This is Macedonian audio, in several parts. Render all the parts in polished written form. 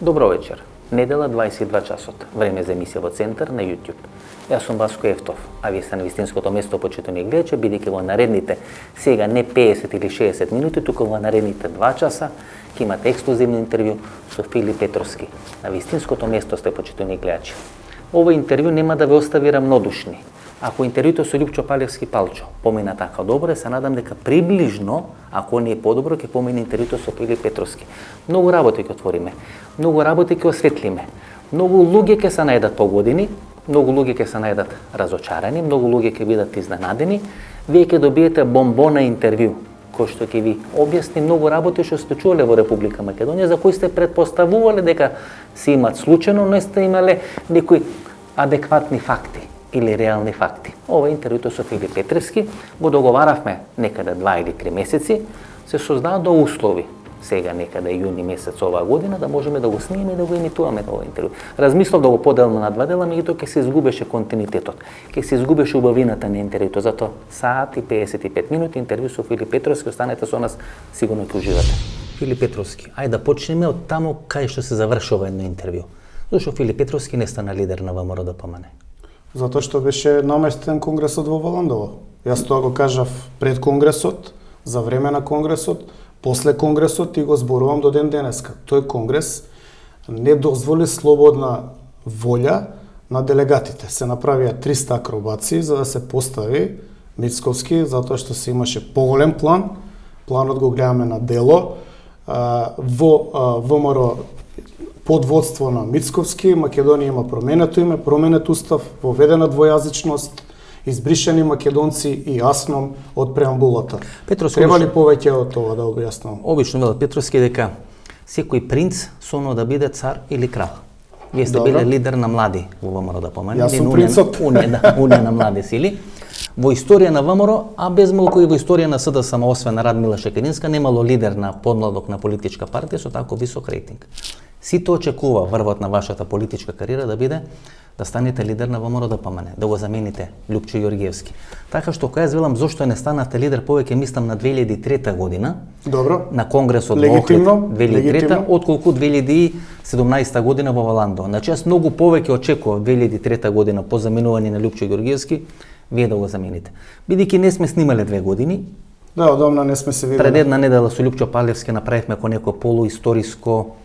Добро вечер. Недела 22 часот. Време за емисија во Центар на YouTube. Јас сум Васко Ефтов, а вие сте на вистинското место, почитувани гледачи, бидејќи во наредните сега не 50 или 60 минути, туку во наредните 2 часа ќе имате ексклузивно интервју со Филип Петровски. На вистинското место сте, почитувани гледачи. Ова интервју нема да ве остави рамнодушни. Ако интервјуто со Лјупчо Палевски Палчо помина така добро, се надам дека приближно, ако не е подобро, ќе помине интервјуто со Филип Петровски. Многу работи ќе отвориме, многу работи ќе осветлиме, многу луѓе ќе се најдат погодини, многу луѓе ќе се најдат разочарани, многу луѓе ќе бидат изненадени. Вие ќе добиете бомбона интервју, кој што ќе ви објасни многу работи што сте чуле во Република Македонија, за кои сте претпоставувале дека се имат случајно, но сте имале некои адекватни факти или реални факти. Ова интервјуто со Филип Петровски го договаравме некаде 2 или 3 месеци, се создадоа услови сега некаде јуни месец оваа година да можеме да го снимеме и да го емитуваме ова интервју. Размислав да го поделам на 2 дела, меѓутоа ќе се изгубеше континуитетот, ќе се изгубеше убавината на интервјуто. Затоа саат и 55 минути интервју со Филип Петровски, останете со нас, сигурно ќе уживате. Филип Петровски, ајде да почнеме од таму кај што се завршува едно интервју. Зошто Филип Петровски не стана лидер на ВМРО ДПМН? Затоа што беше наместен конгресот во Валандово. Јас тоа го кажав пред конгресот, за време на конгресот, после конгресот и го зборувам до ден денеска. Тој конгрес не дозволи слободна волја на делегатите. Се направија 300 акробации за да се постави Мицковски, затоа што се имаше поголем план. Планот го гледаме на дело. Во ВМРО под водство на Мицковски, Македонија има променето име, променет устав, воведена двојазичност, избришени македонци и јасно од преамбулата. Петровски, треба ли повеќе од тоа да објаснам? Обично велат Петровски дека секој принц соно да биде цар или крал. Вие сте биле лидер на млади во ВМРО ДПМН. Јас сум принцот. Унија на млади сили. Во историја на ВМРО, а без малку и во историја на СДСМ, освен на Радмила Шекеринска, немало лидер на подмладок на политичка партија со тако висок рейтинг. Сите очекува врвот на вашата политичка кариера да биде да станете лидер на ВМРО ДПМН, да го замените Лјупчо Ѓорѓиевски. Така што кога јас велам зошто не станавте лидер, повеќе мислам на 2003 година. Добро. На конгресот во Охрид 2003, отколку 2017 година во Валандово. Значи јас многу повеќе очекував 2003 година по заменување на Лјупчо Ѓорѓиевски, вие да го замените. Бидејќи не сме снимале 2 години. Да, одамна не сме се виделе. Пред една недела со Лјупчо Палевски направивме некој полуисториско,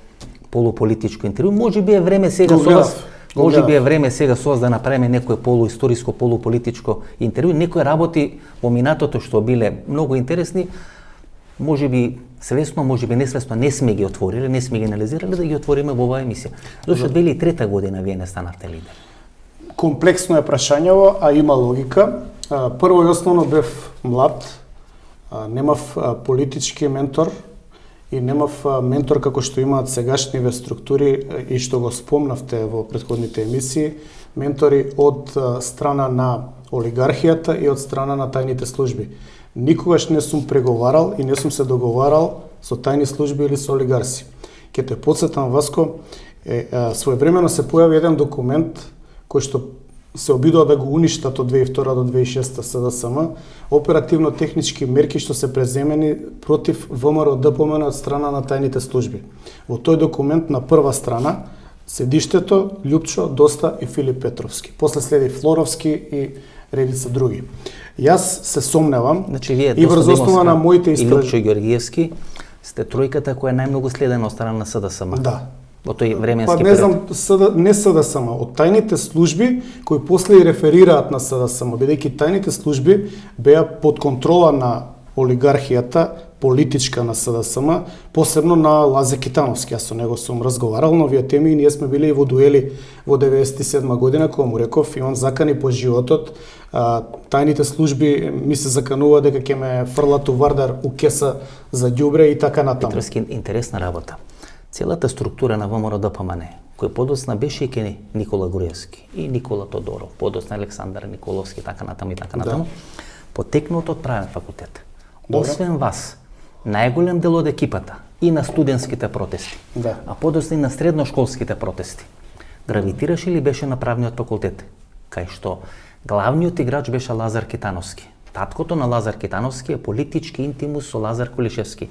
полуполитичко интервју. Можеби е време сега со вас. Можеби е време сега со вас да направиме некој полуисториско, полуполитичко интервју. Некои работи во минатото што биле многу интересни, можеби свесно, можеби несвесно не сме ги отвориле, не сме ги анализирале, да ги отвориме во оваа емисија. Зошто 2003 година вие не станавте лидер? Комплексно е прашањево, а има логика. Прво и основно бев млад, немав политички ментор и немав ментор како што имаат сегашниве структури и што го спомнавте во претходните емисии, ментори од страна на олигархијата и од страна на тајните служби. Никогаш не сум преговарал и не сум се договарал со тајни служби или со олигарси. Ке те подсетам, Васко, своевремено се појави еден документ кој што се обидува да го уништат од 2002 до 2006 СДСМ, оперативно-технички мерки што се преземени против ВМРО ДПМН од страна на тајните служби. Во тој документ на прва страна седиштето, Лјупчо, Доста и Филип Петровски. После следи Флоровски и редица други. Јас се сомневам, значи, вие и врз основа на моите Лјупчо Ѓорѓиевски сте тројката која е најмногу следена од страна на СДСМ. Да. Во тој временски период. Не знам, не СДСМ, од тајните служби кои после и реферираат на СДСМ, бидејќи тајните служби беа под контрола на олигархијата политичка на СДСМ, посебно на Лазе Китановски. Јас со него сум разговарал на овие теми и ние сме биле и во дуели во 97 година, кога му реков имам закани по животот, тајните служби ми се заканува дека ќе ме фрлат у Вардар у кеса за ѓубре и така натаму. Петровски, интересна работа. Целата структура на ВМРО ДПМН, кој подоцна беше и ке Никола Груевски и Никола Тодоров, подоцна Александар Николовски, така натаму и така натаму, потекнат од правен факултет. Освен вас, најголем дел од екипата и на студентските протести, а подоцна и на средношколските протести, гравитираше или беше на правниот факултет, кај што главниот играч беше Лазар Китановски. Таткото на Лазар Китановски е политички интимус со Лазар Кулишевски.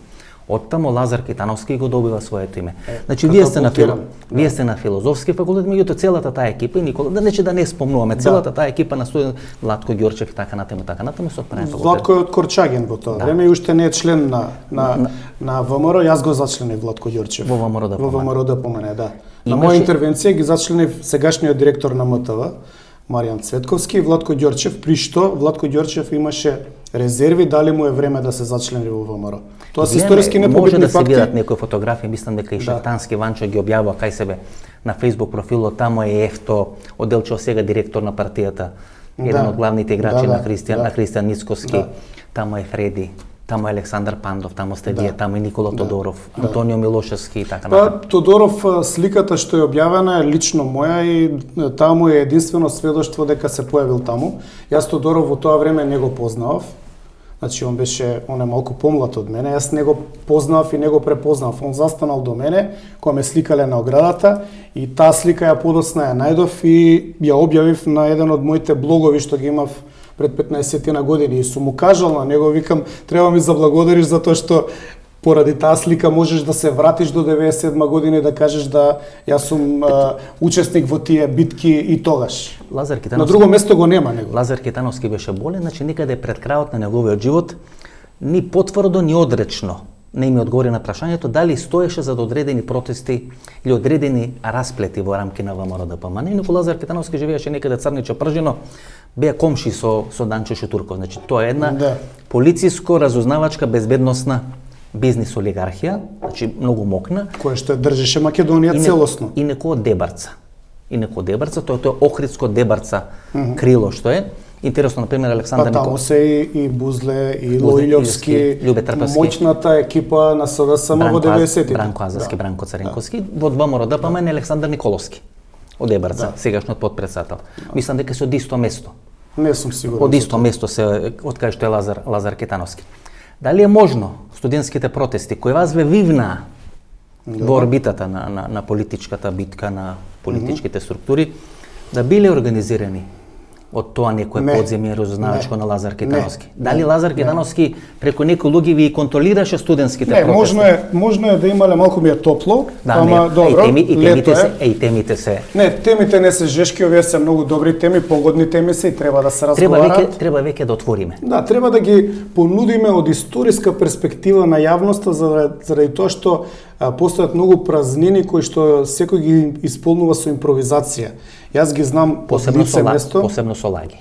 Оттамо Лазар Китановски го добива своето име. Значи вие сте на филозофски факултет, меѓуто целата таа екипа и Никола, да не спомнуваме, целата таа екипа на студент Владко Ѓорчев и така натаму со правен факултет. Владко е од Корчаген во тоа време и уште не е член на ВМРО, јас го зачленив Владко Ѓорчев. Во ВМРО да помене, да. На моја интервенција ги зачленив сегашниот директор на МТВ, Маријан Цветковски и Владко Ѓорчев, при што Владко Ѓорчев имаше резерви дали му е време да се зачлени во ВМРО. Тоа се историски непобитни факти. Може да се видат некои фотографии, мислам дека и Шептански Ванчо ги објавува кај себе на Facebook профилот, тамо е Ефто, Оделчо сега директор на партијата, еден од главните играчи на Христијан Ницковски, тамо е Фреди, тамо е Александар Пандов, тамо сте вие, тамо е Никола Тодоров, Антонио Милошевски и така натаму. Тодоров, сликата што е објавена е лично моја и таму е единствено сведоштво дека се појавил таму. Јас Тодоров во тоа време не го познавав. Значи, он е малку помлад од мене, јас не го познав и не го препознав. Он застанал до мене, кога ме сликале на оградата и таа слика ја подоцна ја најдов и ја објавив на еден од моите блогови што ги имав пред 15 години и сум му кажал на него, викам, треба ми заблагодариш за тоа што поради таа слика можеш да се вратиш до 97 година и да кажеш да јас сум учесник во тие битки и тогаш. На друго место го нема него. Лазар Китановски беше болен, значи никаде пред крајот на неговиот живот ни потврдо ни одречно не ми одговори на прашањето дали стоеше за одредени протести или одредени расплети во рамки на ВМРО ДПМН. Инаку Лазар Китановски живееше некаде Црниче Пржино, беа комши со Данчо Шутурков. Значи тоа е една полициско-разузнавачка безбедносна бизнис олигархија, значи многу мокна, која што држеше Македонија целосно. И некој од Дебарца. Тоа е Охридско Дебарца крило што е. Интересно, например, Александар Николовски. Таму се и Бузле, и Лоилјовски, моćната екипа на СДСМ во 90-тите. Бранко Азарски, Бранко Царенковски, во ВМРО ДПМН Александар Николовски од Дебарца, сегашниот потпредседател. Мислам дека се од исто место. Не сум сигурен. Од исто место се од кај што е Лазар Китановски. Дали е можно студентските протести кои вас ве вивнаа во орбитата на политичката битка, на политичките структури, да биле организирани од тоа некое подземје разузнавачко на Лазар Китановски? Дали Лазар Китановски преку некои луѓе ви контролираше студентските протести? Можно е да имале малку ми е топло, ама добро, темите се. Не, темите не се жешки, овие се многу добри теми, погодни теми се и треба да се разговарат. Треба веќе да отвориме. Да, треба да ги понудиме од историска перспектива на јавноста заради тоа што постојат многу празнини кои што секој ги исполнува со импровизација. Јас ги знам посебно со лаги.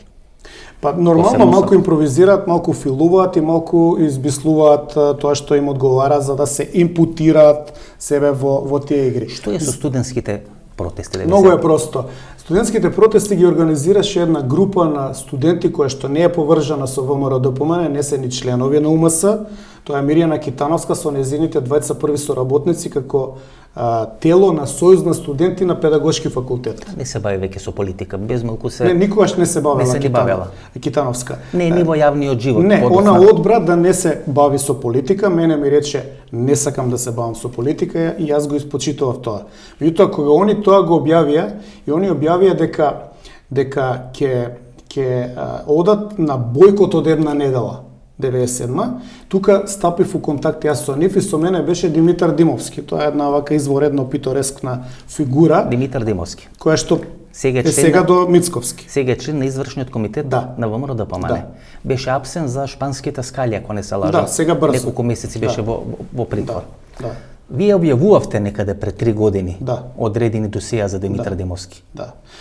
Па нормално малку импровизираат, малку филуваат и малку избислуваат тоа што им одговара за да се импутираат себе во тие игри. Што е со студентските протести? Многу е просто. Студентските протести ги организираше една група на студенти која што не е поврзана со ВМРО ДПМН, не се ни членови на УМС. Тоа е Миријана Китановска со незините двајца први соработници како тело на Сојуз на студенти на педагошки факултет. Не се бави веќе со политика, без малку се. Не, никогаш не се бавела Китановска. Не, ни во јавниот живот. Не, она одбра да не се бави со политика, мене ми рече не сакам да се бавам со политика и јас го испочитував тоа. Меѓутоа кога они тоа го објавија и они објавија дека ќе одат на бојкот од една недела. 97-ма, тука стапив у контакт јас со нив и со мене беше Димитар Димовски. Тоа е една вака изворедно питорескна фигура. Димитар Димовски. Која што сега до Мицковски. Сега е член на извршниот комитет на ВМРО ДПМН. Беше апсен за шпанските скали, ако не се лажам. Да, сега брзо. Неколку месеци беше во притвор. Вие објавувавте некаде пред 3 години одредени досија за Димитар Димовски.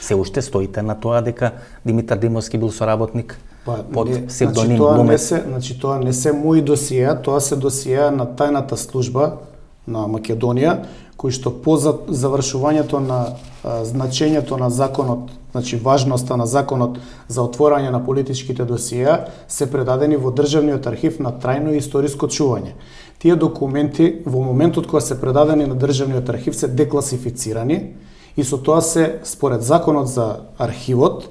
Се уште стоите на тоа дека Димитар Димовски бил соработник под псевдоним глумец? Значи тоа не се мои досија, тоа се досија на тајната служба на Македонија, кои што по завршувањето на значењето на законот, значи важноста на законот за отворање на политичките досија, се предадени во Државниот архив на трајно историско чување. Тие документи во моментот кога се предадени на Државниот архив се декласифицирани и со тоа се, според законот за архивот,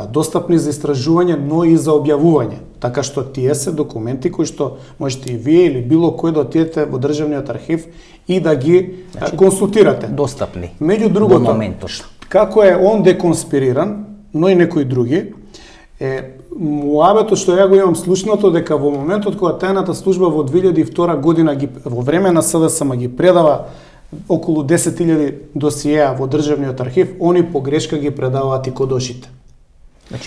достапни за истражување, но и за објавување. Така што тие се документи кои што можете и вие или било кој да отидете во Државниот архив и да ги консултирате. Достапни. Меѓу другото, како е он деконспириран, но и некои други, муабето што ја го имам слушното дека во моментот кога тајната служба во 2002 година во време на СДСМ ги предава околу 10.000 досиеа во државниот архив, они по грешка ги предаваат и кодошите.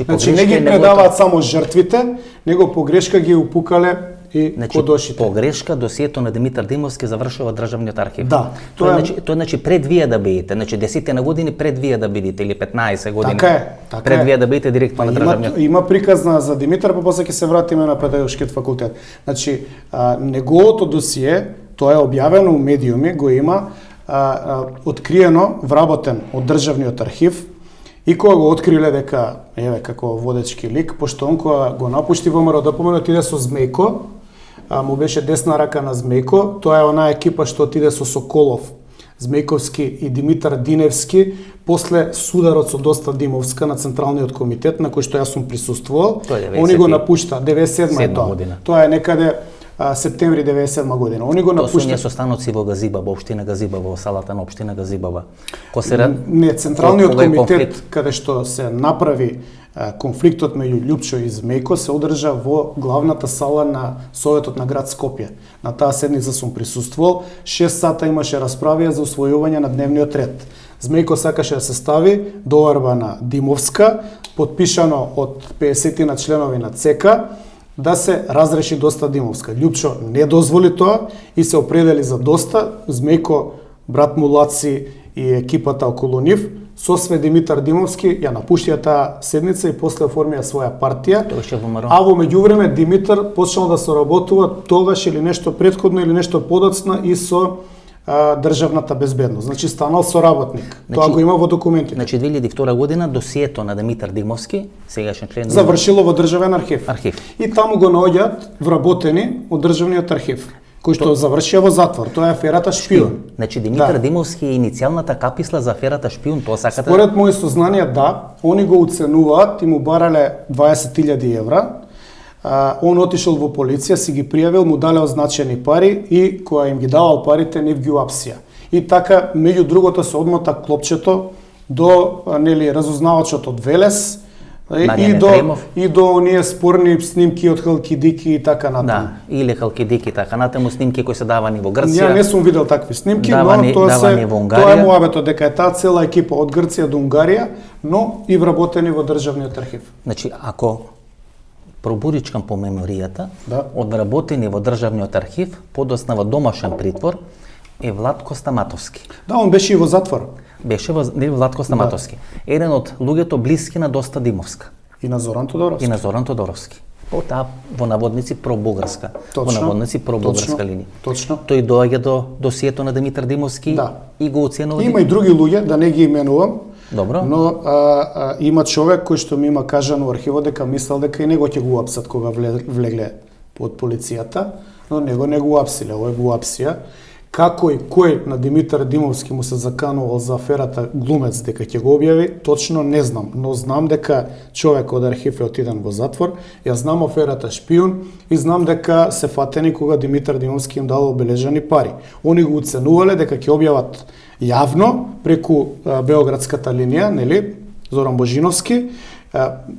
Значи не ги предаваат само жртвите, него по грешка ги упукале и кодошите. По грешка досието на Димитар Димовски завршува државниот архив. Да, тоа е значи пред вие да бидете, значи 10 на години пред вие да бидете или 15 години. Така пред вие да бидете директор на државниот. Има приказна за Димитар, па после ќе се вратиме на педагошкиот факултет. Значи неговото досие, тоа е објавено у медиуми, го има откриено, вработен од државниот архив. И кога го откриле дека, еве, како водечки лик, пошто он кога го напушти ВМРО ДПМН, отиде со Змејко, му беше десна рака на Змејко, тоа е онаа екипа што отиде со Соколов, Змејковски и Димитар Диневски, после сударот со Доста Димовска на Централниот комитет, на кој што јас сум присуствувал, они го напушта, 97 е тоа. Тоа е некаде септември 97 година. Они го напушта. Тоа со станоци во Газибаба, општина Газибаба, во салата на општина Газибаба. Не, Централниот комитет каде што се направи конфликтот меѓу Љупчо и Змејко се одржа во главната сала на Советот на град Скопје. На таа седница сум присуствувал, 6 сата имаше расправија за усвојување на дневниот ред. Змејко сакаше да се стави доарба на Димовска, подпишано од 50 на членови на ЦК, да се разреши Доста Димовска. Љупчо не дозволи тоа и се определи за Доста. Змејко, брат му Лаци и екипата околу нив, со све Димитар Димовски ја напуштија таа седница и после оформија своја партија. А во меѓувреме Димитар почнал да соработува тогаш или нешто претходно или нешто подоцна и со државната безбедност. Значи станал соработник. Тоа го има во документите. Значи 2002 година досието на Димитар Димовски, сегашен член, завршило во државен архив. И таму го наоѓаат вработени од државниот архив, кој што завршија во затвор. Тоа е аферата Шпион. Значи Димитар Димовски е иницијалната каписла за аферата Шпион, тоа сакате? Според мои сознанија да, они го уценуваат и му барале 20.000 евра. Он отишол во полиција, си ги пријавил, му дале означени пари и кога им ги давал парите, нив ги уапсија. И така, меѓу другото се одмота клопчето до разузнавачот од Велес и до оние спорни снимки од Халкидики и така натаму. Да, или Халкидики така натаму, снимки кои се давани во Грција. Ја не сум видел такви снимки, но тоа е муабето дека е таа цела екипа од Грција до Унгарија, но и вработени во државниот архив. Значи, ако пробуричкам по меморијата, од вработени во државниот архив, подоцна во домашен притвор, е Владко Стаматовски. Да, он беше и во затвор. Беше во Владко Стаматовски. Еден од луѓето блиски на Доста Димовска. И на Зоран Тодоровски. Таа во наводници пробугарска. Во наводници пробугарска линија. Точно. Тој доаѓа до досието на Димитар Димовски и го оценува. Има и други луѓе, да не ги именувам. Добро. Но има човек кој што ми има кажано во архивот дека мислел дека и него ќе го уапсат кога влегле под полицијата, но него не го уапсиле, овој го уапсија. Како и кој на Димитар Димовски му се заканувал за аферата глумец дека ќе го објави, точно не знам, но знам дека човек од архив е отиден во затвор. Ја знам аферата Шпион и знам дека се фатени кога Димитар Димовски им дал обележани пари. Они го уценувале дека ќе објават јавно преку Београдската линија, нели, Зоран Божиновски.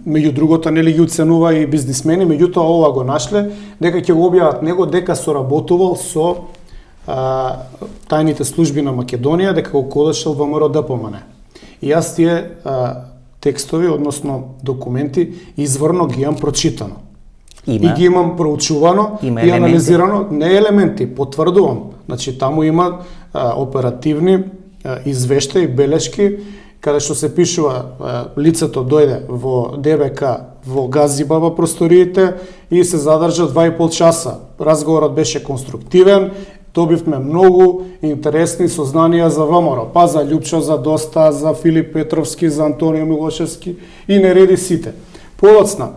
Меѓу другото, нели, ги уценува и бизнисмени, меѓутоа ова го нашле дека ќе го објават него дека соработувал со тајните служби на Македонија, дека го кодешел во ВМРО ДПМН. И јас тие текстови, односно документи, изворно ги имам прочитано. И ги имам проучувано и анализирано. Не елементи, потврдувам. Значи, таму има оперативни извештаи, белешки, каде што се пишува лицето дојде во ДБК во Газибаба просториите и се задржа 2,5 часа. Разговорот беше конструктивен, добивме многу интересни сознанија за ВМРО, па за Љупчо, за Доста, за Филип Петровски, за Антонио Милошевски и не реди сите. Подоцна,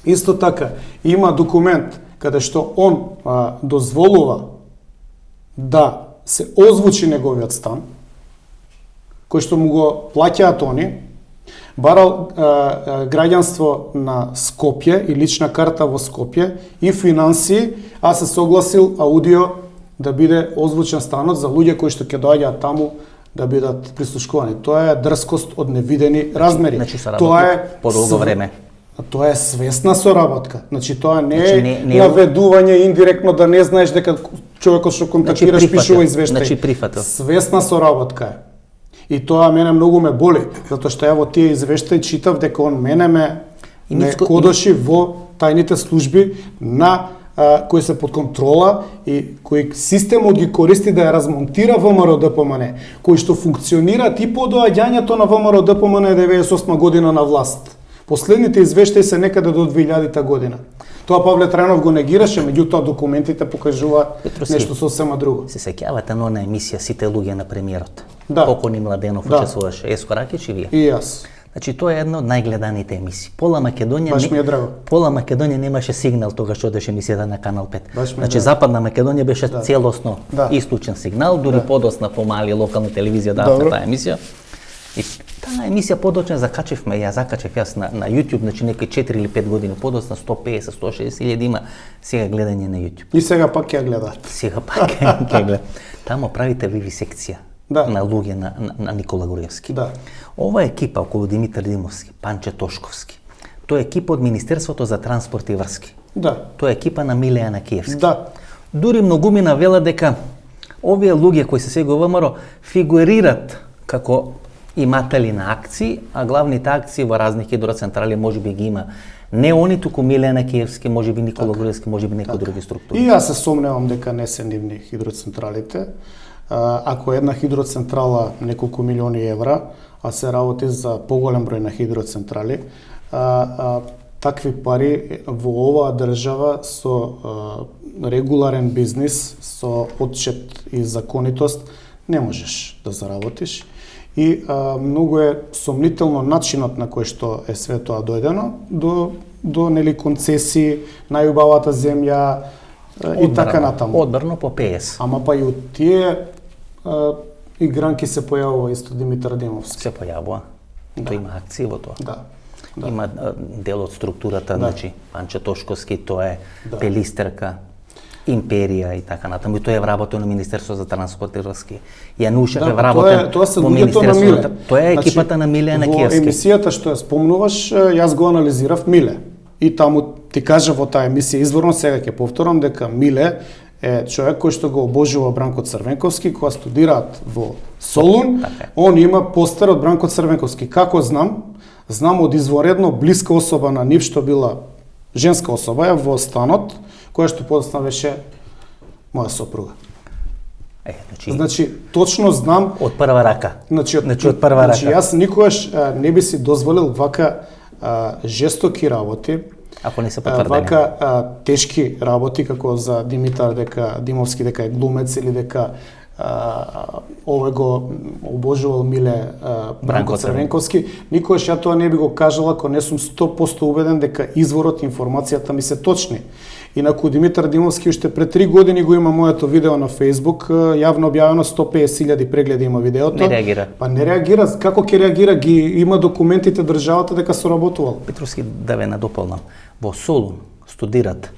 исто така, има документ каде што он дозволува да се озвучи неговиот стан, кој што му го плаќаат они, барал граѓанство на Скопје и лична карта во Скопје и финансии, а се согласил аудио да биде озвучен станот за луѓе кои што ќе доаѓаат таму да бидат прислушкувани. Тоа е дрскост од невидени размери. Значи, тоа е подолго време. Тоа е свесна соработка. Значи тоа не е не наведување индиректно да не знаеш дека човекот што контактираш пишува извештај. Значи прифатил. Свесна соработка е. И тоа мене многу ме боли, затоа што ја во тие извештаи читав дека он мене ме кодоши во тајните служби на кои се под контрола и кои системот ги користи да ја размонтира ВМРО ДПМН, кои што функционираат и по доаѓањето на ВМРО ДПМН 98 година на власт. Последните извештаи се некаде до 2000 година. Тоа Павле Трајанов го негираше, меѓутоа документите покажуваат нешто сосема друго. Се сеќавате на она емисија Сите луѓе на премиерот? Да. Покони Младенов учествуваше, Еско Ракич и вие. И јас. Значи тоа е една од најгледаните емисии. Пола Македонија Баш ми е драго. Пола Македонија немаше сигнал тогаш што одеше емисијата на Канал 5. Значи драго. Западна Македонија беше целосно исклучен сигнал, дури подоцна помали локални телевизија даваат таа емисија. И таа емисија подоцна закачевме, ја закачев јас на YouTube, значи некои 4 или 5 години подоцна 150-160 илјади има сега гледање на YouTube. И сега пак ја гледаат. Сега пак ќе гледат. Тамо правите вивисекција на луѓе на Никола Груевски. Да. Ова екипа околу Димитар Димовски, Панче Тошковски, тоа е екипа од Министерството за транспорт и врски. Да. Тоа е екипа на Миле Јанакиевски. Да. Дури многумина велат дека овие луѓе кои се сега во ВМРО фигурират како иматели на акции, а главните акции во разни хидроцентрали можеби ги има не они, туку Миле Јанакиевски, можеби Никола Груевски, можеби некои други структури. И јас се сомневам дека не се нивни хидроцентралите. Ако една хидроцентрала неколку милиони евра, а се работи за поголем број на хидроцентрали, такви пари во оваа држава со регуларен бизнис, со отчет и законитост, не можеш да заработиш. И многу е сомнително начинот на кој што е све тоа дојдено до нели концесии, најубавата земја и така натаму. Одбрано по ПС. Ама па и од тие игранки се појавува исто Димитар Димовски. Се појавува. Тој има акции во тоа. Да. Има дел од структурата, значи Панче Тошковски, тоа е Пелистерка, Империја и така натаму. И тој е вработен на Министерство за транспорт и врски. Јанушев е вработен во Министерството. Тоа е екипата на Миле Јанакиевски. Во емисијата што ја спомнуваш, јас го анализирав Миле. И таму ти кажа во таа емисија изворно, сега ќе повторам дека Миле е човек кој што го обожува Бранко Црвенковски, кога студираат во Солун, он има постер од Бранко Црвенковски. Како знам? Знам од изворедно блиска особа на нив, што била женска особа во станот, која што подоцна беше моја сопруга. Значи, точно знам од прва рака. Значи од прва рака. Значи јас никогаш не би си дозволил вака жестоки работи, ако не се потврдени. Вака тешки работи како за Димитар Димовски дека е глумец или дека овој го обожувал Миле Бранко Црвенковски, никогаш ја тоа не би го кажала ако не сум 100% убеден дека изворот информацијата ми се точни. Инаку Димитар Димовски уште пред 3 години го има моето видео на Facebook, јавно објавено 150.000 прегледи има видеото. Не реагира. Па не реагира, како ќе реагира? Ги има документите државата дека соработувал. Петровски, да ве надополнам. Во Солун студират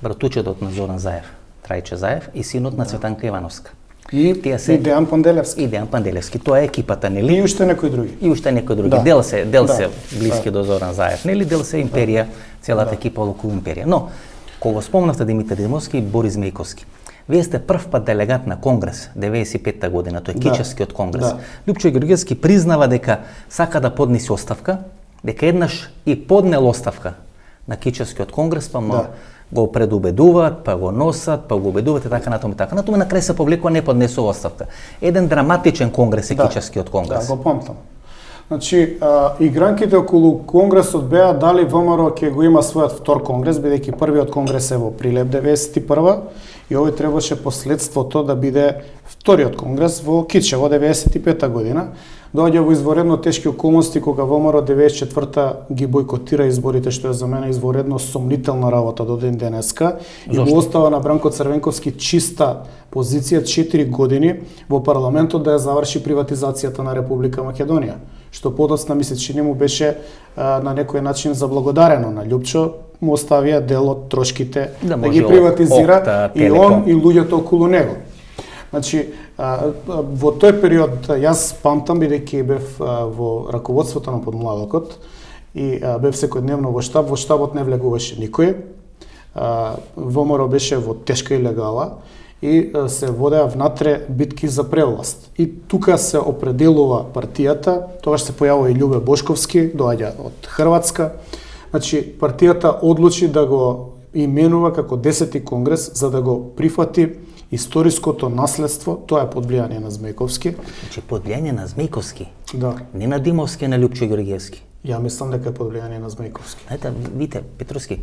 братучетот на Зоран Заев, Трајче Заев и синот на Цветанка Ивановска. И Дејан Панделевски. И Дејан Панделевски. Тоа е екипата, нели? И уште некои други. И уште некои други. Дел се блиски до Зоран Заев, нели? Дел се Империја, целата екипа околу Империја. Но кога спомнавте Димитар Димовски и Борис Мејковски, вие сте прв пат делегат на Конгрес 95-та година, тој Кичевскиот конгрес. Лјупчо Георгиевски признава дека сака да поднесе оставка, дека еднаш и поднел оставка на Кичевскиот конгрес, па го предубедуваат, па го носат, па го убедуваат и така натаму. На крај се повлекува, не поднесува оставка. Еден драматичен конгрес е Кичевскиот конгрес. Да, го памтам. Значи, игранките околу конгресот беа дали ВМРО ќе го има својот втор конгрес, бидејќи првиот конгрес е во Прилеп 91 и овој требаше последството да биде вториот конгрес во Кичево 95 година. Доаѓа во изворедно тешки околности кога ВМРО 94 ги бојкотира изборите, што е за мене изворедно сомнителна работа до ден денеска. И го остава на Бранко Црвенковски чиста позиција 4 години во парламентот да ја заврши приватизацијата на Република Македонија, што подоцна ми се чини му беше на некој начин заблагодарено на Лјупчо, му оставија дел од трошките да ги приватизира и он и луѓето околу него. Значи, во тој период јас памтам, бидејќи бев во раководството на Подмладокот, и бев секојдневно во штабот не влегуваше никој. ВМРО беше во тешка илегала и се водеа внатре битки за превласт. И тука се определува партијата, тогаш се појавува и Љубе Бошковски, доаѓа од Хрватска. Значи, партијата одлучи да го именува како 10-ти конгрес за да го прифати историското наследство, тоа е под влијание на Змејковски. Значи под влијание на Змејковски? Да. Не на Димовски, на Лјупчо Ѓорѓевски? Ја мислам дека е под влијание на Змејковски. Знаете, видите, Петровски,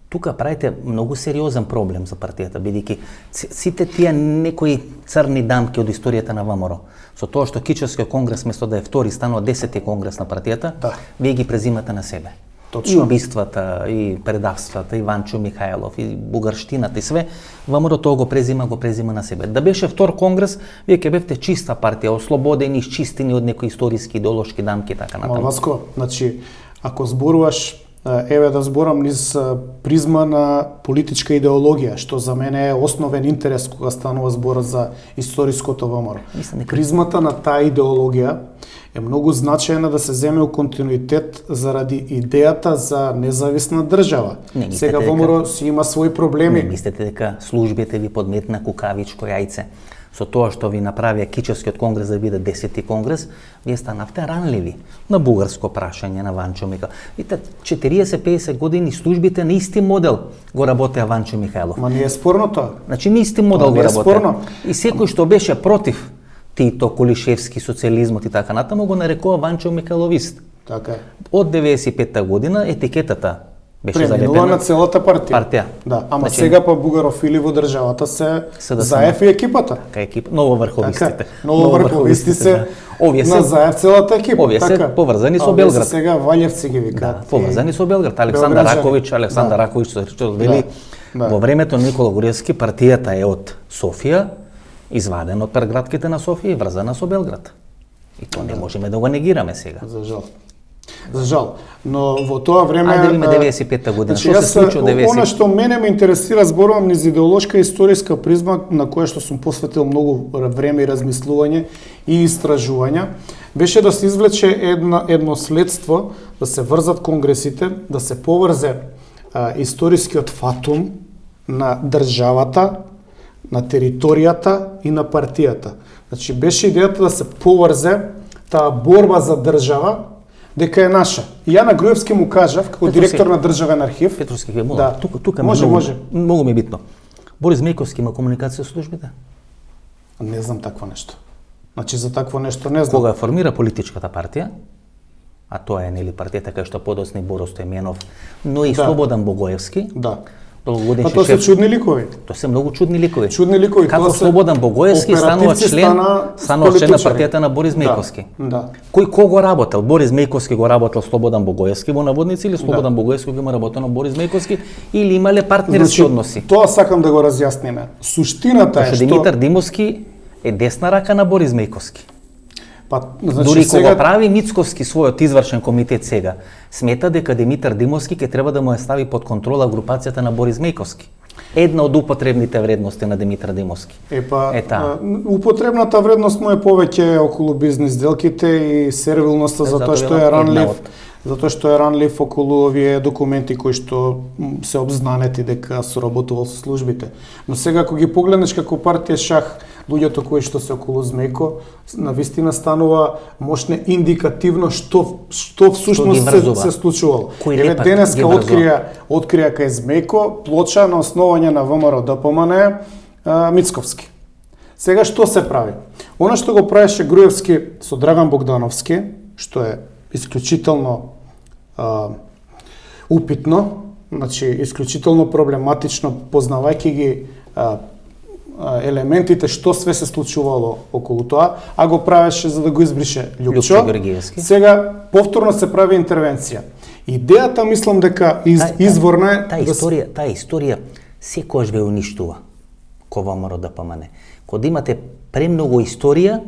тука правите многу сериозен проблем за партијата, бидејќи сите тие некои црни дамки од историјата на ВМРО, со тоа што Кичевскиот конгрес место да е втори станува 10-ти конгрес на партијата, да, вие ги презимате на себе. Точно. И убиствата, и предавствата, и Ванчо Михајлов, и бугарштината, и све, ВМРО тоа го презима на себе. Да беше втор конгрес, вие ќе бевте чиста партија, ослободени, изчистени од некои историски, идеолошки дамки, така натаму. Васко, значи, ако зборуваш, еве да зборам низ призма на политичка идеологија, што за мене е основен интерес кога станува збор за историското ВМРО. Призмата на таа идеологија е многу значајна да се земе у континуитет заради идејата за независна држава. Сега ВМРО си има своји проблеми. Не мислите дека службите ви подметна кукавичко јајце? Со тоа што ви направија Кичевскиот конгрес да биде 10-ти конгрес, вие станавте ранливи на бугарско прашање, на Ванчо Михајлов. Видите, 40-50 години службите на исти модел го работеа Ванчо Михајлов. Ма не е спорно тоа. Значи на исти модел го работеа. И секој што беше против Тито, Колишевски, социјализмот и така натаму го нарекува Ванчо Михајловист. Така е. Од 95-та година етикетата беше залепена на целата партија. Да, ама значи, сега па бугарофили во државата се Заев и екипата. Нововрховистите. Нововрховисти се на Заев целата екипа. Овие се поврзани со Белград. Сега Валјевци ги викаат. Да, поврзани со Белград. Александар Раковиќ се вели во времето на Никола Груевски партијата е од Софија, извадена од преградките на Софија и врзана со Белград. И тоа не можеме да го негираме сега. За жал. Но во тоа време... Ајде да имаме 95-та година. Што се случи од 90? Она што мене ме интересира, зборувам низ идеолошка и историска призма, на која што сум посветил многу време и размислување и истражувања, беше да се извлече едно следство, да се врзат конгресите, да се поврзе историскиот фатум на државата, на територијата и на партијата. Значи, беше идејата да се поврзе таа борба за држава, дека е наша. И ја на Груевски му кажав, како директор на Државен архив... Петровски, да, тука може. Многу ми е битно. Борис Мејковски има комуникација со службите? Не знам такво нешто. Значи, за такво нешто не знам. Кога формира политичката партија, а тоа е нели партијата кај што подосни Боро Стојменов, но и Слободан Богоевски. Да. Па тоа се чудни ликови. Тоа се многу чудни ликови. Чудни ликови. Како Слободан Богоевски станува член на партијата на Борис Мејковски. Да. Кој го работел? Борис Мејковски го работел Слободан Богоевски во наводници или Слободан Богоевски го има работено Борис Мејковски или имале партнерски односи? Тоа сакам да го разјасниме. Суштината е што Димитар Димовски е десна рака на Борис Мејковски. Значи, дури кога прави Мицковски својот извршен комитет сега, смета дека Димитар Димовски ќе треба да му ја стави под контрола групацијата на Борис Мејковски. Една од употребните вредности на Димитар Димовски. Употребната вредност му е повеќе околу бизнис делките и сервилноста затоа што е ранлив околу овие документи кои што се обзнанети дека соработувал со службите. Но сега ако ги погледнеш како партија шах, луѓето кои што се околу Змејко, навистина станува мощне индикативно што всушност се случувало. Еве денеска открија кај Змејко плоча на основање на ВМРО ДПМН Мицковски. Сега што се прави? Она што го правеше Груевски со Драган Богдановски, што е исклучително упитно, значи исклучително проблематично, познавајќи ги елементите што све се случувало околу тоа, а го правеше за да го избрише Лјупчо. Сега повторно се прави интервенција. Идејата мислам дека изворна е таа историја секогаш ве уништува кога ВМРО ДПМН. Кога имате премногу историја,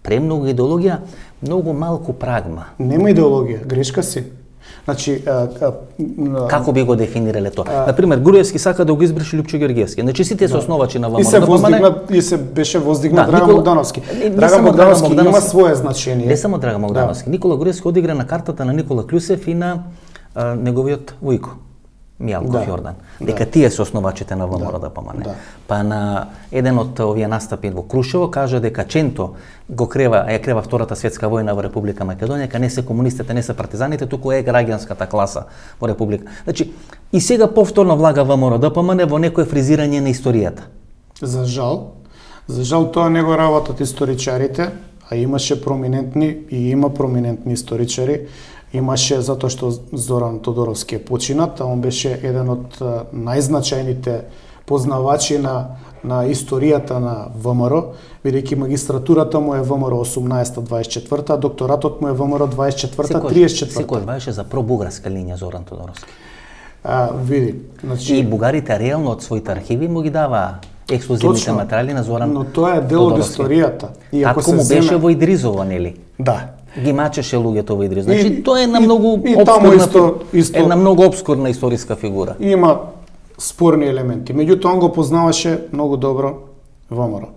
премногу идеологија, многу малку прагма. Нема идеологија, грешка си. Значи, Како би го дефинирале тоа? Например, Груевски сака да го избрише Лјупчо Георгиевски. Значи сите се основачи на ВМРО. И се беше воздигнат Драган Богдановски. Драган Богдановски има свое значење. Не само Драган Богдановски. Никола Груевски одигра на картата на Никола Клюсев и на неговиот вујко. Мијалков Јордан. Дека тие се основачите на ВМРО ДПМН. Па на еден од овие настапи во Крушево кажа дека Ченто го крeva Втората светска војна во Република Македонија, ка не се комунистите, не се партизаните, туку е граѓанската класа во Република. Значи, и сега повторно влага ВМРО ДПМН во некое фризирање на историјата. За жал тоа не го работат историчарите, а имаше проминентни и има проминентни историчари. Имаше затоа што Зоран Тодоровски е починат, а он беше еден од најзначајните познавачи на историјата на ВМРО, бидејќи магистратурата му е ВМРО 18-24, а докторатот му е ВМРО 24-34. Секој беше за пробугарска линија Зоран Тодоровски. Види, значи... И бугарите реално од своите архиви му ги даваа ексклузивните материјали на Зоран Тодоровски. Но тоа е дел од историјата. Татко му беше во Идризово, нели? Да. Ги мачеше луѓето во Идризово. Значи тоа е една многу обскурна историска фигура. Има спорни елементи. Меѓутоа он го познаваше многу добро ВМРО.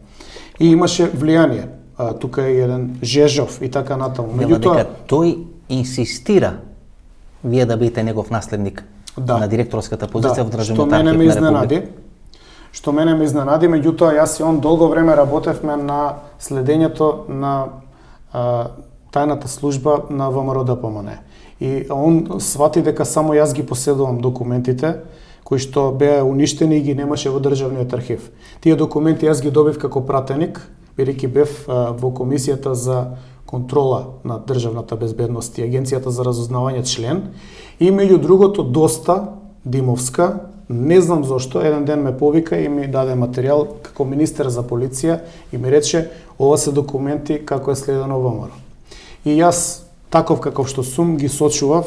И имаше влијание. Тука е еден Жежов и така натаму. Меѓутоа тој инсистира вие да бидете негов наследник на директорската позиција во Државната архивна република. Што мене ме изненади, меѓутоа јас и он долго време работевме на следењето на тајната служба на ВМРО ДПМН. И он свати дека само јас ги поседувам документите кои што беа уништени и ги немаше во државниот архив. Тие документи јас ги добив како пратеник, бидејќи бев во комисијата за контрола на државната безбедност и агенцијата за разузнавање член. И меѓу другото доста Димовска, не знам зошто, еден ден ме повика и ми даде материјал како министер за полиција и ми рече ова се документи како е следено ВМРО. И јас, таков каков што сум, ги сочував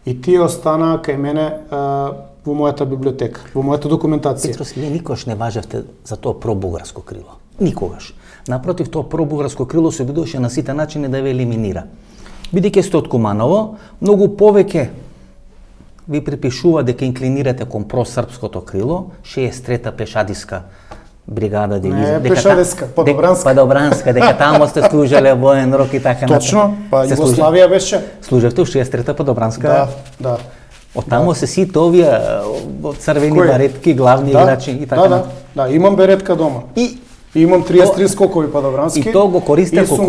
и тие останаа кај мене во мојата библиотека, во мојата документација. Петровски, вие никогаш не важевте за тоа пробугарско крило. Никогаш. Напротив, тоа пробугарско крило се обидуваше на сите начини да ве елиминира. Бидејќи сте од Куманово, многу повеќе ви припишува дека инклинирате кон просрпското крило, 63-та пешадиска бригада дивизија. Не, пешадиска, Подобранска. Подобранска, дека таму сте служеле воен рок и така натаму. Точно, па Југославија беше. Служевте у 63-та Подобранска. Да. Оттаму се сите овие црвени баретки, главни играчи и така натаму. Да, имам беретка дома. И имам 33 скокови Подобрански. И тоа го користе како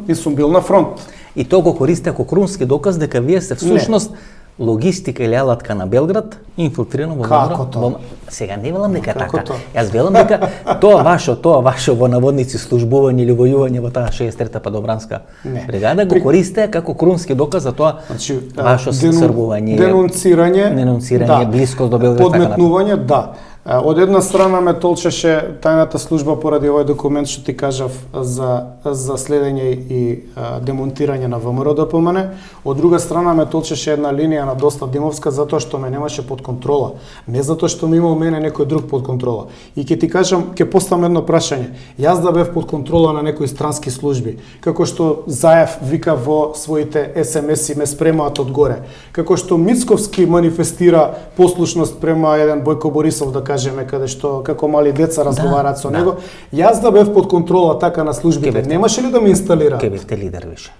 и сум бил на фронт. И тоа го користе како крунски доказ дека вие сте всушност логистика или алатка на Белград инфилтрирано во ВМРО. Сега не велам дека така. Јас велам дека тоа ваше во наводници службување или војување во таа 63-та Подобранска бригада го користе како крунски доказ за тоа ваше србување, денунцирање, блискост до Белград, подметнување, да. Од една страна ме толчеше тајната служба поради овој документ што ти кажав за следење и демонтирање на ВМРО ДПМН. Од друга страна ме толчеше една линија на доста Димовска затоа што ме немаше под контрола. Не затоа што ми имал мене некој друг под контрола. И ќе ти кажам, ќе поставам едно прашање. Јас да бев под контрола на некои странски служби, како што Заев вика во своите SMS-и ме спремаат одгоре, како што Мицковски манифестира послушност према еден Бојко Борисов, да кажеме, каде што како мали деца разговараат со него. Јас да бев под контрола така на службите, немаше ли да ме инсталираат? Ке бевте лидер више.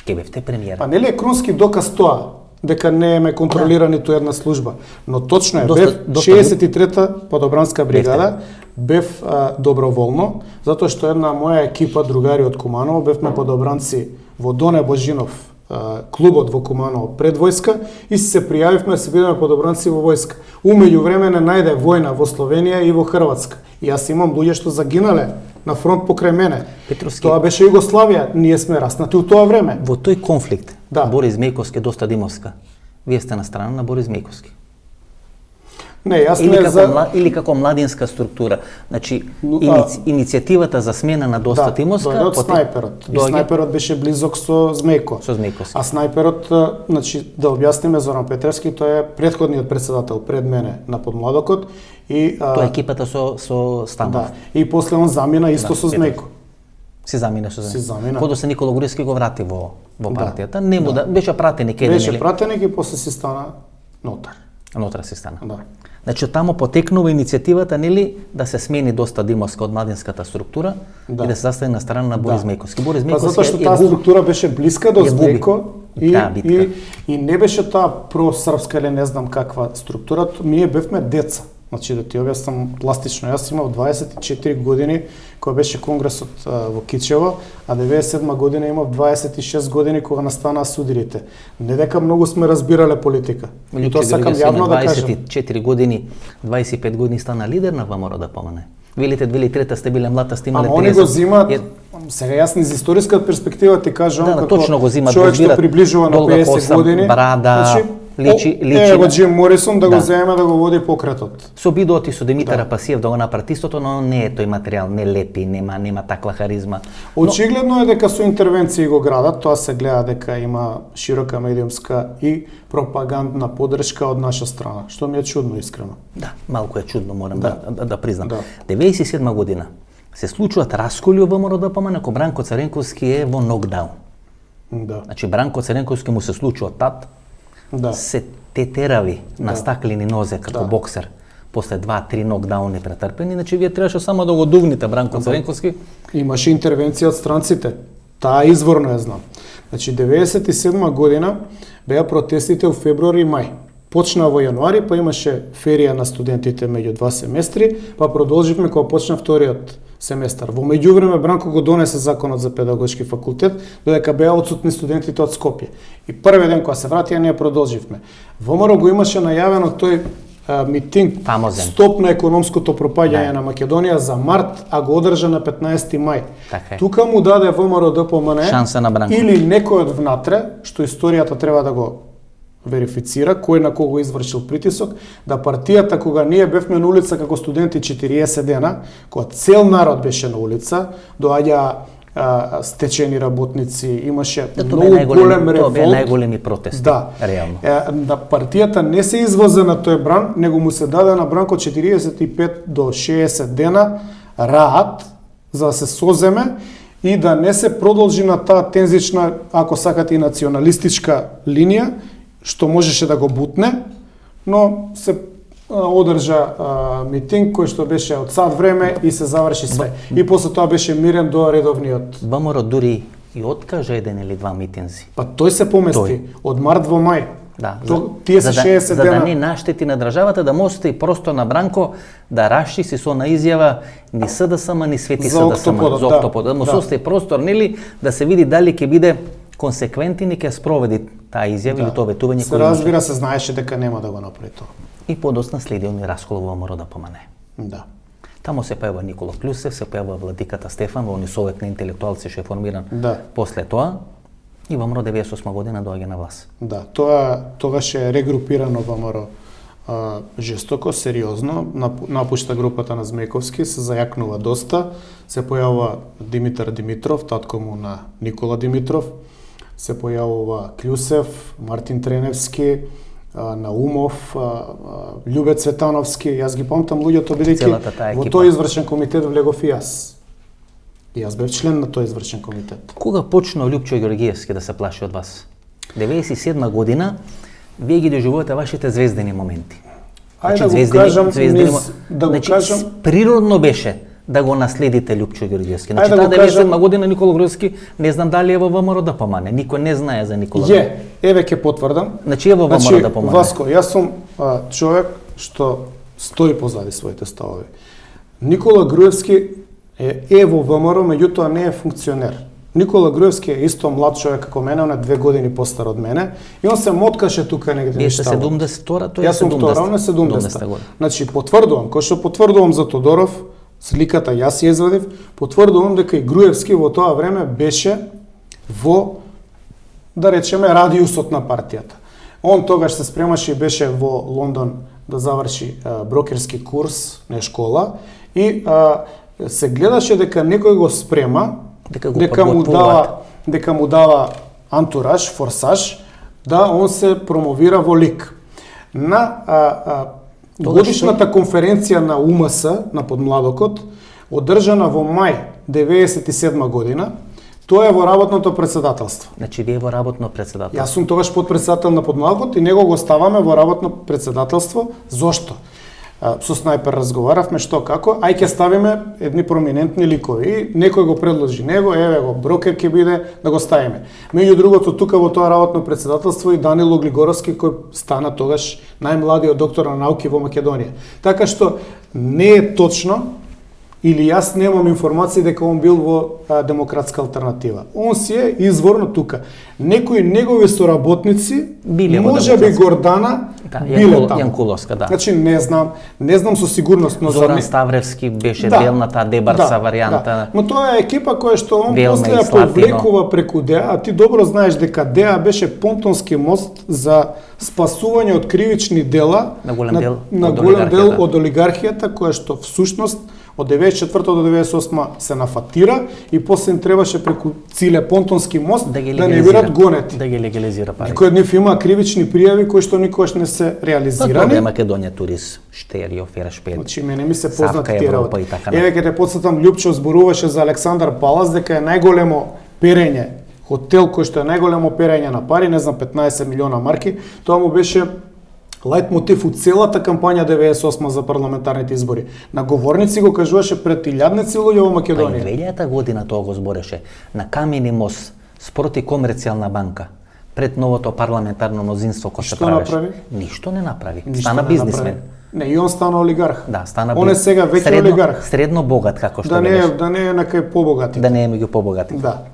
Ке бевте премиер. Па нели е крунски доказ тоа дека не ме контролира ниту една служба. Но точно е, бев 63-та Подобранска бригада, бев доброволно, затоа што една моја екипа, другари од Куманово, бевме подобранци во Доне Божинов, клубот во Куманово пред војска и се пријавивме да се бидеме подобранци во војска. Умеѓу време не најде војна во Словенија и во Хрватска. И јас имам луѓе што загинале на фронт покрај мене. Петровски, тоа беше Југославија, ние сме раснати у тоа време. Во тој конфликт, да. Борис Мејковски доста Димовска. Вие сте на страна на Борис Мејковски. Не, јас не или како младинска структура. Значи, иницијативата за смена на доста Димовска... Да, од Снајперот. И Снајперот беше близок со Змејко. Со Змејковски. А Снајперот, значи, да објасниме, Зоран Петревски, тој е претходниот председател пред мене на Подмладокот. И, тоа е екипата со Станов. Да, и после он замина исто со Змејко. Си замина со Си замина. Подоцна Никола Груевски го врати во партијата. Нему да беше пратеник еден Беше пратеник и после си стана нотар. Нотар си стана. Да. Значи таму потекнува иницијативата, нели, да се смени доста Димовска од младинската структура и да се застави на страна на Борис Мејковски. Борис Мејковски затоа што таа структура беше блиска до Змејко и не беше таа просрпска или не знам каква структура. Ние бевме деца. Значи да ти објаснам пластично, јас имав 24 години кога беше конгресот во Кичево, а 97 година имав 26 години кога настанаа судирите. Не дека многу сме разбирале политика. И тоа сакам јавно да кажам. 24 години, 25 години стана лидер на ВМРО да помане. Велите 2003 сте биле млад, сте имале 30. Ама они го зимаат, сега јас низ историска перспектива ти кажам како точно го зимаат, човек што приближува на 50 години. Брада, личи го Джим Морисон да го земе да го води покретот. Со бидоти со Димитар Апасиев да го направи истото, но не е тој материјал, не лепи, нема таква харизма. Очигледно е дека со интервенции го градат, тоа се гледа дека има широка медиумска и пропагандна поддршка од наша страна, што ми е чудно искрено. Да, малку е чудно, морам да признам. 97 година се случуваат расколи во ВМРО ДПМН, кога Бранко Царенковски е во нокдаун. Да. Значи Бранко Царенковски му се случува тат, се тетерави на стаклени нозе како боксер после 2-3 нокдауни претрпени, значи вие требаше само да го дувните Бранко Царенковски. Имаше интервенција од странците. Таа изворно ја знам. Значи 97 година беа протестите во февруари и мај. Почна во јануари, па имаше ферија на студентите меѓу два семестри, па продолживме кога почна вториот семестар. Во меѓувреме Бранко го донесе законот за педагошки факултет, додека беа отсутни студентите од Скопје. И првиот ден кога се вратија ние продолживме. ВМРО го имаше најавено тој митинг фамозен. Стоп на економското пропаѓање на Македонија за март, а го одржа на 15 мај. Тука му даде ВМРО ДПМН шанса на Бранко. Или некој од внатре, што историјата треба да го верифицира, кој на кого извршил притисок, да партијата кога ние бевме на улица како студенти 40 дена, кога цел народ беше на улица, доаѓа стечени работници, имаше многу голем револт. Тоа беа најголеми протести, реално. Да партијата не се извозе на тој бран, него му се даде на Бранко 45 до 60 дена раат за да се соземе и да не се продолжи на таа тензична, ако сакате и националистичка линија, што можеше да го бутне, но се одржа митинг кој што беше од сат време и се заврши све. И после тоа беше мирен до редовниот. ВМРО дури и откажа еден или два митинзи. Па тој се помести од март во мај. Да, тие се 60 дена. За да не наштети на државата, да може и просто на Бранко да расчисти со на изјава ни СДСМ, ни Свети СДСМ, за октопод. Да му се остави простор, нели, да се види дали ќе биде консеквентен и ќе спроведи таа изјава или тоа ветување кој разбира се знаеше дека нема да го направи тоа. И подоцна следи оној раскол во ВМРО ДПМН. Да. Таму се појава Никола Клюсев, се појава владиката Стефан, во оној совет на интелектуалци што е формиран после тоа. И ВМРО 98 година доаѓа на власт. Да, тогаш е регрупирано ВМРО жестоко, сериозно, напушта групата на Змејковски, се зајакнува доста, се појавува Димитар Димитров, татко му на Никола Димитров, се појавува Клюсев, Мартин Треневски, Наумов, Љубе Цветановски, јас ги памтам луѓето бидејќи во тој извршен комитет влегов и јас. И јас бев член на тој извршен комитет. Кога почна Лјупчо Ѓоргиевски да се плаши од вас? 97 година, вие ги доживувате вашите звездени моменти. Ајде да го кажам, природно беше да го наследите Лјупчо Ѓоргиевски. Значи, таа 97 година Никола Груевски не знам дали е во ВМРО ДПМН, никој не знае за Никола. Еве ќе потврдам. Значи е во ВМРО ДПМН. Васко, јас сум човек што стои позади своите ставови. Никола Груевски е во ВМРО, меѓутоа не е функционер. Никола Груевски е исто млад човек како мене, он е 2 години постар од мене и он се моткаше тука негде нешта. Вие сте 72-та, тој е 70-та. Јас сум втора, он е 70-та. Значи потврдувам, кој што потврдувам за Тодоров, сликата јас ја извадив, потврдувам дека и Груевски во тоа време беше во, да речеме, радиусот на партијата. Он тогаш се спремаше и беше во Лондон да заврши брокерски курс, не школа, и се гледаше дека некој го спрема, дека му дава антураж, форсаж, да он се промовира во лик. На годишната конференција на УМС, на подмладокот, одржана во мај 97 година, тоа е во работното председателство. Значи вие во работно председателство. Јас сум тогаш подпредседател на подмладот и него го ставаме во работно председателство. Зошто? Со Снајпер разговаравме што како, ај ќе ставиме едни проминентни ликови. И некој го предложи него, еве го, Брокер ќе биде да го ставиме. Меѓу другото, тука во тоа работно председателство и Данило Глигоровски, кој стана тогаш најмладиот доктор на науки во Македонија. Така што не е точно, или јас немам информации дека он бил во Демократска алтернатива. Он си е изворно тука. Некои негови соработници, можеби Гордана, биле таму. Јанкуловска, да. Значи не знам со сигурност, но Зоран Ставревски беше дел на таа Дебарса варијанта. Да. Но тоа е екипа која што он Велме после ја повлекува преку ДЕА, а ти добро знаеш дека ДЕА беше понтонски мост за спасување од кривични дела на голем дел од олигархијата, која што всушност од 94 до 98 се нафатира и после им требаше преку Циле понтонски мост да не бидат гонети. Да ги легализира пари. Некој од нив има кривични пријави кои што никогаш не се реализирани. Тоа е Македонија Турис, Штерио, Ферашпед. Значи мене ми се познати тие работи. Така Еве ќе те потсетам, Љупчо зборуваше за Александар Палас дека е најголемо перење, хотел кој што е најголемо перење на пари, не знам 15 милиона марки, тоа му беше лајт мотив у целата кампања 98 за парламентарните избори. На говорници го кажуваше пред илјадници луѓе во Македонија. Па и 2000 година тоа го збореше на камени мост спроти комерцијална банка пред новото парламентарно мнозинство кој се правеше. Што направи? Ништо не направи. Стана бизнисмен. Не, и он стана олигарх. Да, стана он е сега веќе олигарх. Средно богат како што Да не е накај побогати. Да не е меѓу побогати. Да.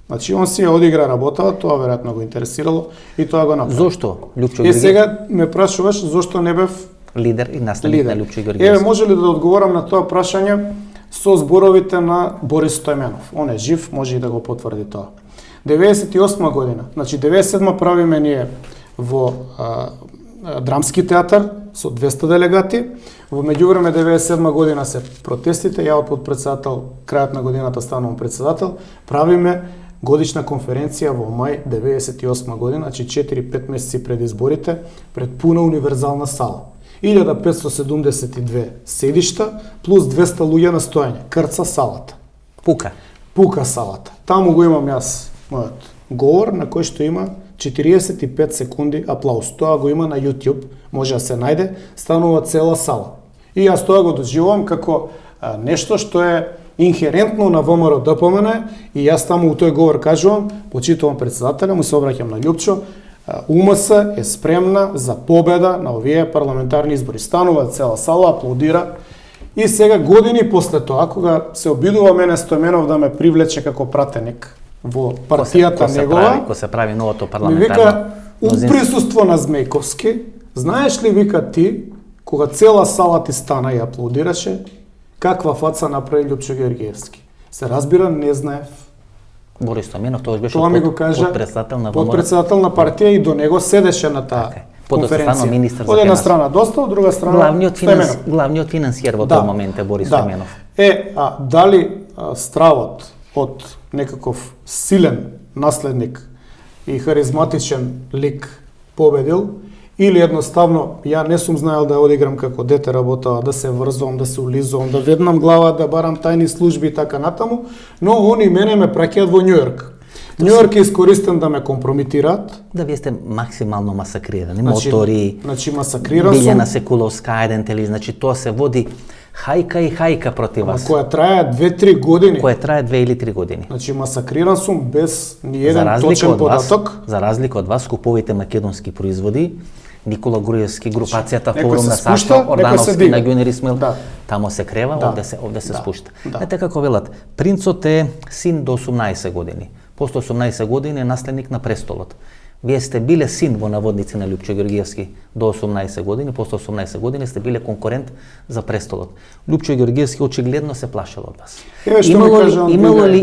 Значи он си ја одигра работава, тоа веројатно го интересирало и тоа го направи. Зошто Љупчо Ѓорѓиевски? Сега ме прашуваш зошто не бев лидер и наследник на Љупчо Ѓорѓиевски. Еве може ли да одговорам на тоа прашање со зборовите на Борис Стојменов. Он е жив, може и да го потврди тоа. 98 година, значи 97 правиме ние во Драмски театар со 200 делегати. Во меѓувреме 97 година се протестите, ја од подпредседател крајот на годината станувам председател, правиме годишна конференција во мај 98 година, значи 4-5 месеци пред изборите, пред пуна универзална сала. 1572 седишта плюс 200 луѓе на стоење. Крца салата. Пука салата. Таму го имам јас мојот говор на кој што има 45 секунди аплауз. Тоа го има на YouTube, може да се најде, станува цела сала. И јас тоа го доживувам како нешто што е инхерентно на ВМРО ДПМН и јас таму у тој говор кажувам, почитувам председателя, му се обраќам на Љупчо, УМС е спремна за победа на овие парламентарни избори. Станува цела сала, аплодира. И сега години после тоа, кога се обидува мене Стојменов да ме привлече како пратеник во партијата негова, кој се прави новото парламентарно, ми вика, у присуство на Змејковски, знаеш ли, вика ти, кога цела сала ти стана и аплодираше, каква фаца направи Љупчо Ѓорѓиевски? Се разбира, не знаев. Борис Стојменов, тоа беше подпредседател на партија и до него седеше на таа конференција. Од една страна доста, од друга страна главниот финансиер во тој момент е Борис Стојменов. Дали стравот од некаков силен наследник и харизматичен лик победил, или едноставно ја не сум знаел да одиграм како дете работава, да се врзувам, да се улизувам, да веднам глава, да барам тајни служби и така натаму, но они мене ме праќаат во Њујорк. Њујорк е искористен да ме компрометираат. Да, вие сте максимално масакрирани, мотори, масакриран сум. Билјана Секуловска, Ајден, значи тоа се води хајка и хајка против вас. Која трае 2-3 години. Која трае 2 или 3 години. Значи масакриран сум без ни еден точен податок. За разлика од вас, купувате македонски производи. Никола Груевски, групацијата Форум на Сашо Ордановски на Гюнер Исмаил, тамо се крева, овде се спушта. Ете како велат, принцот е син до 18 години. После 18 години е наследник на престолот. Вие сте биле син во наводници на Љупчо Ѓорѓиевски до 18 години, после 18 години сте биле конкурент за престолот. Љупчо Ѓорѓиевски очигледно се плашел од вас.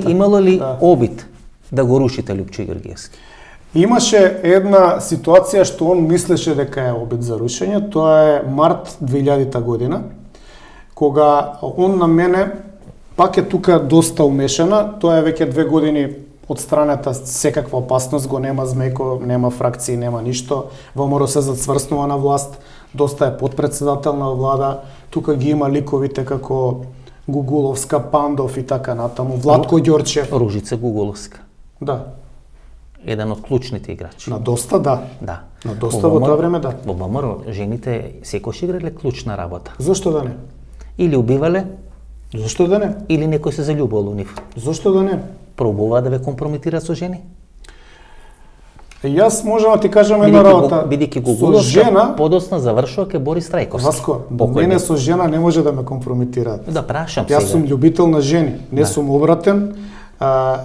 Имало ли обид да го рушите Љупчо Ѓорѓиевски? Имаше една ситуација што он мислеше дека е обид за рушење, тоа е март 2000 година, кога он на мене, пак е тука доста умешана, тоа е веќе 2 години од страната секаква опасност го нема, Змејко, нема фракции, нема ништо, ВМРО се зацврснува на власт, доста е подпредседател на влада, тука ги има ликовите како Гугуловска, Пандов и така натаму, Владко Ѓорчев. Ружица Гуголовска. Да. Еден од клучните играчи. На доста, да. Да. На доста во тоа време, да. Во ВМРО жените секојаш играле клучна работа. Зошто да не? Или убивале, Зошто да не? или некој се заљубувал у нив. Зошто да не? Пробува да ве компрометираат со жени? Јас можам да ти кажам една работа. Бидејќи Со Гугуловска жена, подоцна завршува ке Борис Трајковски. Васко, Покојни. мене со жена не може да ме компрометираат. Да прашам Јас сега. сум љубител на жени, не сум обратен.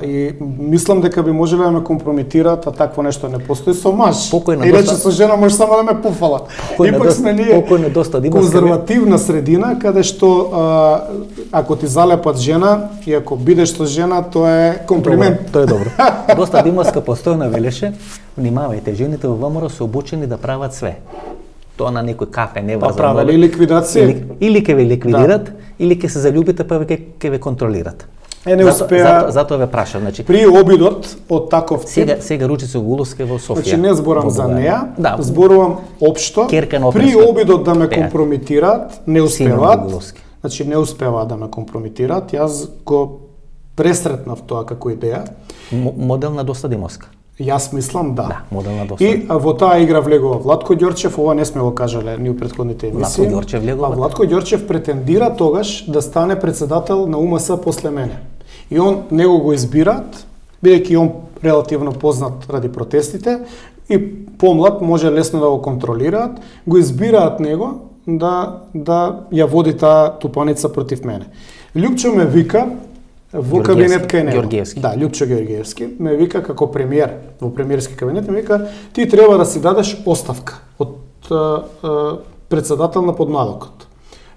И мислам дека би можеле да ме компрометираат, а такво нешто не постои со маж. Покојна Иначе доста- со жена може само да ме пуфала. Покојна Ипак доста- сме ние покојна доста Димовска конзервативна средина, каде што ако ти залепат жена и ако бидеш со жена, тоа е комплимент. Добро, тоа е добро. Доста Димовска постојано велеше, внимавајте, жените во ВМРО се обучени да прават све. Тоа на некој кафе не Па врза. правеле ликвидација. Или ќе ве ликвидират, или ќе се заљубите, па ќе ве контролират. Не успеа. Затоа ве прашам, значи При обидот од таков тип, сега Ружица Гуголовска е во Софија. значи не зборам во за Бугарија. неа, Да, зборувам општо. Керка на При оперска обидот да ме пеа. компрометираат, не Симон успеваат. Гуголовски. Значи не успеваат да ме компрометираат. Јас го пресретнав тоа како идеја. Модел на доста Димовска. Јас мислам да. Да, модел на доста. И во таа игра влегува Владко Ѓорчев, ова не сме го кажале ни у претходните емисии. Владко Ѓорчев влегува. А Владко Ѓорчев претендира тогаш да стане председател на УМС после мене. И он него го избираат, бидејќи он релативно познат ради протестите и помлад може лесно да го контролираат, го избираат него да ја води таа тупаница против мене. Лјупчо ме вика во кабинет кај него. Ѓоргиевски. Да, Лјупчо Ѓоргиевски ме вика како премиер во премиерски кабинет, ме вика ти треба да си дадеш оставка од председател на подмладокот.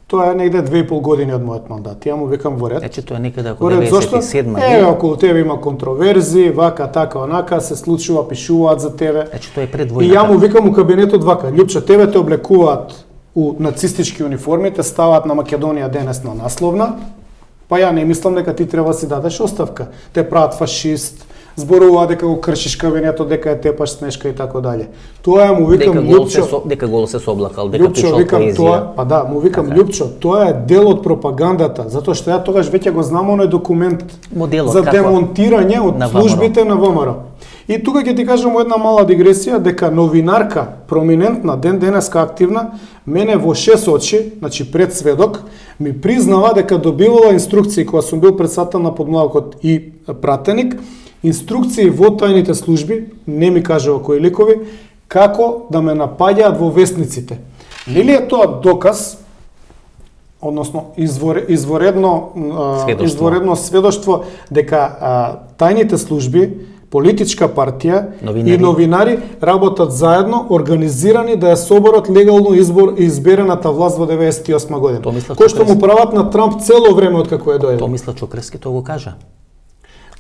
Тоа е негде 2,5 години од мојот мандат. Ја му викам во ред. Значи тоа е некаде околу Во ред, зошто? 97 околу тебе има контроверзии, вака, така, онака, се случува, пишуваат за тебе. Значи тоа е пред И војната. ја му викам у кабинетот вака, Лјупчо, тебе те облекуваат у нацистички униформи, те ставаат на Македонија денес на насловна, па ја не мислам дека ти треба да си дадеш оставка. Те прават фашист, зборуваат дека го кршиш кабинетот, дека е тепаш смешка и така дале. Тоа ја му викам Лјупчо. Дека гол се соблакал, дека Лјупчо, пишал викам поезија. тоа, па да, му викам Така. Лјупчо, тоа е дел од пропагандата, затоа што ја тогаш веќе го знам оној документ Моделот за како демонтирање од на ВМРО. службите на ВМРО. И тука ќе ти кажам една мала дигресија дека новинарка проминентна ден денеска активна мене во 6 очи, значи пред сведок, ми признава дека добивала инструкции кога сум бил председател на подмладокот и пратеник, инструкции во тајните служби, не ми кажува кои ликови, како да ме напаѓаат во вестниците. Нели е тоа доказ, односно изворедно сведоштво дека тајните служби, политичка партија Новинари. и новинари работат заедно, организирани да ја соборат легално изберената власт во 98 година. Тоа мислам, Кој што што му прават на Трамп цело време од како е дојде. Тоа мисла Чокрски тоа го кажа.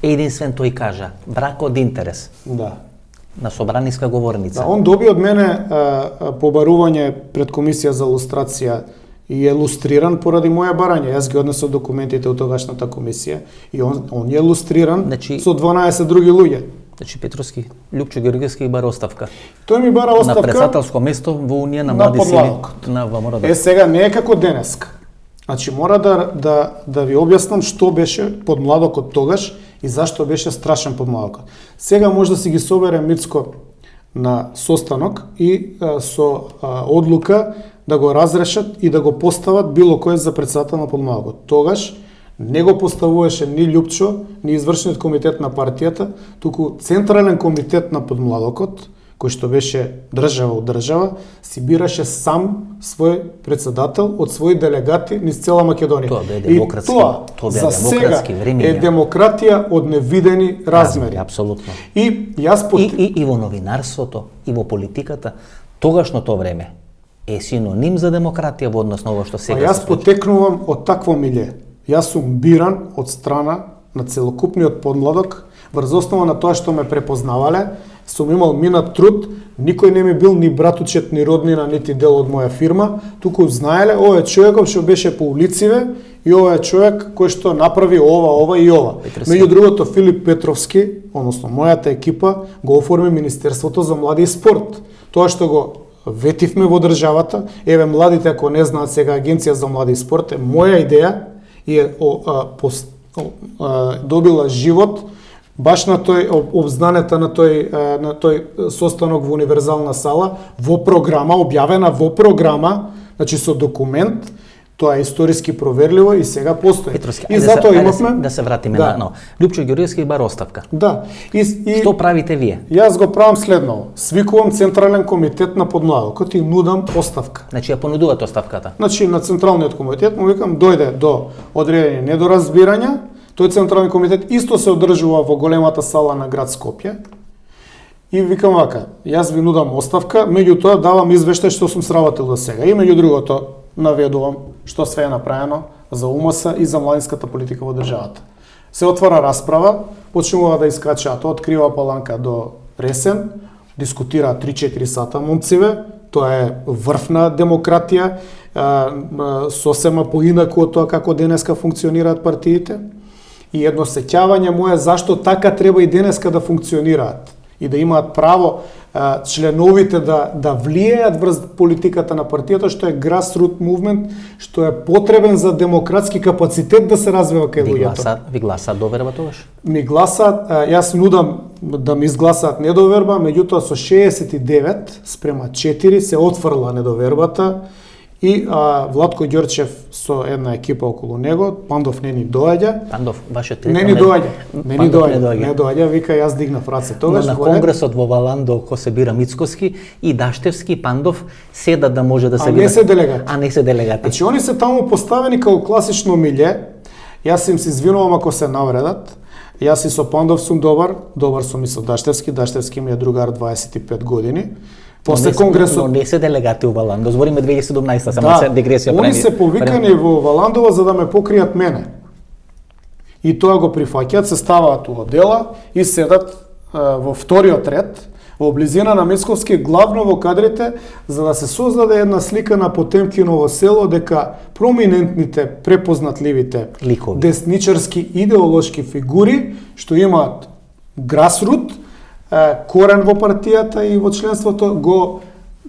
Единствен тој кажа, брак од интерес Да. на собраниска говорница. Да, он доби од мене побарување пред комисија за лустрација и е лустриран поради моја барање. Јас ги однесов документите од тогашната комисија и он е лустриран Значи- со 12 други луѓе. Значи Петровски, Лјупчо Ѓоргиевски бара оставка. Тој ми бара На оставка. председателско место во Унија на на млади сили подмладокот. на ВМРО. Е, сега не е како денеска. Значи, мора да ви објаснам што беше подмладокот тогаш и зашто беше страшен подмладокот. Сега може да си ги собере Мицко на состанок и со одлука да го разрешат и да го постават било кој за председател на подмладокот. Тогаш не го поставуваше ни Лјупчо, ни извршниот комитет на партијата, туку Централен комитет на подмладокот, кој што беше држава од држава, си бираше сам свој председател од своји делегати низ цела Македонија. Тоа беа И демократски- тоа тоа беа за сега демократски времиња. е демократија од невидени размери. Апсолутно. И јас И во новинарството, и во политиката, тогашното време е синоним за демократија во однос на ова што Па сега јас се случи. потекнувам од такво милје. Јас сум биран од страна на целокупниот подмладок, врз основа на тоа што ме препознавале, сум имал минат труд, никој не ми бил ни братучет, ни роднина, нити дел од моја фирма, туку знаеле, ова е човекот што беше по улициве и ова е човек кој што направи ова и ова. Петровски. Меѓу другото, Филип Петровски, односно мојата екипа, го оформи Министерството за млади и спорт. Тоа што го ветивме во државата, еве младите ако не знаат сега Агенција за млади и спорт е моја идеја и е добила живот баш на тој обзнаната на тој состанок во универзална сала во програма, објавена во програма, значи со документ. Тоа е историски проверливо и сега постои. Петровски, и затоа имавме да се вратиме да. на Лјупчо Ѓорѓевски бар оставка. Да. И што правите вие? Јас го правам следно. Свикувам Централен комитет на подмладокот и нудам оставка. Значи ја понудувате оставката. Значи на Централниот комитет му викам дојде до одредени недоразбирања. Тој Централен комитет исто се одржува во големата сала на град Скопје. И викам вака, јас ви нудам оставка, меѓутоа давам извештај што сум сработил до сега. И меѓу другото наведувам што све е направено за УМС и за младинската политика во државата. Се отвара расправа, почнува да искачаат од Крива Паланка до Ресен, дискутираат 3-4 сата момциве, тоа е врв на демократија, сосема поинаку од тоа како денеска функционираат партиите. И едно сеќавање мое зашто така треба и денеска да функционираат и да имаат право членовите да влијаат врз политиката на партијата, што е grassroots movement, што е потребен за демократски капацитет да се развива кај луѓето. Ви гласаат доверба тогаш? Ми гласаат, јас нудам да ми изгласаат недоверба, меѓутоа со 69 спрема 4 се отфрла недовербата и Владко Ѓорчев со една екипа околу него, Пандов не ни доаѓа. Пандов, вашиот не ни доаѓа. Не доаѓа, вика јас дигнав раце тогаш. Но на конгресот во Валандо кој се бира Мицкоски и Даштевски, Пандов седат да може да се бира. А не се делегати. А не се делегати. Значи они се таму поставени како класично милје. Јас им се извинувам ако се навредат. Јас и со Пандов сум добар сум и со Даштевски. Даштевски ми е другар 25 години. После конгресот... Но не се делегати у Валандо, збориме 2017, само се дегресија прави. Они се повикани во Валандова за да ме покријат мене. И тоа го прифаќаат, се ставаат у одела и седат во вториот ред, во близина на Мицковски, главно во кадрите, за да се создаде една слика на Потемкиново село, дека проминентните, препознатливите, ликови, десничарски идеолошки фигури, што имаат grassroots, корен во партијата и во членството, го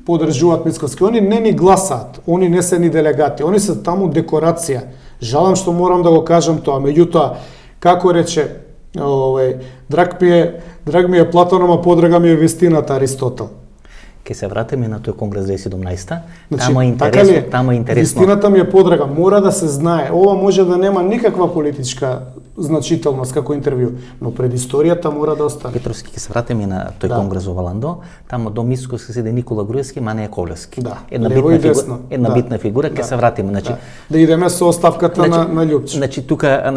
подржуваат Мицковски. Они не ни гласаат, они не се ни делегати, они се таму декорација. Жалам што морам да го кажам тоа, меѓутоа, како рече, драг ми е Платон, ама подрага ми е вистината Аристотел. Ке се вратиме на тој конгрес 2017-та, значи, тамо е интересно. Вистината ми е подрага, мора да се знае. Ова може да нема никаква политичка значителност како интервју, но пред историјата мора да остане. Петровски, ке се вратиме на тој конгрес во Валандо, тамо до Мицкоски седе Никола Груевски, Мане Яковлевски. Да, една битна фигура, ке се вратиме. Значи, да идеме со оставката на Лјупче. Значи, тука,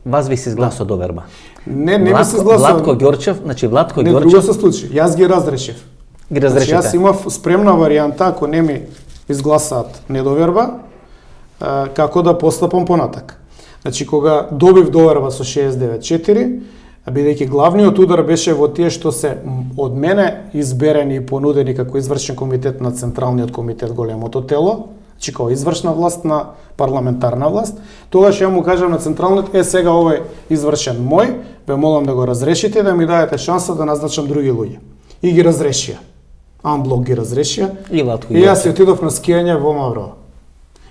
вас ви се изгласува доверба. Не ми се изгласува. Владко Ѓорчев... Не, друго се случи. Јас ги разрешив. Значи, јас имав спремна варијанта, ако не ми изгласаат недоверба, како да постапам понатак. Значи, кога добив доверба со 69-4, бидејќи главниот удар беше во тие што се од мене изберени и понудени како извршен комитет на Централниот комитет, големото тело, значи како извршна власт на парламентарна власт, тогаш ја му кажам на Централниот, сега овој извршен мој, ве молам да го разрешите и да ми дадете шанса да назначам други луѓе. И ги разрешија. Амблок ги разрешија. И јас отидов на скијање во Маврово.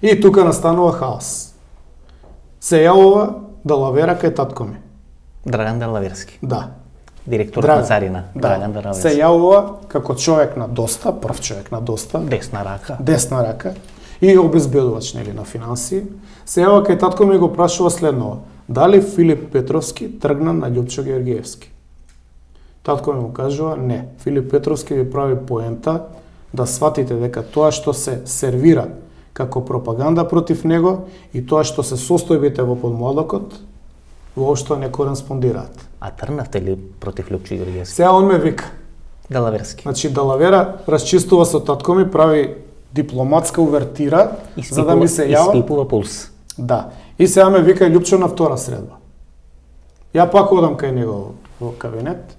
И тука настанува хаос. Се јавува Далавера кај татко ми. Драган Далаверски. Да. Директорот на Царина. Да. Драган Далаверски. Се јавува како човек на доста, прв човек на доста. Десна рака. И обезбедувач, нели, на финансии. Се јавува кај татко ми го прашува следново. Дали Филип Петровски тргна на Лјупчо Ѓорѓевски? Татко ми му кажува, не. Филип Петровски ви прави поента да сватите дека тоа што се сервира како пропаганда против него и тоа што се состојбите во подмладокот, воопшто не кореспондираат. А трнавте ли против Лјупчо Ѓорѓевски? Сега он ме вика. Далаверски. Значи Далавера расчистува со татко ми, прави дипломатска увертира, за да ми се јава. Испипува пулс. Да. И сега ме вика Лјупчо на втора средба. Ја пак одам кај него во кабинет.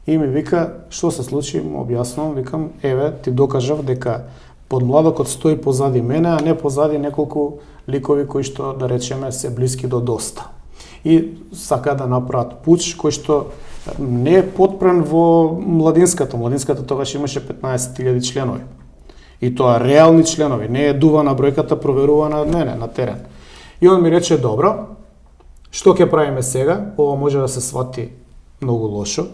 И ми вика, што се случи, му објаснувам, викам, еве, ти докажав дека подмладокот стои позади мене, а не позади неколку ликови кои што, да речеме, се блиски до доста. И сака да направат пуч кој што не е подпрен во младинската. Младинската тогаш имаше 15.000 членови. И тоа реални членови, не е дувана бројката проверувана од мене на терен. И он ми рече, добро, што ќе правиме сега? Ова може да се свати многу лошо,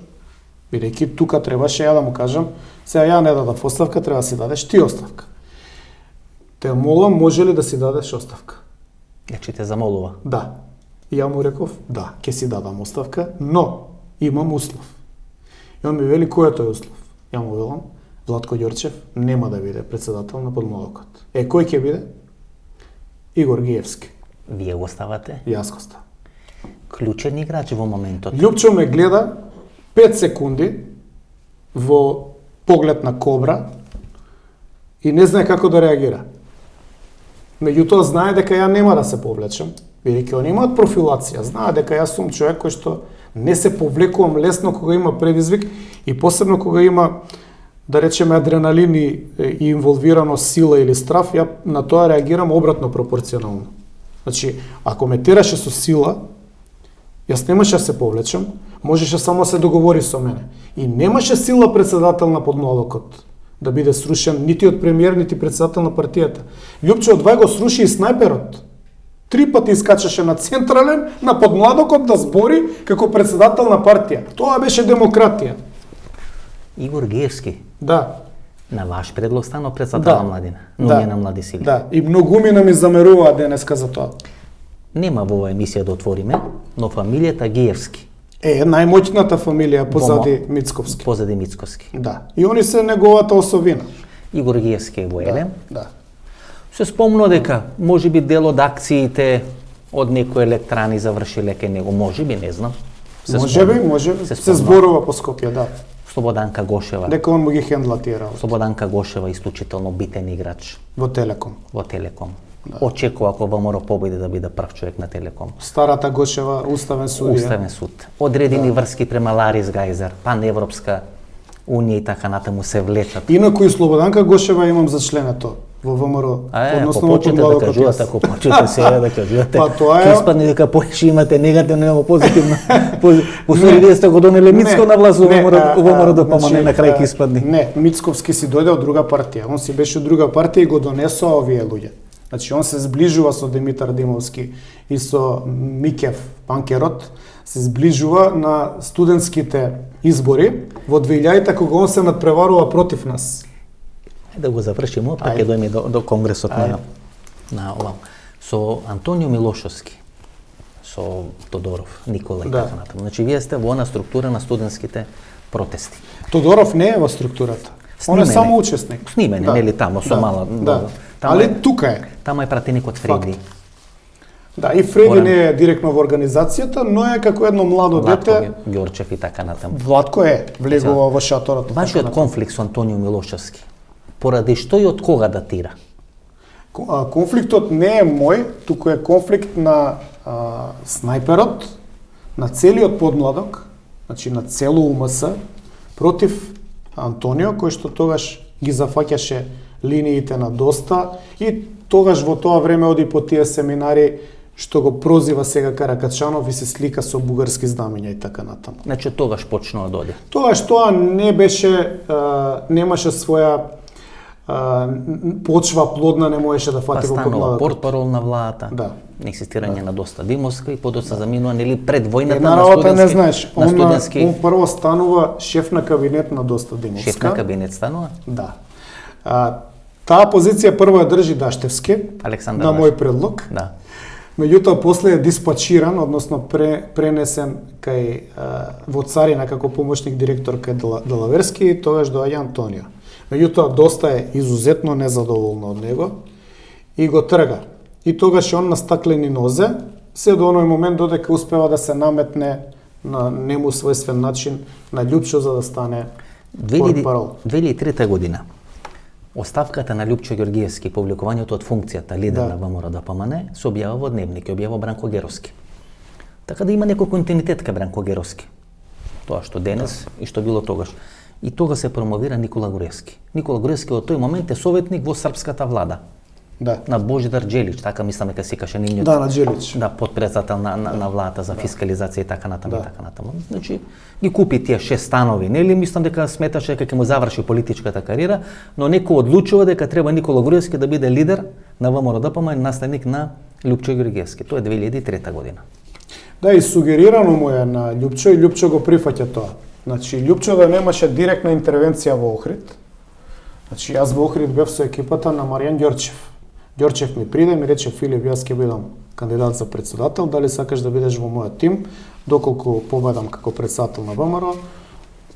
бидејќи тука требаше ја да му кажам, сега ја не дадав оставка, треба да си дадеш ти оставка. Те молам, може ли да си дадеш оставка? Значи те замолува. Да. И ја му реков, да, ќе си дадам оставка, но имам услов. И он ми вели, кој е тој услов? Ја му велам, Владко Ѓорчев нема да биде председател на подмладокот. Кој ќе биде? Игор Гиевски. Вие го ставате? Јас го ставам. Клучен играч во моментот. Љупчо ме гледа 5 секунди во поглед на кобра и не знае како да реагира. Меѓутоа знае дека ја нема да се повлечам, бидејќи они имаат профилација, знае дека јас сум човек кој што не се повлекувам лесно кога има предизвик и посебно кога има, да речеме, адреналин и инволвирано сила или страв, ја на тоа реагирам обратно пропорционално. Значи, ако ме тераше со сила, јас немаше да се повлечам, можеше само се договори со мене. И немаше сила председател на подмладокот да биде срушен нити од премиер, нити председател на партијата. Љупчо Одвај го сруши и снајперот. 3 пати искачаше на централен, на подмладокот да збори како председател на партија. Тоа беше демократија. Игор Гиевски. Да. На ваш предлог станал председател на младина, но не на млади сили. Да, и многумина ми замеруваа денеска за тоа. Нема во оваа емисија да отвориме, но фамилијата Гиевски. Најмоќната фамилија позади Мицковски. Позади Мицковски. Да. И они се неговата особина. Игор Гиевски е во Елем. Да. Се спомнува дека можеби дел од акциите од некои електрани завршиле кај него, можеби, не знам. Можеби, се зборува по Скопје, да. Слободанка Гошева. Дека он му ги хендла тие работи. Слободанка Гошева исклучително битен играч Во Телеком. Да. Очекува ако ВМРО победи да биде прв човек на Телеком. Старата Гошева, уставен судија. Уставен суд. Одредени врски према Ларис Гајзер, паневропска унија и така натаму се влечат. Инаку и Слободанка Гошева имам за членето во ВМРО. Ако почнете да кажувате, ако почнете сега да кажувате, ќе испадне дека поише имате негативно, нема позитивно. Посори вие сте го донеле Мицко на власт во ВМРО да помане на крај ќе испадне. Не, Мицковски си дојде од друга партија. Он си беше од друга партија и го донесоа овие луѓе. Значи, он се зближува со Димитар Димовски и со Микев Панкерот, се зближува на студентските избори во 2000-та кога он се надпреварува против нас. Да го завршиме, па ќе дојме до конгресот на овам. Со Антонио Милошовски, со Тодоров, Никола и така натаму. Значи, вие сте во она структура на студентските протести. Тодоров не е во структурата. Он е само учесник. Снимене, нели тамо, со мала... Али тука е. Тама е пратеник од Фреди. Да, и Фреди не е директно во организацијата, но е како едно младо дете. Владко Ѓорчев и така натаму. Владко е, влегува во шаторот. Вашиот конфликт со Антонио Милошевски, поради што и од кога датира? Конфликтот не е мој, туку е конфликт на снајперот, на целиот подмладок, значи на цело УМС, против Антонио, кој што тогаш ги зафаќаше линиите на доста и тогаш во тоа време оди по тие семинари што го прозива сега Каракачанов и се слика со бугарски знамења и така натаму. Значи тогаш почнува да оди. Тогаш тоа не беше, немаше своја почва плодна, не можеше да фати во подмладокот. Станува портпарол на владата. Да. Инсистирање на доста Димовска и подоцна заминува нели пред војната на студентски. Не знаеш, он прво станува шеф на кабинет на доста Димовска. Шеф на кабинет станува? Да. Таа позиција прво ја држи Даштевски, Александар на мој предлог. Да. Меѓутоа после е диспачиран, односно пренесен кај во Царина како помошник директор кај Делаверски и тогаш доаѓа Антонио. Меѓутоа доста е изузетно незадоволно од него и го трга. И тогаш он на стаклени нозе, се до оној момент додека успева да се наметне на нему својствен начин на Љупчо за да стане портпарол. 2003 година. Оставката на Љупчо Ѓоргиевски, повлекувањето од функцијата лидер на ВМРО ДПМН, се објавува во Дневник, објавува Бранко Геровски. Така да има некој континуитет кај Бранко Геровски. Тоа што денес и што било тогаш. И тога се промовира Никола Груевски. Никола Груевски во тој момент е советник во српската влада. Да. На Божидар Джелич, така мислам дека се каше нивниот. Да, на Джелич. Да, подпредседател на владата за фискализација и така натаму и така натаму. Значи ги купи тие 6 станови, нели мислам дека сметаше дека ќе му заврши политичката кариера, но некој одлучува дека треба Никола Груевски да биде лидер на ВМРО ДПМН, наследник на Лјупчо Георгиевски, тоа е 2003 година. Да, и сугерирано му е на Лјупчо и Лјупчо го прифаќа тоа. Значи, Лјупчо да немаше директна интервенција во Охрид. Значи, јас во Охрид бев со екипата на Маријан Ѓорчев. Ѓорчев ми приде, ми рече: Филип, јас ќе бидам кандидат за председател, дали сакаш да бидеш во мојот тим, доколку победам како председател на ВМРО.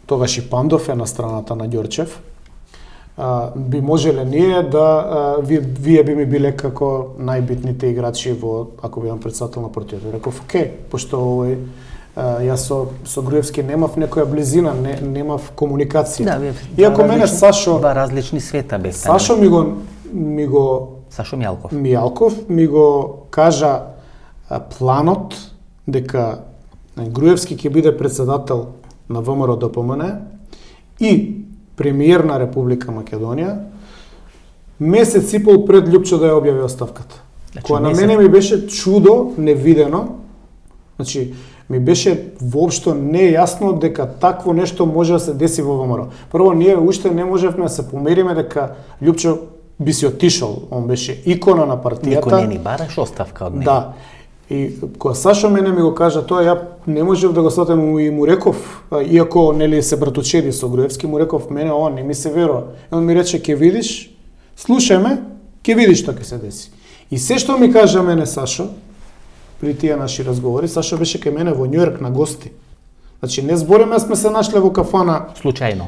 Тогаш и Пандов е на страната на Ѓорчев. Би можеле ние да вие би ми биле како најбитните играчи во, ако бидам председател на партијата. Реков: окей, пошто овој јас со Груевски немав некоја близина, немав комуникација. Да, иако мене Сашо, два различни света бе. Сашо ми го Сашо Мијалков. Мијалков ми го кажа планот дека Груевски ќе биде председател на ВМРО ДПМН и премиер на Република Македонија месец и пол пред Лјупчо да ја објави оставката. Значи, Која на мене ми беше чудо невидено. Значи, ми беше воопшто нејасно дека такво нешто може да се деси во ВМРО. Прво, ние уште не можевме да се помериме дека Лјупчо би си отишол. Он беше икона на партијата. Никој не ни бараш оставка од него. Да. И кога Сашо мене ми го кажа тоа, ја не можев да го сватам и му реков, иако нели се братучеди со Груевски, му реков: мене ова не ми се верува. И он ми рече: ќе видиш, слушај ме, ќе видиш што ќе се деси. И се што ми кажа мене Сашо, при тие наши разговори, Сашо беше кај мене во Њујорк на гости. Значи, не збориме, сме се нашле во кафана Случајно.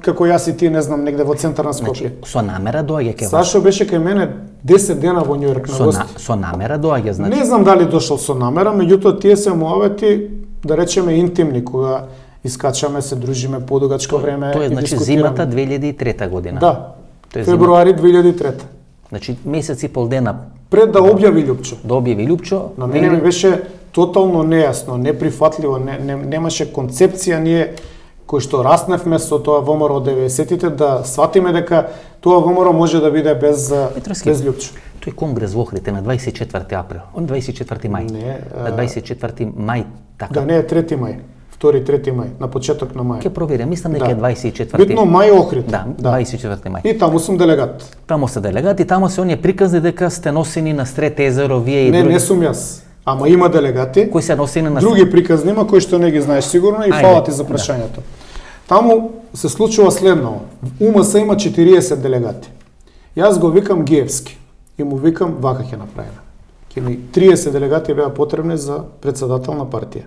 Како јас и ти, не знам, негде во центар на Скопје. Значи, со намера доаѓа ке вас. Сашо беше кај мене 10 дена во Њујорк на гости. Со намера доаѓа, значи. Не знам дали дошол со намера, меѓутоа тие се муавети, да речеме, интимни, кога искачаме, се дружиме подугачко време. Тоа е, и значи, дискутираме. зимата 2003 година. Да, Тоа е февруари 2003. Значи, месец и пол дена Пред да објави Лјупчо. да објави Лјупчо. На мене ми беше тотално нејасно, неприфатливо, немаше концепција ние кои што расневме со тоа ВМРО 90-тите да сватиме дека тоа ВМРО може да биде без Лјупчо. Тој конгрес во Охрид е на 24 април, он 24 мај. Не, на 24 мај, така. Да, не е 3 мај. 2-3 мај, на почеток на мај. Ќе проверам, мислам дека е 24. Битно мај Охрид. Да, 24 мај. И таму сум делегат. Таму се делегат и таму се оние приказни дека сте носени на Срет езеро, вие и други. Не сум јас. Ама има делегати. Кои се носени на Други приказни има кои што не ги знаеш сигурно и фала ти за прашањето. Таму се случува следно. УМС има 40 делегати. Јас го викам Гиевски и му викам: вака ќе направиме. Ќе ми 30 делегати беа потребни за председател на партија.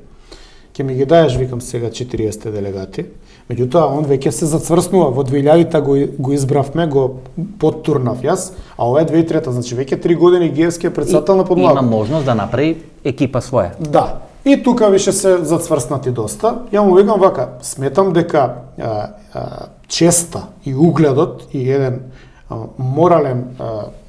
Ќе ми ги даеш, викам, сега 40 делегати. Меѓутоа, он веќе се зацврснува. Во 2000-та го избравме, го подтурнав јас, а ова е 2003-та, значи веќе 3 години Гиевски е председател на подмлада. Има можност да направи екипа своја. Да. И тука више се зацврснати доста. Ја му викам вака: сметам дека честа и угледот и еден морален,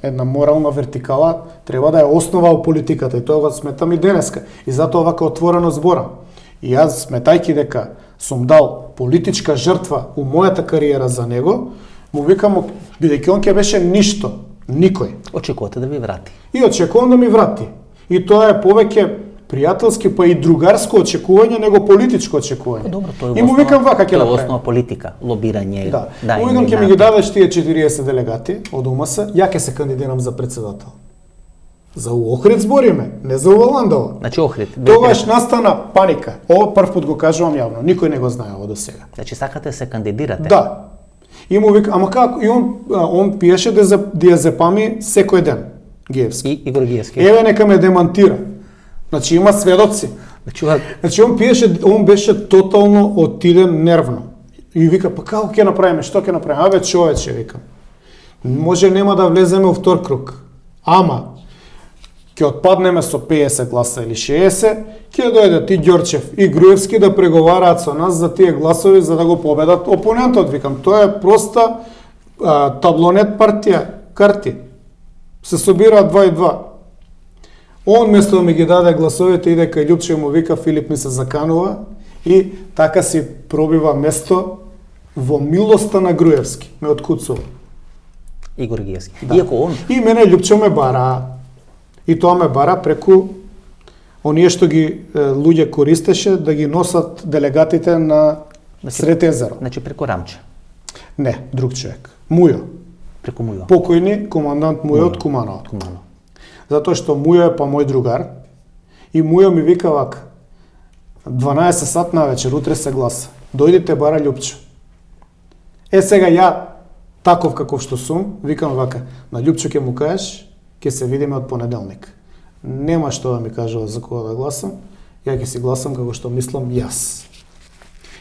една морална вертикала треба да е основа во политиката и тоа го сметам и денеска. И затоа вака отворено зборам. И јас, сметајќи дека сум дал политичка жртва у мојата кариера за него, му викам, бидејќи он ќе беше ништо, никој. Очекувате да ви врати. И очекувам да ми врати. И тоа е повеќе пријателски, па и другарско очекување, него политичко очекување. Добро, тоа е и му викам вака ќе направиме. направиме. Основа политика, лобирање. Да. Му викам ќе ми ги дадеш тие 40 делегати од УМС, ја ќе се кандидирам за председател. За Охрид збориме, не за Ландово. Значи Охрид. Тогаш настана паника. Ова прв пат го кажувам јавно, никој не го знае ова до сега. Значи сакате се кандидирате? Да. И му вика, ама како? И он пиеше диазепами секој ден, Гиевски. И Игор Гиевски. Еве нека ме демантира. Значи има сведоци. Значи он беше тотално отиден нервно. И вика, па како ќе направиме, што ќе направиме? Абе човече, викам. Може нема да влеземе во втор круг. Ама ќе отпаднеме со 50 гласа или 60, ќе дојде ти Ѓорчев и Груевски да преговараат со нас за тие гласови за да го победат опонентот. Викам, тоа е проста таблонет партија, карти. Се собираат 2 и 2. Он место да ми ги даде гласовите, иде кај Лјупчо и му вика: Филип ми се заканува, и така си пробива место во милоста на Груевски. Ме откуцува. Игор Гиевски. Да. Иако он... И мене Лјупчо ме бара. И тоа ме бара преку оние што ги луѓе користеше да ги носат делегатите на Срет езеро. Значи преку Рамче. Не, друг човек. Мујо. Преку Мујо. Покојни командант Мујо од Куманово. Затоа што Мујо е па мој другар и Мујо ми вика вака: 12 сат на вечер, утре се гласа. Дојдите бара Љупчо. Сега ја, таков каков што сум, викам вака: на Љупчо ќе му кажеш, ќе се видиме од понеделник. Нема што да ми кажува за кога да гласам, ја ќе си гласам како што мислам јас.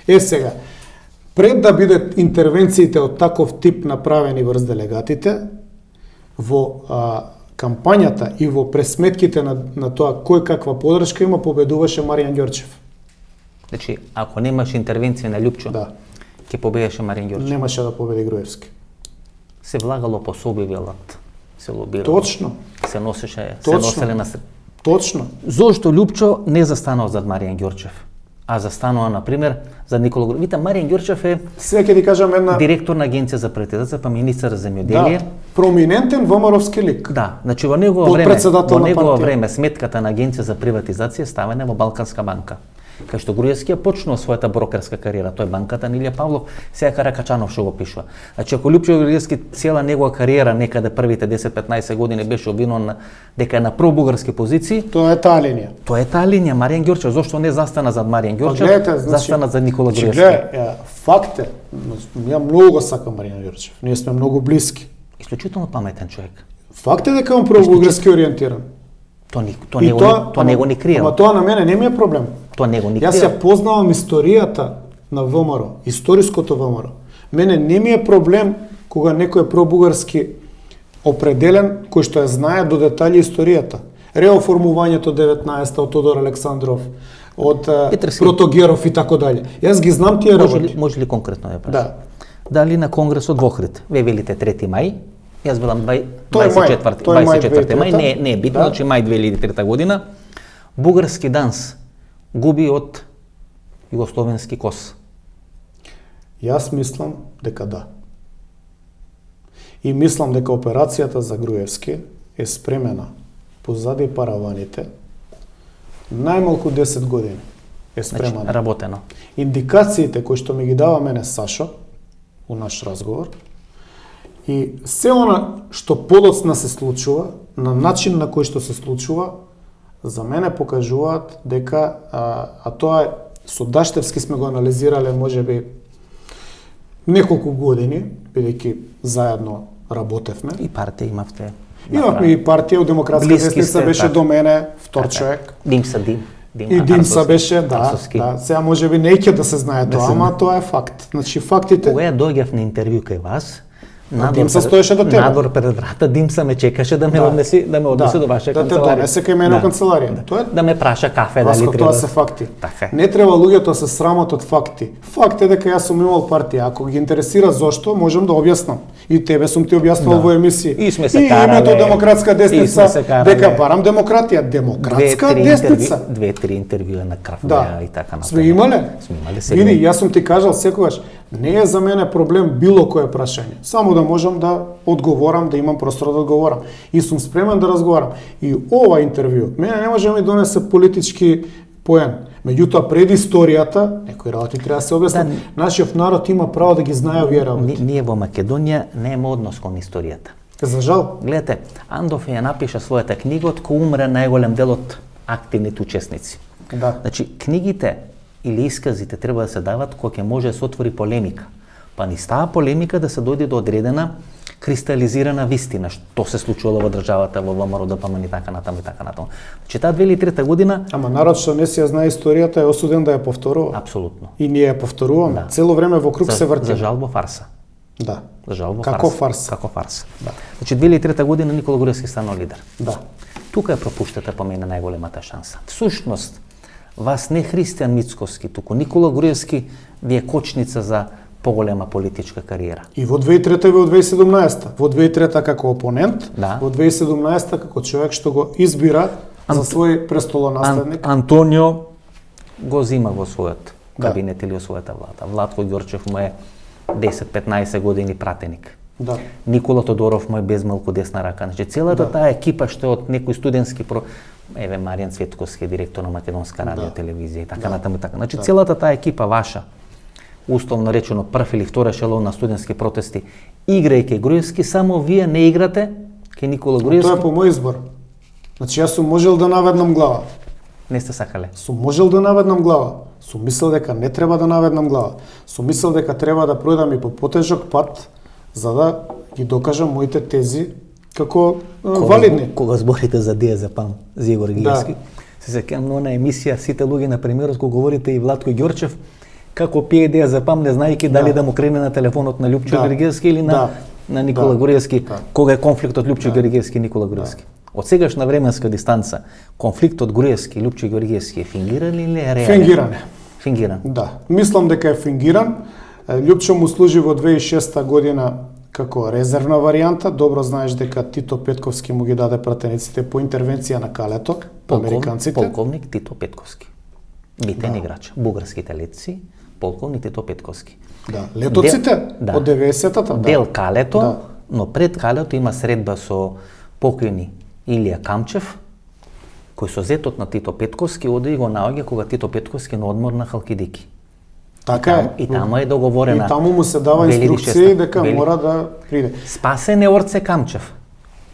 Сега, пред да бидат интервенциите од таков тип направени врз делегатите, во кампањата и во пресметките на тоа кој каква подршка има, победуваше Маријан Ѓорчев. Значи, ако немаше интервенција на Љупчо, Да. ќе победеше Маријан Ѓорчев. Немаше да победи Груевски. Се влагало по собивелот, се лобирало. Точно. Се носеше, Точно. се носеле на Точно. Зошто Љупчо не застанал зад Маријан Ѓорчев, а застанува, например, за Никола Груевски? Вите, Маријан Ѓорчев е Сега ќе ти кажам една... директор на Агенција за приватизација, па министар за земјоделие. Да, проминентен ВМРО-вски лик. Да, значи во негова Подпредседател на партија. време сметката на Агенција за приватизација ставена во Балканска банка. Кај што Груевски ја почнува својата брокерска кариера, тој банката на Илија Павлов, сега Каракачанов што го пишува. Значи ако Љупчо Груевски цела негова кариера некаде првите 10-15 години беше обвинуван дека е на пробугарски позиции, Тоа е таа линија. тоа е таа линија. Маријан Ѓорчев, зошто не застана зад Маријан Ѓорчев, гледате, значи, застана за Никола Груевски. Гледај, факт е, ја многу го сакам Маријан Ѓорчев. Ние сме многу блиски. Исклучително паметен човек. Факт е дека он пробугарски ориентиран. Тоа И не го ни крие. Ама тоа на мене не ми е проблем. Тоа не го ни Јас крие. ја познавам историјата на ВМРО, историското ВМРО. Мене не ми е проблем кога некој е пробугарски определен, кој што ја знае до детали историјата. Реоформувањето 19-та од Тодор Александров, од Петрски. Протогеров и така дале. Јас ги знам тие работи. Може ли конкретно да прашам? Да. Дали на конгресот во Охрид, ве велите 3 мај, јас велам Тој мај, 24 мај, не е битно, Да. значи мај 2003 година, бугарски данс губи од југословенски кос. Јас мислам дека да. И мислам дека операцијата за Груевски е спремена позади параваните најмалку 10 години. Е Значи, спремана. работено. Индикациите кои што ми ги дава мене Сашо у наш разговор и се она што подоцна се случува, на начин на кој што се случува, за мене покажуваат дека а тоа е со Даштевски сме го анализирале можеби неколку години, бидејќи заедно работевме. И партија имавте. Имавме и партија од Демократска Блиски десница сте, беше така. до мене втор Така. човек. Дим. И Димса беше, да, Арсовски. да. Сега можеби неќе да се знае тоа, ама тоа е факт. Значи фактите. Кога ја доаѓав на интервју кај вас, Димса стоеше до тебе. надвор пред врата, Димса ме чекаше да ме однеси, да ме однесе до ваша да те канцеларија. донесе кај мене во канцеларија. Тоа е Да ме праша кафе Васко, дали треба. тоа се факти. Така е. Не треба луѓето да се срамат од факти. Факт е дека јас сум имал партија. Ако ги интересира зошто, можам да објаснам. И тебе сум ти објаснувал Да. во емисии. И сме се и карале. името Демократска И десница, сме се карале. дека барам демократија. Демократска десница. 2-3 интервјуа на кафе Да. и така натаму. Сме имале? Сме имале сега. Види, јас сум ти кажал секогаш, не е за мене проблем било кое прашање. Само да можам да одговорам, да имам простор да одговорам. И сум спремен да разговарам. И ова интервју, мене не може да ми донесе политички поен. Меѓутоа, пред историјата, некои работи треба да се објаснат. Да. Нашиот народ има право да ги знае овие работи. Ние во Македонија немаме однос кон историјата. За жал. Гледате, Андов ја напиша својата книга од кој умре најголем дел од активните учесници. Да. Значи, книгите или исказите треба да се дават кога ќе може да се отвори полемика. Па ни става полемика да се дојде до одредена кристализирана вистина, што се случувало во државата, во ВМРО, ДПМН и така натаму и така натаму. Значи, таа 2003 година, Ама народ што не си ја знае историјата е осуден да ја повторува. апсолутно. И ние ја повторуваме. Да. Цело време во круг се За вртиме. жал во фарса. Да. За жал во Како фарса. фарса. Како фарса. Да. Значи, 2003 година Никола Груевски станал лидер. Да. Тука ја пропуштате по мене најголемата шанса. Всушност, вас не Христијан Мицковски, туку Никола Груевски ви е кочница за поголема политичка кариера. И во 2003 и во 2017. Во 2003 како опонент, Да. во 2017 како човек што го избира за свој престолонаследник. Антонио го зима во својот Да. кабинет или во својата влада. Владко Ѓорчев му е 10-15 години пратеник. Да. Никола Тодоров му е безмалку десна рака. Значи, целата таа екипа што е од некој студентски еве Маријан Цветковски, директор на Македонска радио телевизија и така натаму и така. Значи, целата таа екипа ваша, условно речено прв или втор ешелон на студентски протести, играјќи Груевски, само вие не играте ке Никола Тоа Груевски. е по мој избор. Значи јас сум можел да наведнам глава. Не сте сакале. Сум можел да наведнам глава. Сум мислел дека не треба да наведнам глава. Сум мислел дека треба да пројдам и по потежок пат за да ги докажам моите тези како валидни. Кога зборите за диазепам, за Игор Гиевски, се сеќавам на она емисија сите луѓе на премиерот кога говорите и Владко Ѓорчев како пие диазепам не знаејќи дали да му крене на телефонот на Лјупчо Георгиевски или на Никола Груевски, кога е конфликтот Лјупчо Георгиевски и Никола Груевски. Од сегашна временска дистанца, конфликтот Груевски и Лјупчо Георгиевски е фингиран или е реален? Фингиран. Да, мислам дека е фингиран. Лјупчо му служи во 2006 година како резервна варијанта. Добро знаеш дека Тито Петковски му ги даде пратениците по интервенција на Калето, американците. Полковник Тито Петковски. Битен играч. Бугарските летци, полковник Тито Петковски. Да, летоците од 90-та. Дел Калето, но пред Калето има средба со покојни Илија Камчев, кој со зетот на Тито Петковски оди и го наоѓа кога Тито Петковски на одмор на Халкидики. Така е. И таму е договорена. И таму му се дава инструкции дека мора да приде. Спасен е Орце Камчев.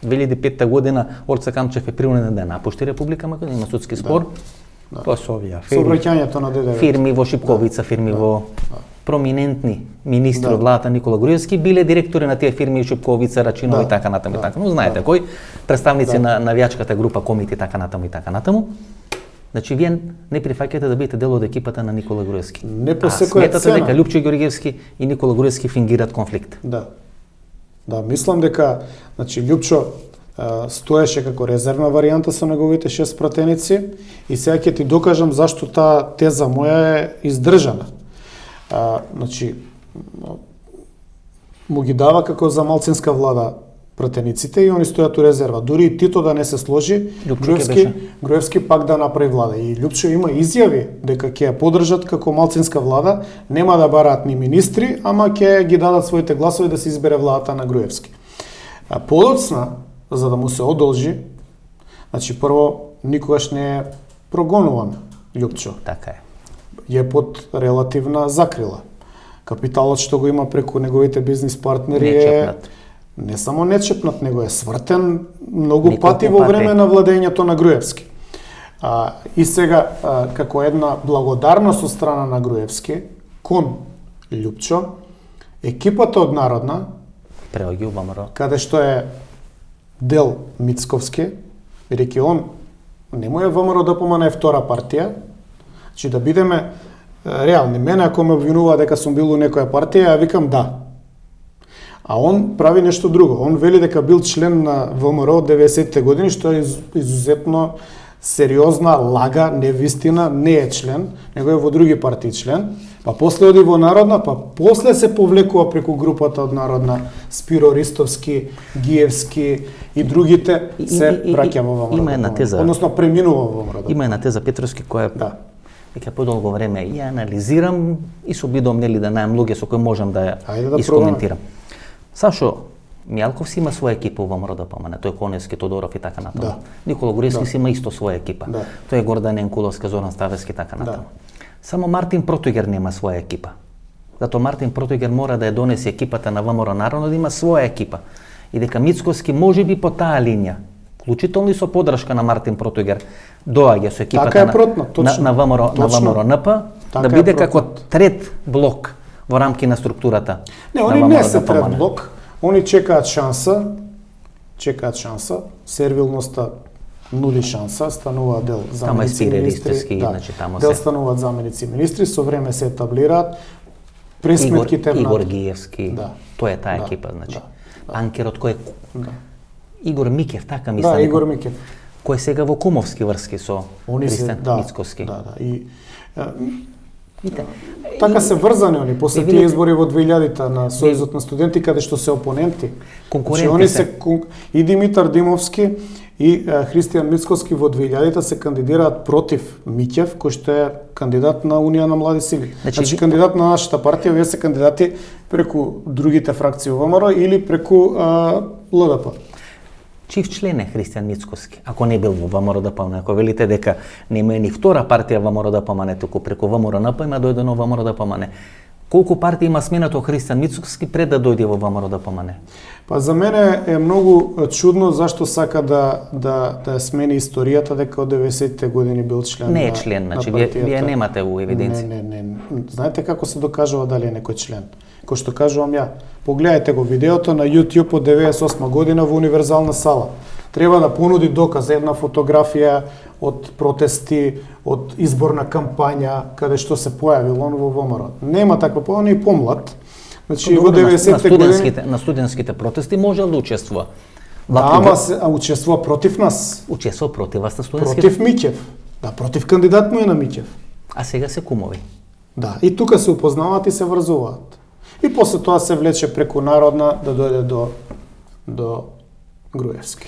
2005 година Орце Камчев е принуден да напушти Република Македонија, има судски спор. Тоа со овие афери. Собраќањето на ДДВ. Фирми во Шипковица, фирми во проминентни министри од владата Никола Груевски биле директори на тие фирми Шипковица, Рачинови и така натаму и така. Но знаете кој, представници на навијачката група Комити така натаму и така натаму. Значи вие не прифаќате да бидете дел од екипата на Никола Груевски. Не по секоја цена. Сметате дека Лјупчо Георгиевски и Никола Груевски фингират конфликт. Да. Да, мислам дека значи Лјупчо стоеше како резервна варијанта со неговите 6 пратеници и сега ќе ти докажам зашто таа теза моја е издржана. Значи му ги дава како за малцинска влада пратениците и они стојат у резерва. Дури и Тито да не се сложи, Груевски пак да направи влада. И Лјупчо има изјави дека ќе ја поддржат како малцинска влада, нема да бараат ни министри, ама ќе ги дадат своите гласови да се избере владата на Груевски. Подоцна, за да му се одолжи, значи прво никогаш не е прогонуван Лјупчо. Така е. Е под релативна закрила. Капиталот што го има преку неговите бизнис партнери не само нечепнат, него е свртен многу пати во време на владењето на Груевски. И сега, како една благодарност од страна на Груевски, кон Лјупчо, екипата од Народна, преоѓи ВМРО, каде што е дел Мицковски, бидејќи он не му е ВМРО ДПМН е втора партија, значи да бидеме реални. Мене ако ме обвинува дека сум бил у некоја партија, ја викам да. А он прави нешто друго. Он вели дека бил член на ВМРО од 90-те години, што е изузетно сериозна лага, невистина, не е член, него е во други партии член. Па после оди во Народна, па после се повлекува преку групата од Народна, Спиро Ристовски, Гиевски и другите се праќа во ВМРО. Има една теза. Односно преминува во ВМРО. Има една теза Петровски која дека подолго време ја анализирам и се обидувам нели да најам луѓе со кои можам да ја искоментирам. Сашо Мјалков си има своја екипа во ВМРО ДПМН, тој Коневски, Тодоров и така натаму. Никола Груевски си има исто своја екипа. Тој е Гордан Енкуловски, Зоран Ставевски и така натаму. Само Мартин Протугер нема своја екипа. Зато Мартин Протугер мора да ја донесе екипата на ВМРО Народно да има своја екипа. И дека Мицковски можеби по таа линија, вклучително и со поддршка на Мартин Протугер, доаѓа со екипата на ВМРО НП, да биде како трет блок во рамки на структурата. Не, они не се трет блок, они чекаат шанса, сервилноста нули шанса, стануваат дел заменици министри, дел стануваат заменици министри, со време се етаблираат, пресметките Игор Гиевски, тоа е таа екипа, значи. Анкерот кој е Игор Микев, така мислам. Да, Игор Микев. Кој сега во кумовски врски со Христијан Мицковски. Така се врзани они после тие избори во 2000-та на Сојузот на студенти, каде што се опоненти. Конкуренти се. И Димитар Димовски и Христијан Мицковски во 2000-та се кандидираат против Миќев, кој што е кандидат на Унија на млади сили. Значи кандидат на нашата партија, вие се кандидати преку другите фракции во ВМРО или преку ЛДП. Чив член е Христијан Мицковски, ако не бил во ВМРО ДПМН, ако велите дека нема ни втора партија во ВМРО ДПМН, туку преку ВМРО НП има дојдено во ВМРО ДПМН. Колку партии има сменато Христијан Мицкоски пред да дојде во ВМРО ДПМН? Па за мене е многу чудно зашто сака да смени историјата дека од 90-те години бил член Не е член, значи вие немате у евиденција. Не. Знаете како се докажува дали е некој член? Кој што кажувам ја. Погледајте го видеото на YouTube од 98 година во универзална сала. Треба да понуди доказ, една фотографија од протести, од изборна кампања, каде што се појавил он во ВМРО. Нема таква, он е и помлад. Значи во 90-те години на студентските протести можел да учествува. Ама се учествува против нас. Учествува против вас на студентските? Против Миќев. Да, против кандидат му е на Миќев. А сега се кумови. Да, и тука се упознаваат и се врзуваат. И после тоа се влече преку Народна да дојде до Груевски.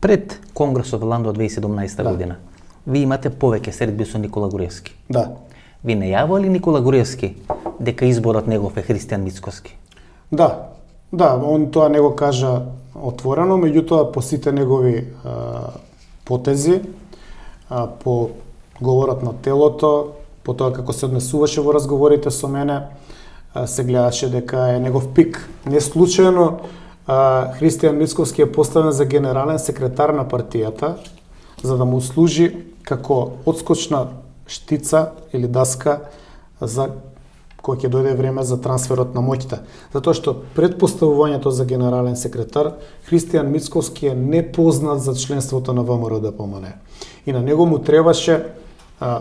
Пред Конгресот во Ландо 2017 година, ви имате повеќе средби со Никола Груевски. Да. Ви најавува ли Никола Груевски дека изборот негов е Христијан Мицкоски? Да, он тоа не го кажа отворено, меѓутоа по сите негови потези, по говорот на телото, по тоа како се однесуваше во разговорите со мене, се гледаше дека е негов пик. Не случајно Христијан Мицкоски е поставен за генерален секретар на партијата, за да му служи како одскочна штица или даска за кој ќе дојде време за трансферот на моќта. Затоа што пред поставувањето за генерален секретар, Христијан Мицкоски е непознат за членството на ВМРО ДПМН. И на него му требаше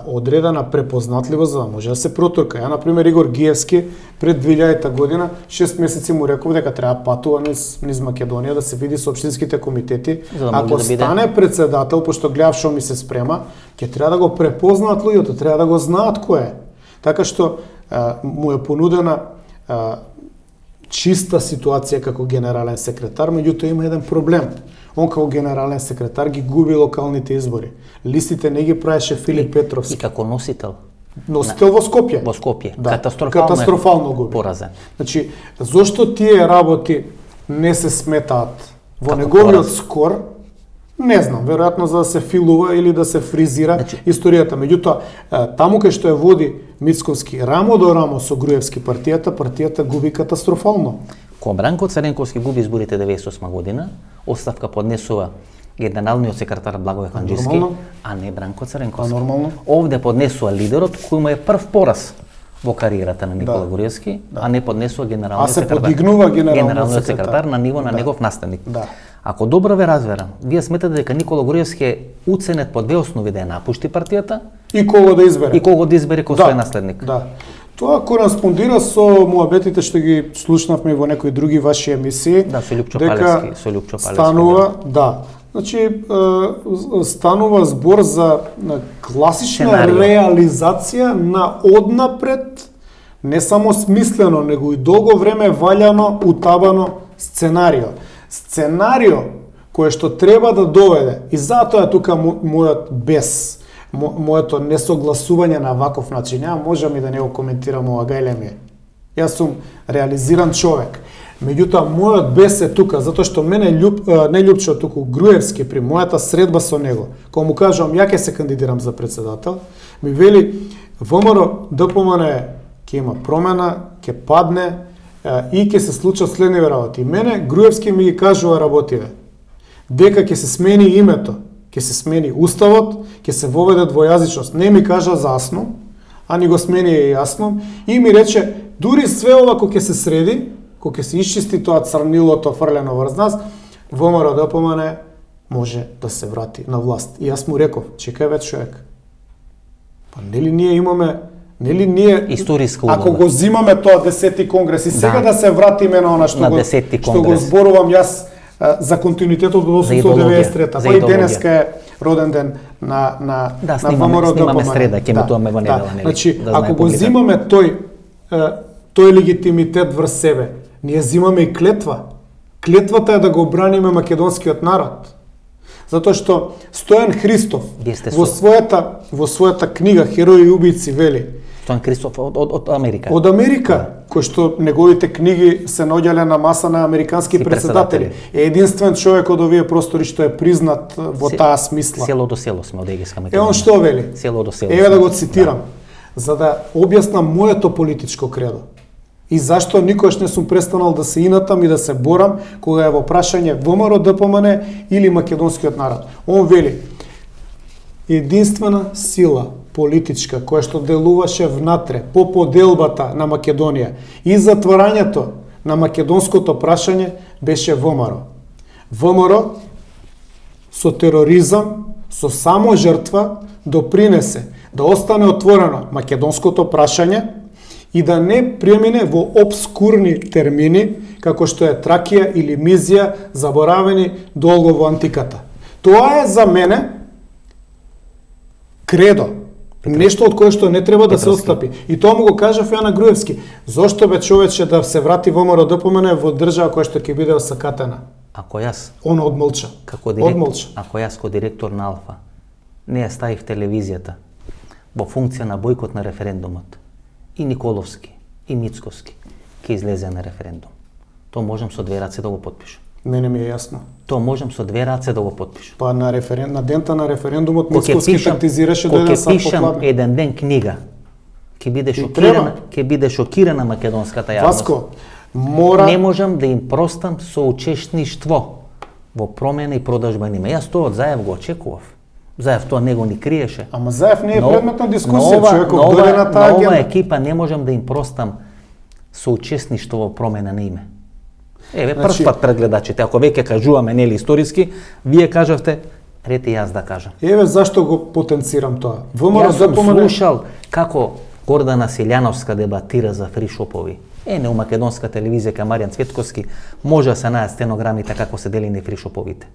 одредена препознатливост за да може да се протурка. Ја, например, Игор Гиевски пред 2000 година 6 месеци му реков дека треба патува низ Македонија да се види со општинските комитети. Ако стане председател, пошто гледав што ми се спрема, ќе треба да го препознаат луѓето, треба да го знаат кој е. Така што му е понудена чиста ситуација како генерален секретар, меѓутоа има еден проблем. Он како генерален секретар ги губи локалните избори. Листите не ги правеше Филип Петровски. И како носител? Носител во Скопје. Во Скопје. Да. Катастрофално губи. Поразен. Значи, зошто тие работи не се сметаат во неговиот скор? Не знам, веројатно за да се филува или да се фризира историјата. Меѓутоа, таму кај што ја води Мицковски рамо до рамо со Груевски партијата губи катастрофално. Кога Бранко Царенковски губи изборите 98 година, оставка поднесува генералниот секретар Благове Ханџиски, а не Бранко Царенковски. Нормално. Овде поднесува лидерот кој му е прв пораз во кариерата на Никола Груевски, а не поднесува генералниот секретар. А се подигнува генералниот секретар на ниво на негов наследник. Да. Ако добро ве разберам, вие сметате дека Никола Груевски е уценет по две основи да ја напушти партијата и кого да избере. И кого да избере како свој наследник. Да. Тоа кореспондира со муабетите што ги слушнавме во некои други ваши емисии. Да, со Лјупчо Палевски, со Лјупчо Палевски. Станува, да. Значи, станува збор за класична реализација на однапред, не само смислено, него и долго време валјано, утабано сценарио. Сценарио кое што треба да доведе, и затоа е тука мојот бес, моето несогласување на ваков начин. Ја можам и да не го коментирам ова гајлеме. Јас сум реализиран човек. Меѓутоа, мојот бес е тука, затоа што мене не Лјупчо, туку Груевски, при мојата средба со него, кога му кажувам, ја ќе се кандидирам за председател, ми вели, ВМРО ДПМН ќе има промена, ќе падне и ќе се случат следниви работи. Мене Груевски ми ги кажува работиве, дека ќе се смени името, ќе се смени уставот, ќе се воведе двојазичност. Не ми кажа засно, а ни го смени јасно и ми рече, дури све ова кога ќе се среди, кога ќе се исчисти тоа црнилото фрлено врз нас, ВМРО ДПМН може да се врати на власт. И јас му реков, чекај ве човек. Па нели ние имаме историска ако го зимаме тоа 10-ти конгрес и сега да се вратиме на она што го зборувам јас за континуитетот до 1893-та. Па и денеска е роден ден на ВМРО ДПМН. Снимаме среда, ќе метуваме во недела, нели? Значи, ако го зимаме тој легитимитет врз себе, ние зимаме и клетва. Клетвата е да го браниме македонскиот народ. Затоа што Стојан Христов во својата книга Херои и убици вели, Стојан Христов од Америка. Од Америка, кој што неговите книги се наоѓале на маса на американски председатели. Е единствен човек од овие простори што е признат во таа смисла. Село до село сме од Егејска Македонија. Он што вели? Село до село. Еве да го цитирам. За да објаснам моето политичко кредо. И зашто никош не сум престанал да се инатам и да се борам кога е во прашање ВМРО, ДПМН или македонскиот народ. Он вели, единствена сила политичка која што делуваше внатре по поделбата на Македонија и затварањето на македонското прашање беше ВМРО. ВМРО со тероризам, со само жртва допринесе да остане отворено македонското прашање и да не премине во обскурни термини како што е Тракија или Мизија, заборавени долго во антиката. Тоа е за мене кредо. Нешто од кое што не треба да се отстапи. И тоа му го кажав ја на Груевски. Зошто бе човече да се врати ВМРО ДПМН во држава која што ќе биде осакатена? Ако јас Он одмолча. Ако јас ко директор на Алфа не ја ставив телевизијата во функција на бојкот на референдумот, и Николовски, и Мицковски ќе излезе на референдум. Тоа можам со две раце да го потпишам. Мене ми е јасно. Тоа можам со две раце да го потпишам. Па на дента на референдумот Мицковски тактизираше до еден сат попладне. Кога пишам еден ден книга, ќе биде шокирана македонската јавност. Васко, мора... Не можам да им простам соучештништво во промена и продажба на име. Јас тоа од Заев го очекував. Заев тоа него ни криеше. Ама Заев не е предмет на дискусија, човеков дојде на таа агенда. Ова екипа не можам да им простам соучесничество во промена на име. Еве, прв пат пред гледачите, ако веќе кажуваме нели историски, вие кажавте, рете јас да кажам. Еве зашто го потенцирам тоа. Јас сум слушал како Гордана Силјановска дебатира за фришопови. Не у македонска телевизија кај Маријан Цветковски може да се најдат стенограмите како се делени фришоповите.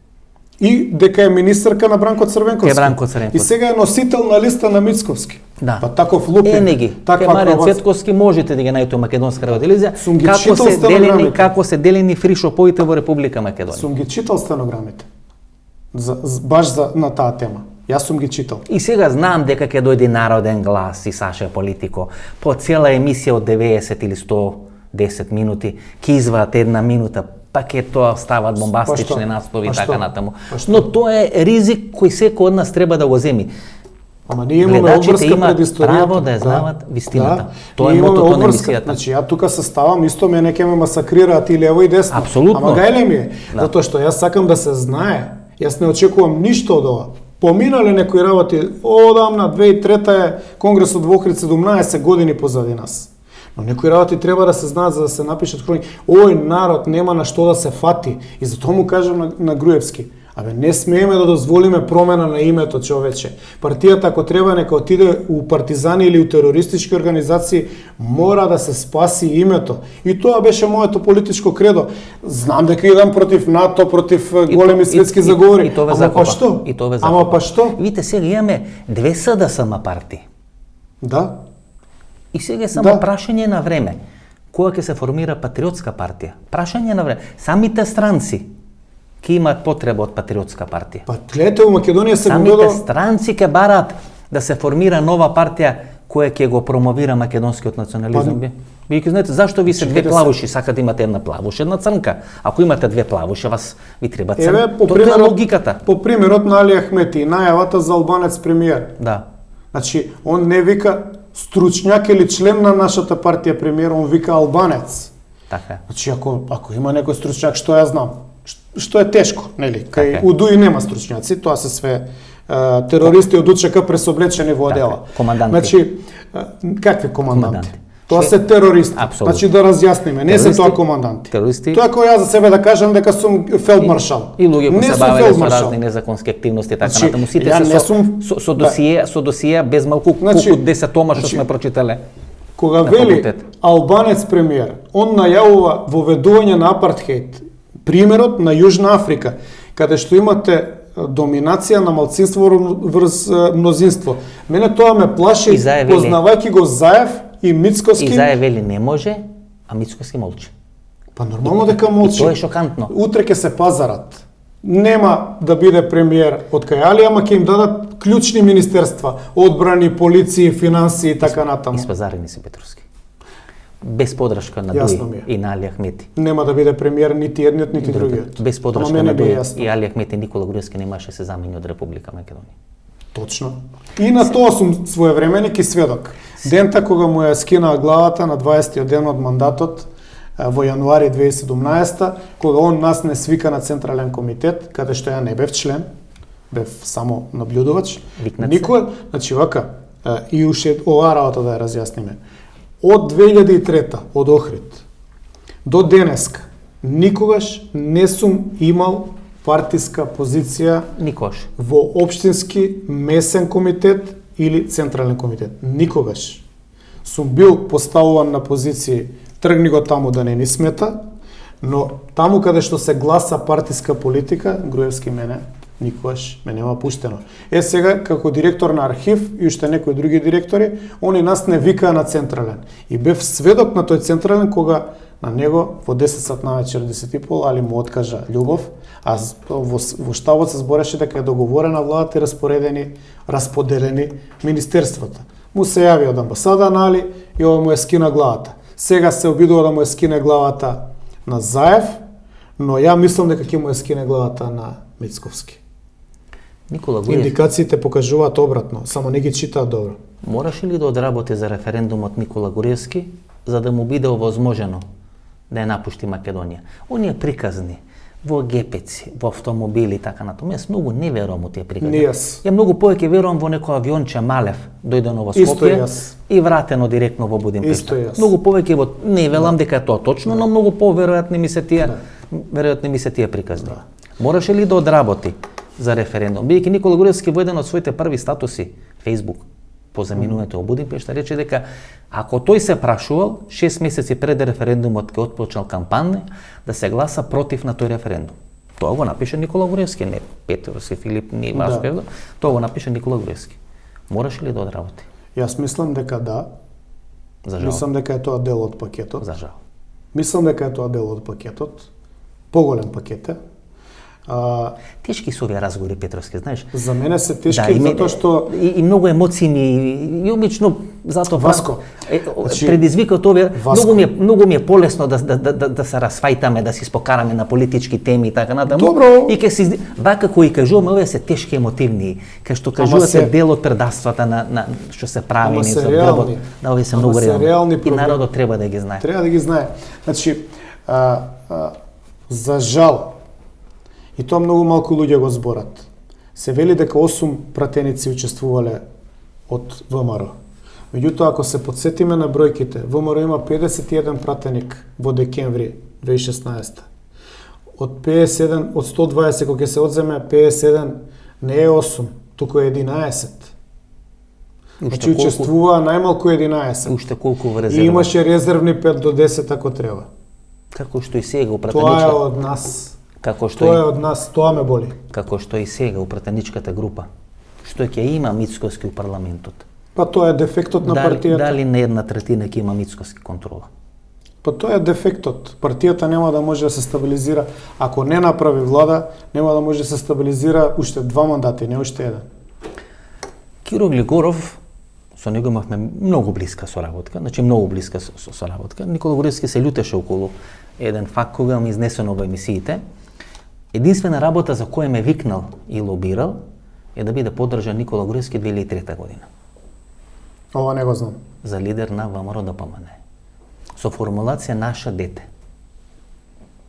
И дека е министерка на Бранко Црвенковски. Бранко Црвенковски. И сега е носител на листа на Мицковски. Да. Па таков лупин. Неги. Кај Маријан Цветковски можете да ги најдете у македонска телевизија како се делени фришоповите во Република Македонија. Сум ги читал стенограмите. Баш на таа тема. Јас сум ги читал. И сега знам дека ќе дојде Народен глас и Саша Политико. По цела емисија од 90 или 110 минути ќе изваат една минута, па ќе тоа стават бомбастични наслови и така натаму. Но тоа е ризик кој секој од нас треба да го земи. Ама ние имаме обврска пред историјата. Право да ја знаат вистината. Тоа е мотото на емисијата. Значи ја тука се ставам, исто мене ќе ме масакрираат и лево и десно. Апсолутно. Ама гајле ми е, затоа што јас сакам да се знае. Јас не очекувам ништо од ова. Поминале некои работи, одамна 2003 е Конгресот во Охрид 17 години позади нас. Но некои работи треба да се знаат за да се напишат хроники. Ој народ нема на што да се фати. И затоа му кажам на Груевски, абе не смееме да дозволиме промена на името, човече. Партијата ако треба нека отиде у партизани или у терористички организации, мора да се спаси името. И тоа беше моето политичко кредо. Знам дека идам против НАТО, против големи светски заговори. Ама па што? Ама па што? Видите, сега имаме две СДСМ партии. Да. И сега е само прашање на време. Кога ќе се формира патриотска партија? Прашање на време. Самите странци ќе имаат потреба од патриотска партија. Па гледате, у Македонија се Самите странци ќе бараат да се формира нова партија која ќе го промовира македонскиот национализам. Вие ќе знаете зашто ви се две плавуши, сакате да имате една плавуша, една црнка. Ако имате две плавуши, ви треба црнка. Тоа е логиката. По примерот на Али Ахмети, најавата за албанец премиер. Да. Значи, он не вика стручњак или член на нашата партија премиер, он вика албанец. Така. Значи, ако има некој стручњак, што ја знам? Што е тешко, нели? Кај УДУИ нема стручњаци, тоа се све терористи од УЧК пресоблечени во одела. Команданти. Значи, какви команданти? Тоа се терористи. Апсолютно. Значи да разјасниме, не се тоа команданти. Терористи. Тоа кој јас за себе да кажам дека сум фелдмаршал. И луѓе кои се бавеле со разни незаконски активности така натаму. Сите се со досие без малку колку 10 тома што сме прочитале. Кога вели албанец премиер, он најавува воведување на апартхеjd. Примерот на Јужна Африка, каде што имате доминација на малцинство врз мнозинство. Мене тоа ме плаши, познавајќи го Заев и Мицковски. И Заев вели не може, а Мицковски молчи. Па нормално дека молчи. Тоа е шокантно. Утре ќе се пазарат. Нема да биде премиер од кај Али, ама ќе им дадат клучни министерства, одбрани, полиција, финансии и така натаму. Испазарени се Петровски. Без подршка на Дуи и на Али Ахмети. Нема да биде премиер нити едниот, нити другиот. Без подршка на Дуи и Али Ахмети Никола Груевски немаше се замени од Република Македонија. Точно. И на тоа сум своевременик и сведок. Дента кога му ја скинаа главата на 20 ден од мандатот во јануари 2017, кога он нас не свика на Централен комитет, каде што ја не бев член, бев само наблюдувач. Никој, значи вака, и уште оваа работа да ја разјасниме. Од 2003 од Охрид до денеска никогаш не сум имал партиска позиција Никош. во општински месен комитет или Централен комитет. Никогаш. Сум бил поставуван на позиции тргни го таму да не ни смета, но таму каде што се гласа партиска политика, Груевски мене никогаш ме нема пуштено. Сега, како директор на архив и уште некои други директори, они нас не викаа на Централен. И бев сведок на тој Централен кога на него во 10 сат на вечер, 10:30, али му откажа љубов, а во штабот се збореше дека е договорена владата и расподелени министерствата. Му се јави од амбасада на Али и ова му е скина главата. Сега се обидува да му е скине главата на Заев, но ја мислам дека ќе му е скине главата на Мицковски. Никола Груевски. Индикациите покажуваат обратно, само не ги читаат добро. Мораше ли да одработи за референдумот Никола Груевски за да му биде овозможено да ја напушти Македонија? Оние приказни во гепеци, во автомобили и така натаму. Јас многу не верувам во тие приказни. Не јас. Ја многу повеќе верувам во некој авионче малев дојдено во Исто Скопје јас. и вратено директно во Исто Будимпешта. јас. Многу повеќе во не велам дека е тоа точно, но многу поверојатни ми се тие веројатни ми се тие приказни. Мораше ли да одработи за референдум? Бидејќи Никола Груевски во еден од своите први статуси Facebook по заминувањето во Будимпешта рече дека ако тој се прашувал 6 месеци пред референдумот кога отпочнал кампања да се гласа против на тој референдум. Тоа го напише Никола Груевски, не Петрос и Филип, не Васко Евдо. Тоа го напише Никола Груевски. Мораше ли да одработи? Јас мислам дека да. За жал. Мислам дека е тоа дел од пакетот. За жал. Мислам дека е тоа дел од пакетот. Поголем пакет е. Тешки се овие разговори, Петровски, знаеш? За мене се тешки затоа што и многу емоции и обично затоа Васко, предизвикаат овие многу ми е полесно да се расфајтаме, да си спокараме на политички теми и така натаму. Добро. И ке си вака кои кажуваме, овие се тешки емотивни, кај што кажувате дел од предавствата на што се прави за грбот. Да, овие се многу реални. И народот треба да ги знае. Треба да ги знае. Значи, за жал, и тоа многу малку луѓе го зборат. Се вели дека 8 пратеници учествувале од ВМРО. Меѓутоа, ако се подсетиме на бројките, ВМРО има 51 пратеник во декември 2016. Од 51, од 120 кога ќе се одземе 51 не е 8, туку е 11. Значи учествуваа најмалку 11. Уште колку во резерва. И имаше резервни 5 до 10 ако треба. Како што и сега у пратеничка. Тоа е од нас. Како што тоа е од нас, тоа ме боли. Како што и сега у пратеничката група. Што ќе има Мицковски у парламентот. Па тоа е дефектот на партијата. Дали на 1/3 ќе има Мицковски контрола? Па тоа е дефектот. Партијата нема да може да се стабилизира. Ако не направи влада, нема да може да се стабилизира уште 2 мандати, не уште еден. Киро Глигоров, со него имавме многу блиска соработка, значи многу блиска соработка. Никола Груевски се љутеше околу еден факт кога ми изнесено во емисиите. Единствена работа за која ме викнал и лобирал е да биде поддржан Никола Груевски 2003 година. Ова не го знам. За лидер на ВМРО ДПМН. Со формулација наша дете.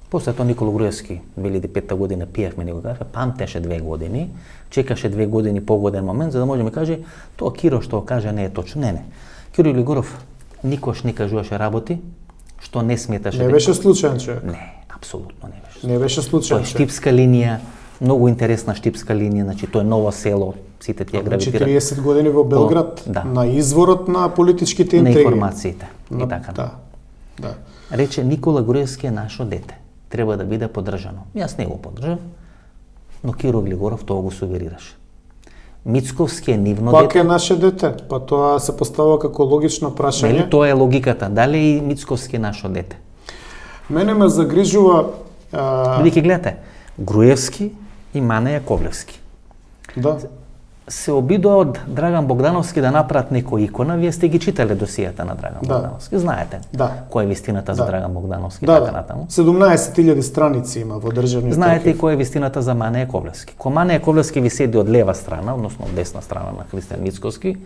После тоа Никола Груевски 2005 година пиевме него кафе, памтеше 2 години, чекаше 2 години погоден момент за да може да ми каже тоа Киро што каже не е точно. Не. Киро Глигоров никош не кажуваше работи што не сметаше. Не беше случаен човек. Не, апсолутно не беше. Не беше случаен. Тоа е штипска линија, многу интересна штипска линија, значи тоа е ново село, сите тие гравитираат. 40 години во Белград, на изворот на политичките интриги. На информациите и така. Да. Рече Никола Груевски е нашо дете. Треба да биде поддржано. Јас не го поддржав, но Киро Глигоров тоа го суверираше. Мицковски е нивно дете. Пак е наше дете, па тоа се поставува како логично прашање. Нели тоа е логиката, дали и Мицковски е нашо дете? Мене ме загрижува Бидејќи гледате, Груевски и Мане Јаковлевски. Да. се обидува од Драган Богдановски да направат некоја икона. Вие сте ги читале досијата на Драган Богдановски. Знаете која е вистината за Драган Богдановски, така натаму. 17.000 страници има во државниот Знаете и која е вистината за Мане Яковлевски. Ко Мане Яковлевски ви седи од лева страна, односно од десна страна на Христијан Мицкоски,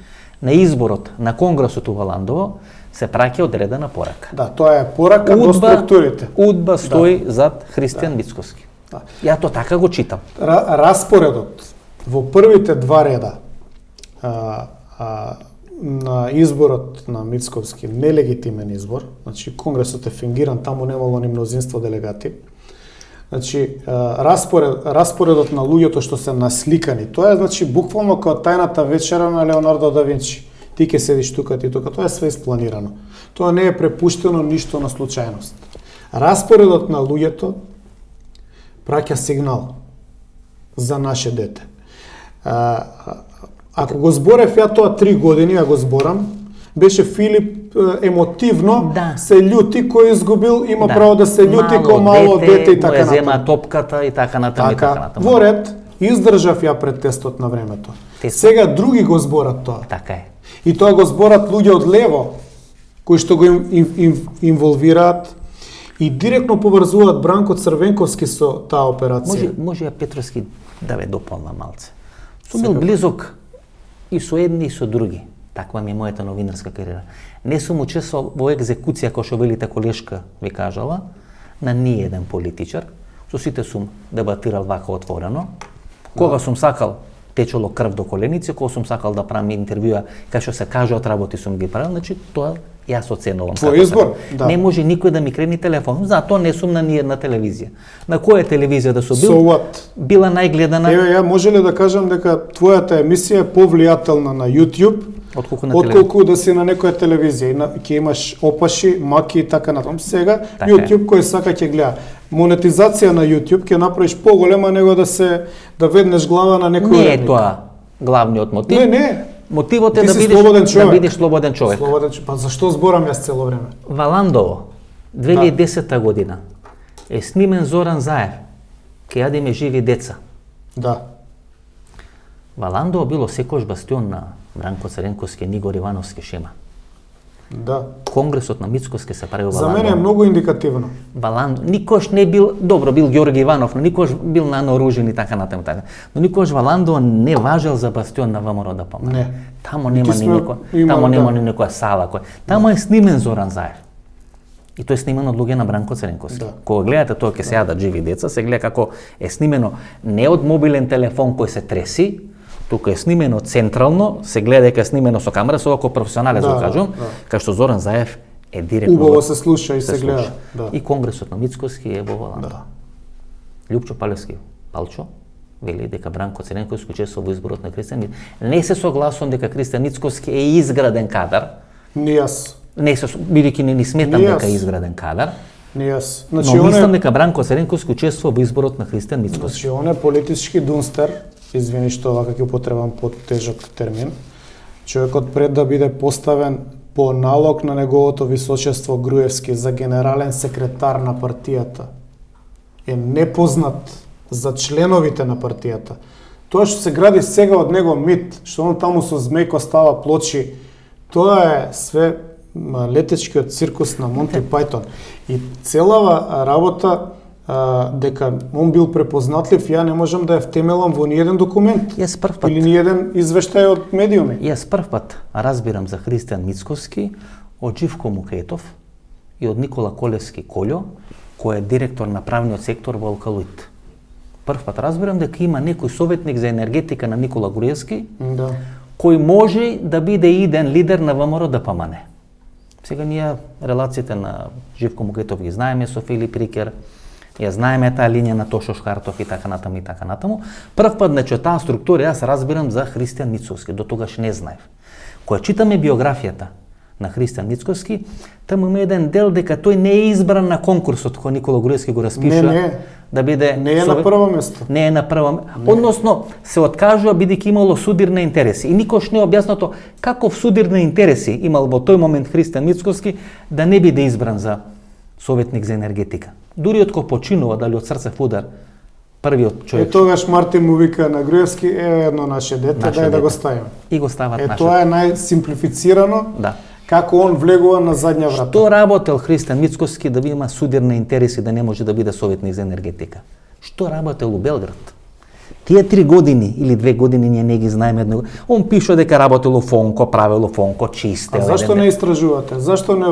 на изборот на Конгресот у Валандово се праќа одредена порака. Да, тоа е порака до структурите. Удба стои зад Христијан Мицкоски. Ја то така го читам. Распоредот во првите два реда на изборот на Мицковски, нелегитимен избор, значи Конгресот е фингиран, таму немало ни мнозинство делегати. Значи, распоредот на луѓето што се насликани, тоа е, значи, буквално како тајната вечера на Леонардо да Винчи. Ти ке седиш тука, ти тука, тоа е све испланирано. Тоа не е препуштено ништо на случајност. Распоредот на луѓето праќа сигнал за наше дете. Ако го зборев ја тоа 3 години, ја го зборам, беше Филип емотивно се љути кој изгубил, има право да се љути кој мало дете и така натаму. Зема топката и така натаму. Во ред, издржав ја пред тестот на времето. Сега други го зборат тоа. Така е. И тоа го зборат луѓе од лево, кои што го инволвираат и директно поврзуваат Бранко Црвенковски со таа операција. Може ја Петровски да ве дополна малце. Сум бил близок и со едни и со други. Таква ми е мојата новинарска кариера. Не сум учествувал во екзекуција, кој што велите колешка ви кажала, на ниеден политичар. Со сите сум дебатирал вака отворено. Кога сум сакал, течело крв до коленици, кога сум сакал да правам интервјуа, кај што се кажат работи сум ги правил, значи тоа јас оценувам. Твој избор? Да. Не може никој да ми крени телефон. Затоа не сум на ниедна телевизија. На која телевизија да сум бил? So what? Била најгледана. Еве, ја може ли да кажам дека твојата емисија е повлијателна на YouTube отколку да си на некоја телевизија и ќе имаш опаши, маки и така натаму. Сега така YouTube кој сака ќе гледа. Монетизација на YouTube ќе направиш поголема него да веднеш глава на некој. Не е тоа главниот мотив. Не. Мотивот е да бидеш слободен човек. Па зашто зборам јас цело време? Валандово, 2010 година, е снимен Зоран Заев, ке јадеме живи деца. Да. Валандово било секојаш бастион на Бранко Црвенковски, Нигор Ивановски шема. Да. Конгресот на Мицкоски се прави во Валандово. За мене е многу индикативно. Валандово, никош не бил, добро бил Ѓорги Иванов, но никош бил наоружен и така натаму така. Но никош Валандово не важел за бастион на ВМРО ДПМН. Не. Тамо нема ни некоја сала кој. Тамо е снимен Зоран Заев. И тоа е снимено од луѓе на Бранко Црвенковски. Да. Кога гледате тоа ќе се јадат живи деца, се гледа како е снимено не од мобилен телефон кој се треси, тука е снимено централно, се гледа дека е снимено со камера, со око професионалец го кажувам, кај што Зоран Заев е директно убаво се слуша и се гледа. Да. И Конгресот на Мицкоски е во Валандово. Да. Лјупчо Палевски Палчо вели дека Бранко Црвенковски учествува во изборот на Христијан. Не се согласувам дека Христијан Мицкоски е изграден кадар. Не јас. Не се, бидејќи не сметам дека е изграден кадар. Не јас. Значи, но мислам дека Бранко Црвенковски учествува во изборот на Христијан Мицкоски. Значи, он е политички дунстер, извини што вака ќе употребам потежок термин. Човекот пред да биде поставен по налог на неговото височество Груевски за генерален секретар на партијата е непознат за членовите на партијата. Тоа што се гради сега од него мит, што он таму со змејко става плочи, тоа е све летечкиот циркус на Монти Пајтон. И целава работа дека он бил препознатлив, ја не можам да ја втемелам во ниеден документ или ниеден извештај од медиуми. Јас прв пат разбирам за Христијан Мицкоски од Живко Мукетов и од Никола Колевски Колјо, кој е директор на правниот сектор во Алкалуит. Прв пат разбирам дека има некој советник за енергетика на Никола Груевски, кој може да биде иден лидер на ВМРО ДПМН. Сега ние релациите на Живко Мукетов ги знаеме со Филип Рикер, ја знаеме таа линија на Тошо Шкартов и така натаму и така натаму. Прв пат значи таа структура јас разбирам за Христијан Мицкоски, до тогаш не знаев. Кога читаме биографијата на Христијан Мицкоски, таму има еден дел дека тој не е избран на конкурсот кој Никола Груевски го распиша да биде не е на прво место. Не е на прво, односно се откажува бидејќи имало судир на интереси. И никош не е објаснато каков судир на интереси имал во тој момент Христијан Мицкоски да не биде избран за советник за енергетика. Дури од кој починува, дали од срцев удар, првиот човек. тогаш Мартин му вика на Груевски, едно наше дете, дај да го ставиме. И го стават нашето. Тоа е најсимплифицирано, Да. како он влегува на задња врата. Што работел Христијан Мицкоски да има судир на интереси да не може да биде советник за енергетика? Што работел у Белград? Тие 3 години или 2 години ние не ги знаеме едно. Он пише дека работело Фонко, правело Фонко, чистел. А зашто не истражувате? Зашто не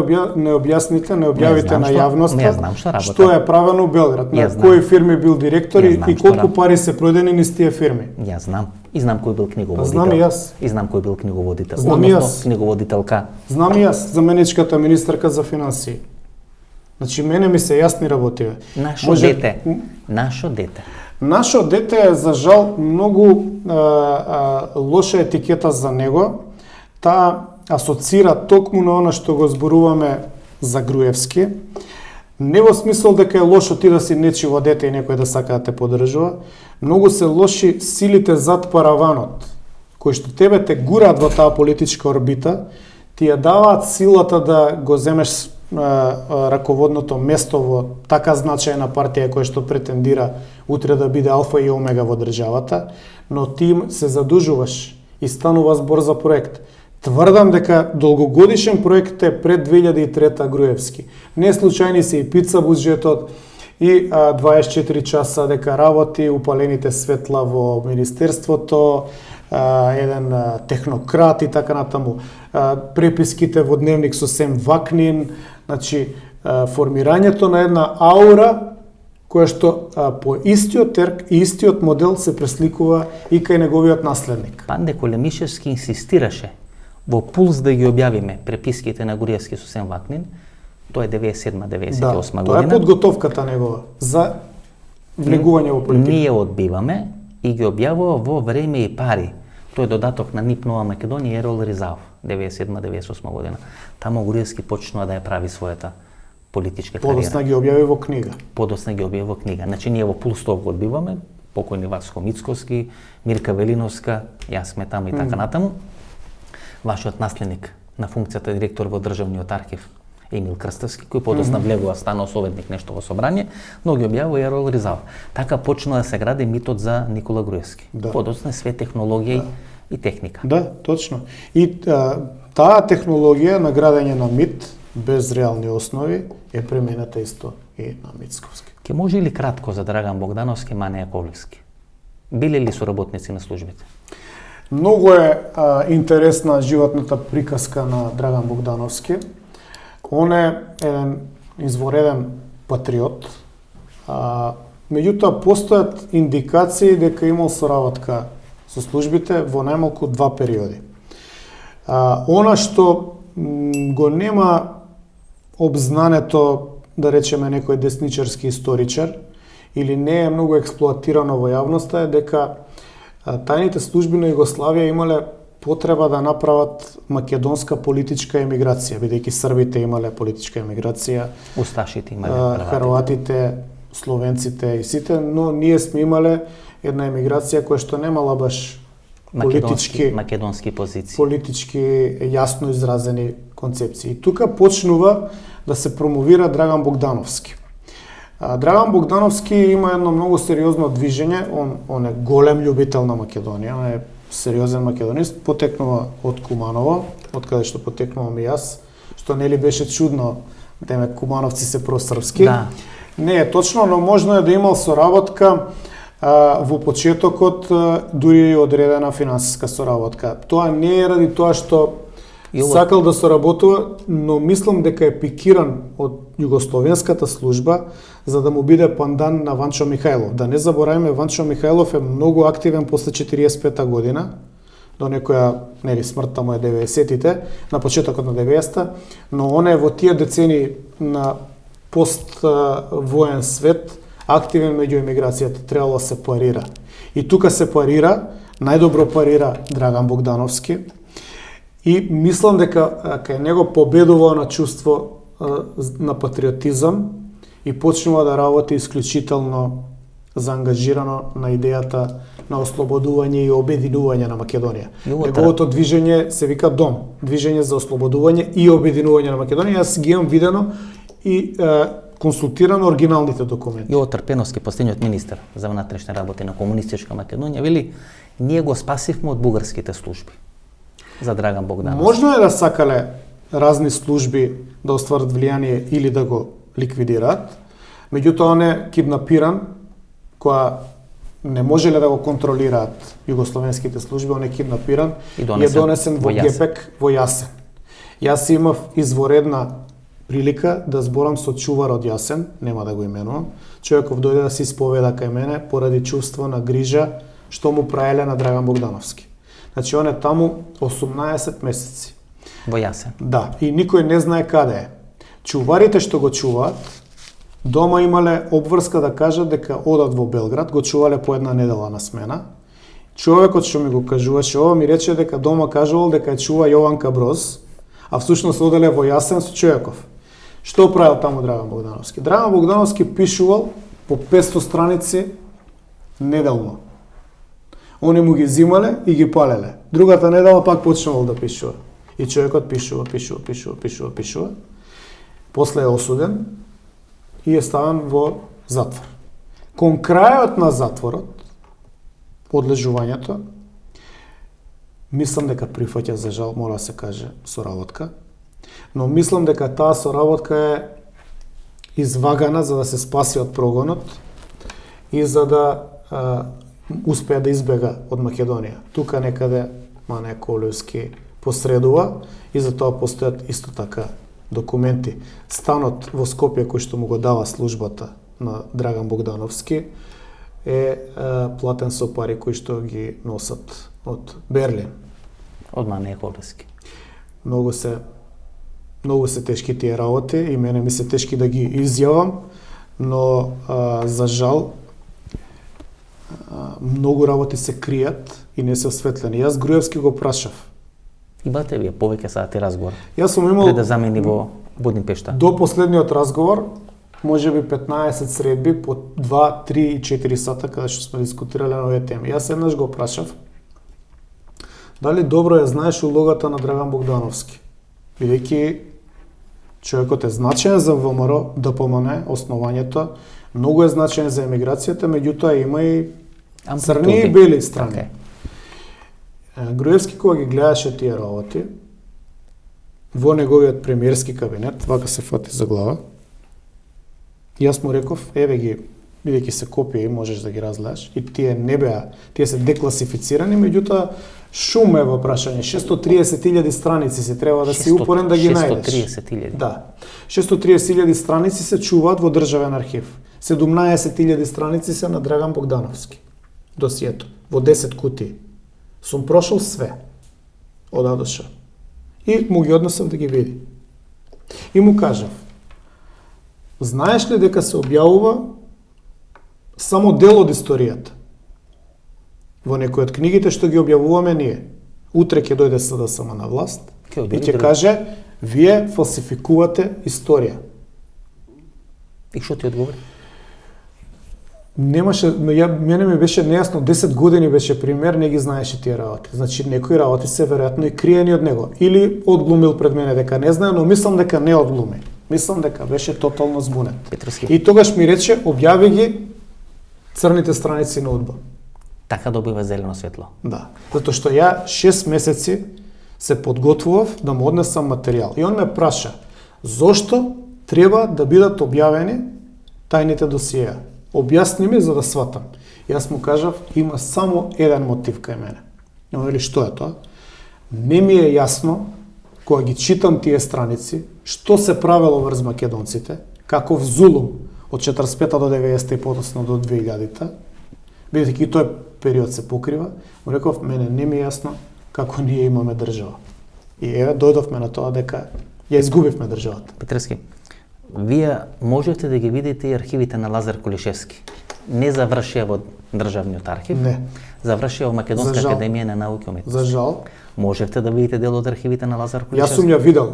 објасните, не објавите на јавноста не знам што работел. Што е правено у Белград, на кои фирми бил директор и колку пари се продени низ тие фирми? Ја знам. И знам кој бил книговодител. Знам и јас. И знам кој бил книговодител. Знам и јас. Книговодителка. Знам и јас, заменичката министарка за финансии. Значи, мене ми се јасни работиве. Нашо дете. Нашо дете. Нашо дете е, за жал, многу лоша етикета за него. Таа асоцира токму на она што го зборуваме за Груевски. Не во смисол дека е лошо ти да си нечиво дете и некој да сака да те поддржува. Многу се лоши силите зад параванот, кои што тебе те гураат во таа политичка орбита, ти ја даваат силата да го земеш раководното место во така значајна партија која што претендира утре да биде алфа и омега во државата, но ти се задужуваш и станува збор за проект. Тврдам дека долгогодишен проект е пред 2003 Груевски. Не случајни се и пица буџетот, и 24 часа дека работи, упалените светла во Министерството, еден технократ и така натаму. Преписките во дневник со Сем Вакнин, значи формирањето на една аура која што по истиот модел се пресликува и кај неговиот наследник. Панде Колемишевски инсистираше во Пулс да ги објавиме преписките на Груевски со Сем Вакнин. Тоа е 97-98 година. Тоа е подготовката негова за влегување во политика. Ние одбиваме и ги објавува во Време и пари. Тој е додаток на НИП Нова Македонија и Ерол Ризав, 97-98 година. Таму Груевски почнува да ја прави својата политичка кариера. Подосна ги објави во книга. Подосна ги објави во книга. Значи ние во Пулс го одбиваме, покојни Васко Мицкоски, Мирка Велиновска, јас сме таму и така натаму. Вашиот наследник на функцијата директор во Државниот архив, Емил Крстевски, кој подосна влегува, станал советник нешто во собрание, но ги објавува Ерол Ризав. Така почна да се гради митот за Никола Груевски. Да. Подосна све технологија и техника. Да, точно. И таа технологија на градење на мит без реални основи е премената исто и на Мицковски. Ке може ли кратко за Драган Богдановски, Мане Јаковлевски? Биле ли соработници на службите? Многу е интересна животната приказка на Драган Богдановски. Он е еден извореден патриот. Меѓутоа, постојат индикации дека имал соработка со службите во најмалку 2 периоди. Она што го нема обзнането, да речеме, некој десничарски историчар, или не е многу експлоатирано во јавноста, е дека тајните служби на Југославија имале потреба да направат македонска политичка емиграција, бидејќи србите имале политичка емиграција, Усташите имале, хрватите, словенците и сите, но ние сме имале една емиграција која што немала баш македонски позиции. Политички јасно изразени концепции. И тука почнува да се промовира Драган Богдановски. Драган Богдановски има едно многу сериозно движење, он е голем љубител на Македонија, он е сериозен македонист, потекнува од Куманово, од каде што потекнувам и јас, што нели беше чудно, деме кумановци се просрпски. Да. Не е точно, но можно е да имал соработка во почетокот, дури одредена финансиска соработка. Тоа не е ради тоа што сакал да соработува, но мислам дека е пикиран од југословенската служба за да му биде пандан на Ванчо Михајлов. Да не забораваме, Ванчо Михајлов е многу активен после 45-та година, до некоја, нели, смртта му е 90-тите, на почетокот на 90-та, но он е во тие децени на поствоен свет активен меѓу емиграцијата, требало да се парира. И тука се парира, најдобро парира Драган Богдановски, и мислам дека кај него победува на чувство на патриотизам и почнува да работи исклучително заангажирано на идејата на ослободување и обединување на Македонија. Неговото движење се вика ДОМ, движење за ослободување и обединување на Македонија. Јас ги имам видено и консултирано оригиналните документи. Јово Трпеновски, последниот министер за внатрешни работи на комунистичка Македонија, вели, ние го спасивме од бугарските служби за Драган Богдановски. Можно е да сакале разни служби да остварат влијание или да го ликвидираат, меѓутоа он е киднапиран, која не можеле да го контролираат југословенските служби, он е киднапиран и е донесен во гепек во Јасен. Јас имав изворедна прилика да зборам со чувар од Јасен, нема да го именувам. Човеков дојде да се исповеда кај мене поради чувство на грижа што му праеле на Драган Богдановски. Значи он е таму 18 месеци. Во Јасен. Да, и никој не знае каде е. Чуварите што го чуваат, дома имале обврска да кажат дека одат во Белград, го чувале по една недела на смена. Човекот што ми го кажуваше ова ми рече дека дома кажувал дека чува Јованка Броз, а всушност оделе во Јасен со Човеков. Што правил таму Драган Богдановски? Драган Богдановски пишувал по 500 страници неделно. Они му ги зимале и ги палеле. Другата недела пак почнувал да пишува. И човекот пишува. После е осуден и е ставен во затвор. Кон крајот на затворот, одлежувањето, мислам дека прифаќа, за жал, мора да се каже, соработка, но мислам дека таа соработка е извагана за да се спаси од прогонот и за да успеа да избега од Македонија. Тука некаде Мане Колевски посредува и за тоа постојат исто така документи. Станот во Скопје кој што му го дава службата на Драган Богдановски е платен со пари кои што ги носат од Берлин. Од Мане Колевски. Многу се тешки тие работи и мене ми се тешки да ги изјавам, но за жал многу работи се кријат и не се осветлени. Јас Груевски го прашав. Имате вие повеќе сати разговор? Јас сум имал пред да замени во Будимпешта. До последниот разговор, можеби 15 средби по 2, 3 и 4 сата каде што сме дискутирале на овие теми. Јас еднаш го прашав дали добро ја знаеш улогата на Драган Богдановски, бидејќи човекот е значаен за ВМРО, ДПМН, основањето, многу е значаен за емиграцијата, меѓутоа има и црни и бели страни. Okay. Груевски кога ги гледаше тие работи, во неговиот премиерски кабинет, вака се фати за глава, јас му реков, еве ги, бидејќи се копија и можеш да ги разгледаш, и тие не беа, тие се декласифицирани, меѓутоа шум е во прашање, 630.000 страници се треба да си упорен да ги најдеш. 630.000? Да. 630.000 страници се чуваат во државен архив. 17.000 страници се на Драган Богдановски. Досието, во 10 кутии. Сум прошол све. Од А до Ш. И му ги однесов да ги види. И му кажав, знаеш ли дека се објавува само дел од историјата во некои од книгите што ги објавуваме ние? Утре ќе дојде СДСМ на власт и ќе каже, вие фалсификувате историја. И што ти одговори? Немаше, мене ми беше нејасно, 10 години беше пример, не ги знаеше тие работи. Значи, некои работи се веројатно и криени од него. Или одглумил пред мене дека не знае, но мислам дека не одглуми. Мислам дека беше тотално збунет. Петровски. И тогаш ми рече, објави ги црните страници на УДБА. Така добива зелено светло. Да. Затоа што ја 6 месеци се подготвував да му однесам материјал. И он ме праша, зошто треба да бидат објавени тајните досиеа? Објасни ми за да сватам. Јас му кажав, има само еден мотив кај мене. Но вели, што е тоа? Не ми е јасно, кога ги читам тие страници, што се правело врз македонците, каков зулум од 45-та до 90-та и потосно до 2000-та, бидејќи тој период се покрива, му реков, мене не ми е јасно како ние имаме држава. И еве, дојдовме на тоа дека ја изгубивме државата. Петровски, вие можете да ги видите и архивите на Лазар Колишевски. Не завршија во Државниот архив, Не. завршија во Македонска академија на науки и уметности. За жал. Можете да видите дел од архивите на Лазар Колишевски? Јас сум ја видел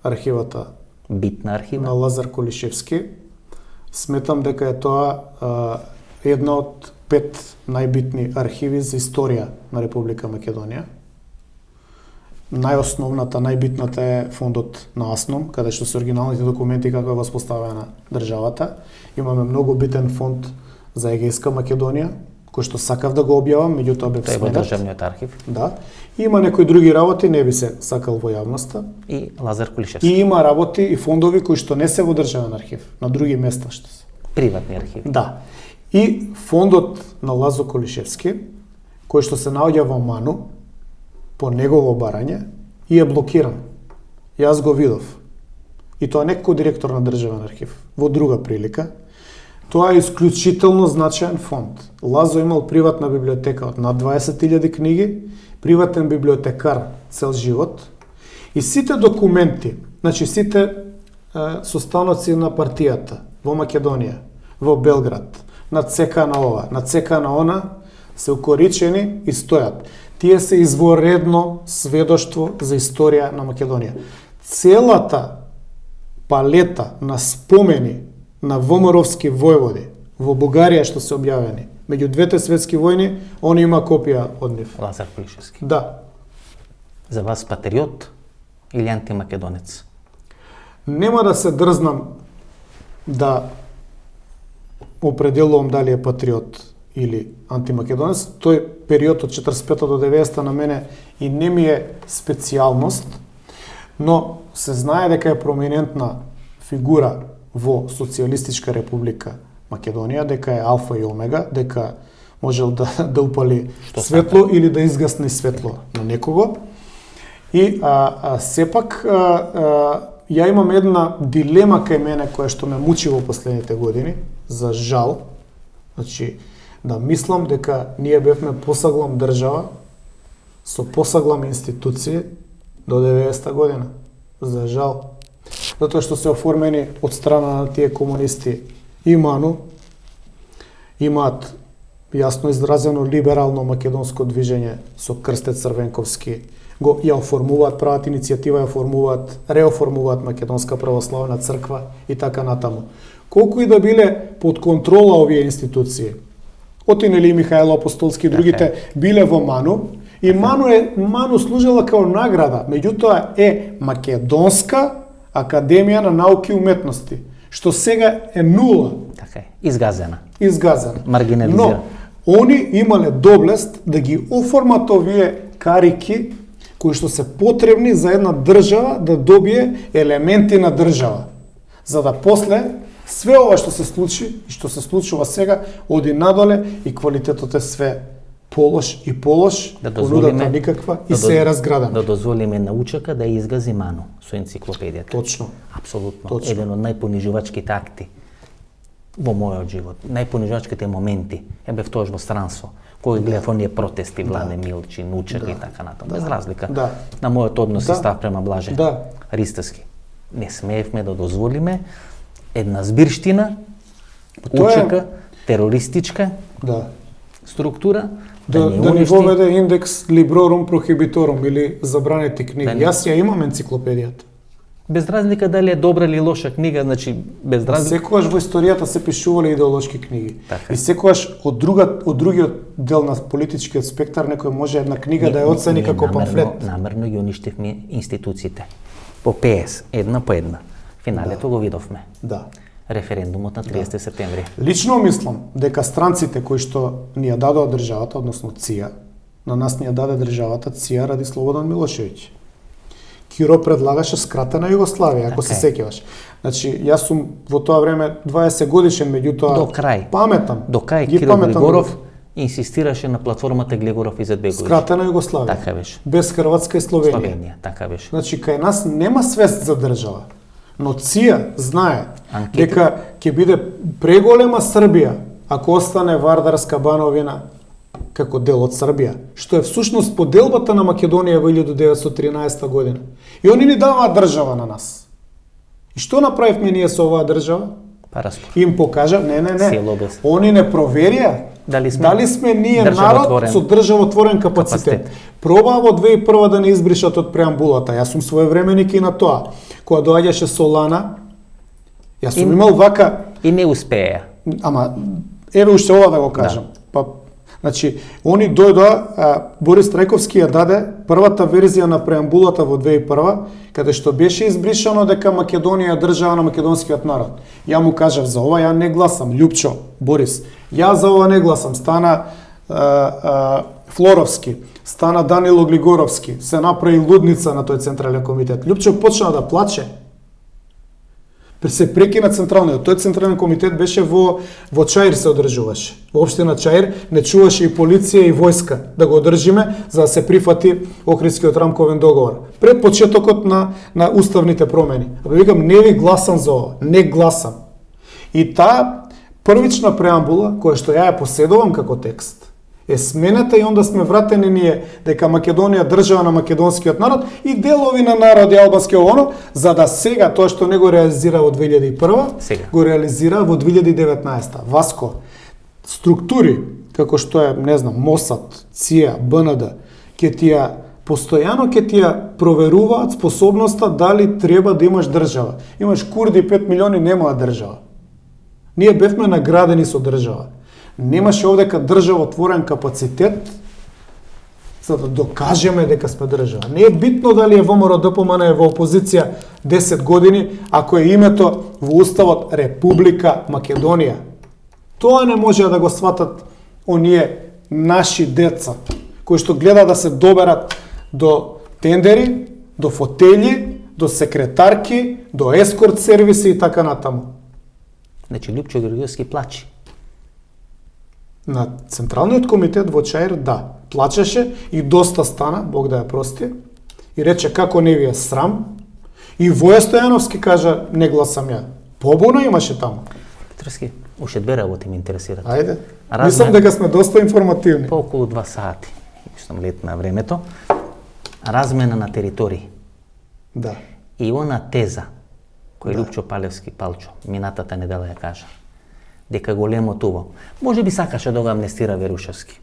архивата Битна архива? на Лазар Колишевски. Сметам дека е тоа една од 5 најбитни архиви за историја на Република Македонија. најосновната, најбитната е фондот на АСНОМ, каде што се оригиналните документи како е воспоставена државата. Имаме многу битен фонд за Егејска Македонија, кој што сакав да го објавам, меѓутоа бев Тој е во сменет. државниот архив. Да. И има некои други работи, не би се сакал во јавноста. И Лазар Кулишевски. И има работи и фондови кои што не се во државен архив, на други места што се. Приватни архиви. Да. И фондот на Лазо Кулишевски, кој што се наоѓа во Ману, по негово барање, и е блокиран. Јас го видов. И тоа не како директор на државен архив, во друга прилика. Тоа е исклучително значаен фонд. Лазо имал приватна библиотека од над 20.000 книги, приватен библиотекар цел живот, и сите документи, значи сите состаноци на партијата во Македонија, во Белград, на ЦК на ова, на ЦК на она, се укоричени и стојат. Тие се изворедно сведоштво за историја на Македонија. Целата палета на спомени на ВМРО-вски војводи во Бугарија што се објавени меѓу двете светски војни, он има копија од нив. Лазар Кулишевски. Да. За вас патриот или антимакедонец? Нема да се дрзнам да определувам дали е патриот или антимакедонец. Тој период од 45 до 90 на мене и не ми е специјалност, но се знае дека е проминентна фигура во Социјалистичка република Македонија, дека е алфа и омега, дека можел да упали светло или да изгасне светло на некого. И сепак ја имам една дилема кај мене која што ме мучи во последните години, за жал. Значи, да мислам дека ние бевме посаглам држава со посаглам институции до 90-та година. За жал. Затоа што се оформени од страна на тие комунисти и Ману, имаат јасно изразено либерално македонско движење со Крстец Црвенковски, ја оформуваат, прават иницијатива, ја оформуваат, реоформуваат Македонска православна црква и така натаму. Колку и да биле под контрола овие институции, Отинели Михајло Апостолски и другите биле во Ману, и Ману служела као награда, меѓутоа е Македонска академија на науки и уметности, што сега е нула. Така е, изгазена. Но Маргинализирана. они имале доблест да ги оформат овие карики кои што се потребни за една држава да добие елементи на држава. За да после све ова што се случи и што се случува сега оди надоле и квалитетот е све полош и полош, понудата никаква и се е разградена. Да дозволиме научака да изгази Ману со енциклопедијата. Точно. Апсолутно. Точно. Еден од најпонижувачките акти во мојот живот. Најпонижувачките моменти е бев тоаш во странство, кој гледав оние протести, Владе Милчин, Учак и така натаму. Без разлика на мојот однос и став према Блаже Ристевски. Не смеевме да дозволиме една збирштина, Учака, терористичка структура, да ни воведе индекс Librorum Prohibitorum или забранети книги. Јас ја имам енциклопедијата. Без разлика дали е добра или лоша книга, значи без разлика. Секогаш во историјата се пишувале идеолошки книги. Така. И секогаш од другиот дел на политичкиот спектар некој може една книга да ја оцени како памфлет. Намерно ги уништивме институциите. По ПС, една по една. Финалето го видовме. Да. Референдумот на 30 септември. Лично мислам дека странците кои што ни ја дадоа државата, односно ЦИА, на нас ни ја даде државата ЦИА ради Слободан Милошевиќ. Киро предлагаше скратена Југославија, ако се сеќаваш. Значи, јас сум во тоа време 20 годишен, меѓутоа до крај. Паметам. До крај Киро Глигоров инсистираше на платформата Глигоров и Иzetbegović. Скратена Југославија. Така беше. Без Хрватска и Словенија. Словенија, така беше. Значи, кај нас нема свест за држава. Но ЦИА знае дека ќе биде преголема Србија ако остане Вардарска Бановина како дел од Србија, што е всушност поделбата на Македонија во 1913 година. И они ни даваат држава на нас. И што направивме ние со оваа држава? Им покажа, не. Они не проверија дали сме ние народ со државотворен капацитет. Пробаа во 2001 да не избришат од преамбулата. Јас сум своевременик и на тоа. Кога доаѓаше Солана, јас сум имал вака... И не успеја. Ама, еве уште ова да го кажам. Па, Значи, они дојдоа, Борис Трајковски ја даде првата верзија на преамбулата во 2001, каде што беше избришано дека Македонија е држава на македонскиот народ. Ја му кажав за ова, ја не гласам, Љупчо, Борис, ја за ова не гласам, стана Флоровски, стана Данило Глигоровски, се направи лудница на тој централен комитет. Љупчо почна да плаче. Се прекина централниот. Тој централен комитет беше во Чаир се одржуваше. Во општина Чаир не чуваше и полиција и војска да го одржиме за да се прифати Охридскиот рамковен договор. Пред почетокот на уставните промени. А викам, не ви гласам за ова, не гласам. И таа првична преамбула, која што ја поседувам како текст, е сменета и онда сме вратени ние дека Македонија држава на македонскиот народ и делови на народи албански оно, за да сега тоа што не го реализира во 2001, сега го реализира во 2019. Васко, структури како што е, не знам, МОСАД, ЦИА, БНД, постојано ќе ти ја проверуваат способноста дали треба да имаш држава. Имаш курди 5 милиони, немаа држава. Ние бевме наградени со држава. Немаше овдека државотворен капацитет за да докажеме дека сме држава. Не е битно дали е ВМРО ДПМН е во опозиција 10 години, ако е името во уставот Република Македонија. Тоа не може да го сватат оние наши деца, кои што гледа да се доберат до тендери, до фотели, до секретарки, до ескорт сервиси и така натаму. Значи, Љупчо Георгиевски плачи. На Централниот комитет во Чаир, да, плачеше и доста стана, Бог да ја прости, и рече како не ви е срам, и Воја Стојановски кажа не гласам ја. Побуна имаше таму. Петровски, уште две работи ме интересираат. Ајде. Мислам дека сме доста информативни. По околу 2 сати, сум лет на времето, размена на територии. Да. И она теза, која Љупчо Палевски Палчо, минатата недела ја кажа, дека големо това. Може би сакаше да го амнестира Верушевски.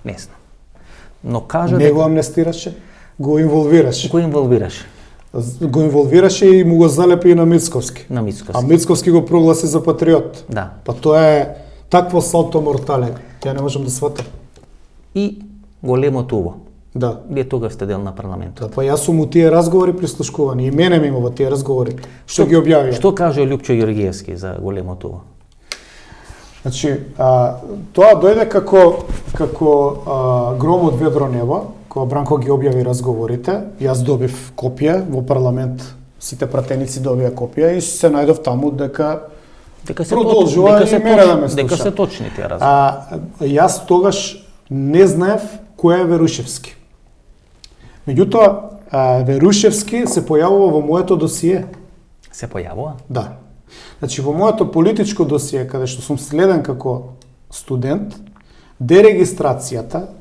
Не знам. Но кажа не дека... го амнестираше, го инволвираше. Го инволвираше. Го инволвираше и му го залепи и на Мицковски. На Мицковски. А Мицковски го прогласи за патриот. Да. Па тоа е такво салто мортале. Ја не можам да сватам. И големо това. Да. Вие тогаш сте дел на парламентот. Да, па јас сум у тие разговори прислушкувани и мене ми има во тие разговори. Што ги објавија? Што каже Љупчо Георгиевски за големо това? Значи, тоа дојде како гром од ведро небо, кога Бранко ги објави разговорите. Јас добив копија во парламент, сите пратеници добија копија и се најдов таму дека продолжува и мере да ме слуша. Дека се точни тие разговори. Јас тогаш не знаев кој е Верушевски. Меѓутоа, Верушевски се појавува во моето досие. Се појавува? Да. Значи, во моето политичко досие, каде што сум следен како студент, дерегистрацијата,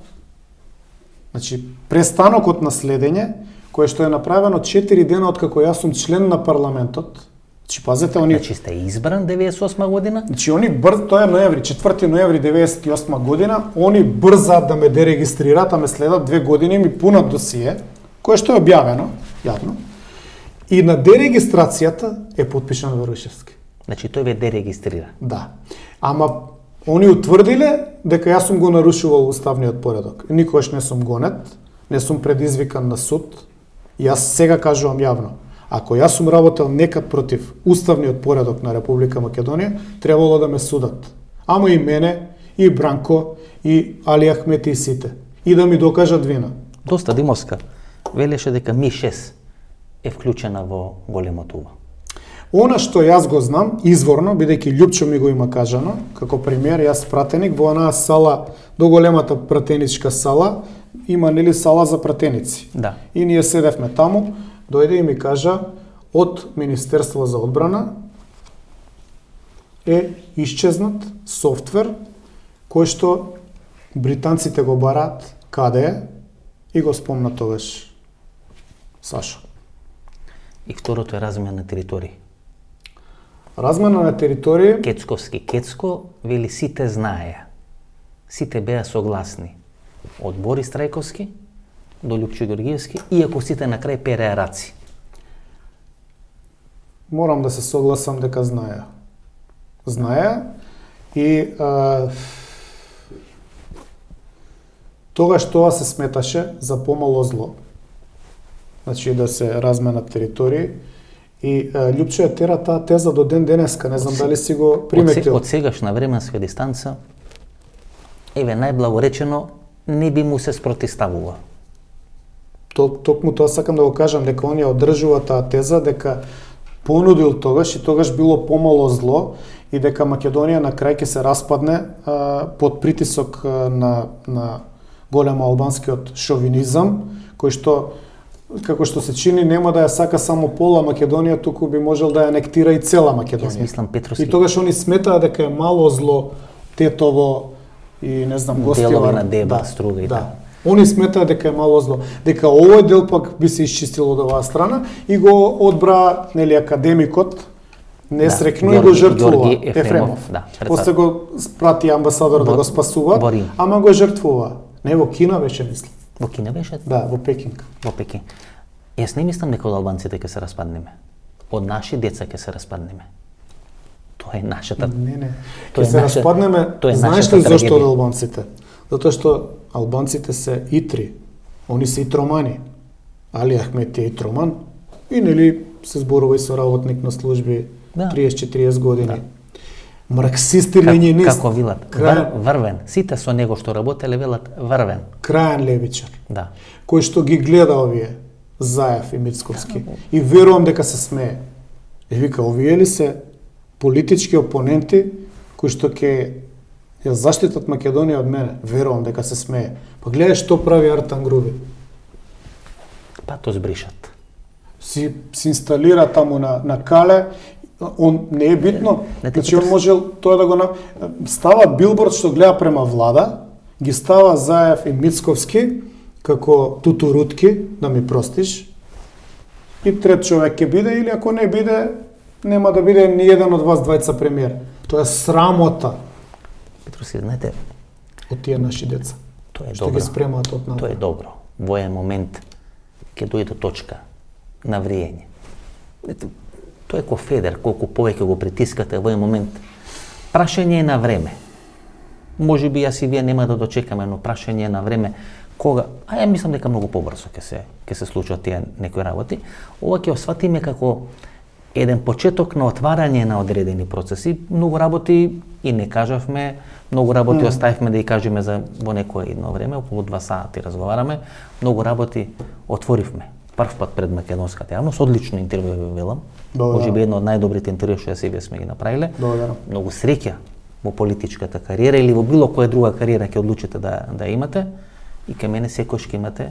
значи, престанокот на следење, кое што е направено 4 дена откако јас сум член на парламентот. Значи, пазете, они... Значи, сте избран 98 година? Значи, они тоа е ноември, 4 ноември 98 година, они брзаат да ме дерегистрираат, а ме следат 2 години, ми пунат досие, кое што е објавено, јавно. И на дерегистрацијата е подпишан Верушевски. Значи, тој ве дерегистрира? Да. Ама, они утврдиле дека јас сум го нарушувал уставниот поредок. Никогаш не сум гонет, не сум предизвикан на суд. Јас сега кажувам јавно. Ако јас сум работел некад против уставниот поредок на Република Македонија, требало да ме судат. Ама и мене, и Бранко, и Али Ахмети и сите. И да ми докажат вина. Доста Димовска велеше дека Ми-6 е вклучена во големо това. Она што јас го знам, изворно, бидејќи Љупчо ми го има кажано, како пример, јас пратеник во онаа сала, до големата пратеничка сала, има нели сала за пратеници. Да. И ние седевме таму, дојде и ми кажа од Министерство за одбрана е исчезнат софтвер кој што британците го бараат каде е и го спомна тогаш Сашо. И второто е размена на територии. Размена на територии... Кецковски. Кецко вели сите знаеа. Сите беа согласни. Од Борис Трајковски до Љупчо Георгиевски, иако сите на крај переа раци. Морам да се согласам дека знаеа. Знаеа и Тогаш тоа се сметаше за помало зло. Значи да се разменат територии. И Лјупчо ја тера таа теза до ден денеска, не знам дали си го приметил. Од сегашна временска дистанца, еве најблагоречено, не би му се спротиставува. Токму тоа сакам да го кажам, дека он ја одржува таа теза, дека понудил тогаш и тогаш било помало зло и дека Македонија на крај ќе се распадне под притисок на големо албанскиот шовинизам, кој што како што се чини нема да ја сака само пола Македонија, туку би можел да ја анектира и цела Македонија. Јас мислам Петровски. И тогаш они сметаа дека е мало зло Тетово и не знам Гостивар. Делови на Деба, Струга и така. Они сметаа дека е мало зло, дека овој дел пак би се исчистил од оваа страна и го одбра, нели, академикот несрекно и го жртвува Ефремов. После го прати амбасадор да го спасува, ама го жртвува. Не, во Кина беше, мислам. Во Кина беше? Да, во Пекинг. Во Пекинг. Јас не мислам дека од албанците ќе се распаднеме. Од наши деца ќе се распаднеме. Тоа е нашата. Не. Ќе се распаднеме. Знаеш ли зашто од албанците? Затоа што албанците се итри. Они се итромани. Али Ахмети е итроман и нели се зборува и со работник на служби 30-40 години. Да. Марксист и ленинист. Како велат, врвен. Сите со него што работеле велат врвен. Крајен левичар. Да. Кој што ги гледа овие Заев и Мицковски и верувам дека се смее. И вика, овие ли се политички опоненти кои што ќе ја заштитат Македонија од мене? Верувам дека се смее. Па гледај што прави Артан Груби. Па то збришат. Си инсталира таму на Кале. Он не е битно, значи он можел тоа да го става билборд што гледа према влада, ги става Заев и Мицковски како тутурутки, да ми простиш, и трет човек ќе биде, или ако не биде, нема да биде ни еден од вас двајца премиер. Тоа е срамота. Петровски, знаете, од тие наши деца. Тоа е што добро. Ги спремаат од Тоа е добро. Во еден момент ќе дојде точка на вриење. Тоа е ко Федер, колку повеќе го притискате во еден момент. Прашање е на време. Може би јас и вие нема да дочекаме, но прашање е на време кога, ја мислам дека многу побрзо ќе се случат тие некои работи. Ова ќе осватиме како еден почеток на отварање на одредени процеси. Многу работи и не кажавме, многу работи оставивме да ги кажеме за во некое едно време, околу 2 сати разговараме. Многу работи отворивме. Прв пат пред македонската јавност, одлично интервју ви велам. Може би едно од најдобрите интервју што ја сме ги направиле. Многу среќа во политичката кариера или во било која друга кариера ќе одлучите да имате и кај мене секојаш ќе имате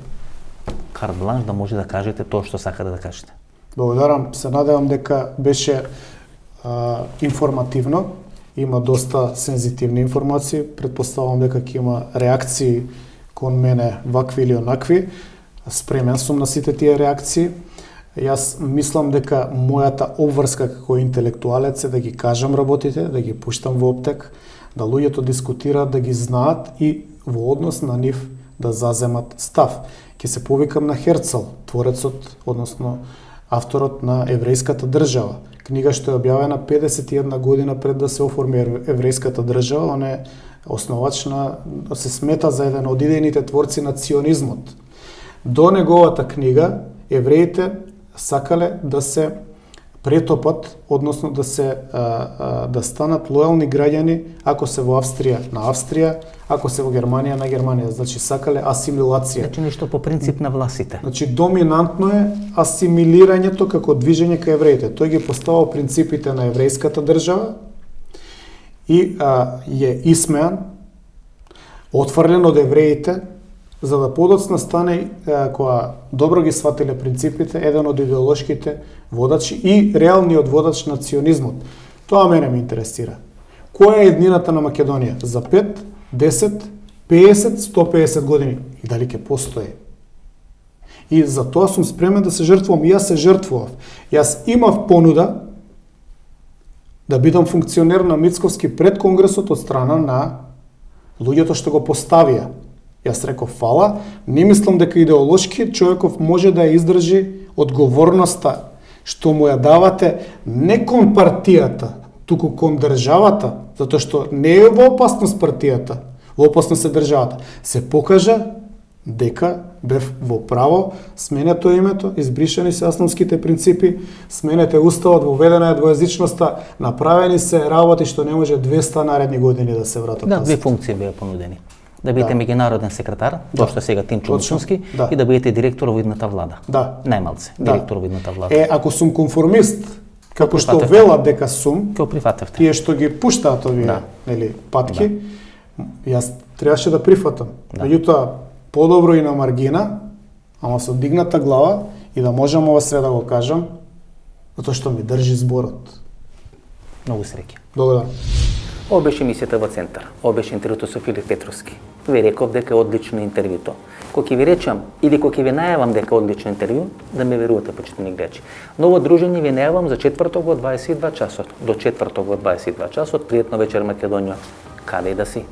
карт бланш да може да кажете тоа што сакате да кажете. Благодарам, се надевам дека беше информативно, има доста сензитивни информации, предпоставувам дека ќе има реакции кон мене вакви или онакви. Спремен сум на сите тие реакции. Јас мислам дека мојата обврска како интелектуалец е да ги кажам работите, да ги пуштам во оптек, да луѓето дискутираат, да ги знаат и во однос на нив да заземат став. Ќе се повикам на Херцел, творецот, односно авторот на Еврејската држава. Книга што е објавена 51 година пред да се оформи Еврејската држава. Он е основач се смета за еден од идејните творци на ционизмот. До неговата книга евреите сакале да се претопат, односно да станат лојални граѓани ако се во Австрија на Австрија, ако се во Германија на Германија, значи сакале асимилација. Значи нешто по принцип на властите. Значи доминантно е асимилирањето како движење кај евреите. Тој ги поставува принципите на еврејската држава и е исмеан, отфрлен од евреите, за да подоцна стане, која добро ги сватиле принципите, еден од идеолошките водачи и реалниот водач на ционизмот. Тоа мене ме интересира. Која е еднината на Македонија за 5, 10, 50, 150 години и дали ќе постои? И за тоа сум спремен да се жртвувам. И јас се жртвував. Јас имав понуда да бидам функционер на Мицковски пред Конгресот од страна на луѓето што го поставија. Јас реков фала, не мислам дека идеолошки човеков може да ја издржи одговорноста што му ја давате не кон партијата, туку кон државата, затоа што не е во опасност партијата. во опасност е државата. Се покажа дека бев во право, сменето е името, избришани се основските принципи, сменете уставот, воведена е двојазичноста, направени се работи што не може 200 наредни години да се вратат. Да, две функции беа понудени. Да бидете меѓународен секретар, тоа што сега Тимчо Мичунски, и да бидете директор во идната влада. Да. Најмалце, директор во идната влада. Ако сум конформист, како што велат дека сум, ке прифатевте. Тие што ги пуштаат овие, нели, патки, јас требаше да прифатам. Меѓутоа, подобро и на маргина, ама со дигната глава и да можам ова све да го кажам, затоа што ми држи зборот. Многу среќа. Благодарам. Ова беше емисијата во Центар. Ова беше интервјуто со Филип Петровски. Ви реков дека е одлично интервјуто. Кога ќе ви речам или кога ќе ви најавам дека е одлично интервју, да ме верувате, почитувани гледачи. Ново дружење ви најавам за четврток во 22 часот. До четврток во 22 часот. Пријатно вечер, Македонија. Каде и да си.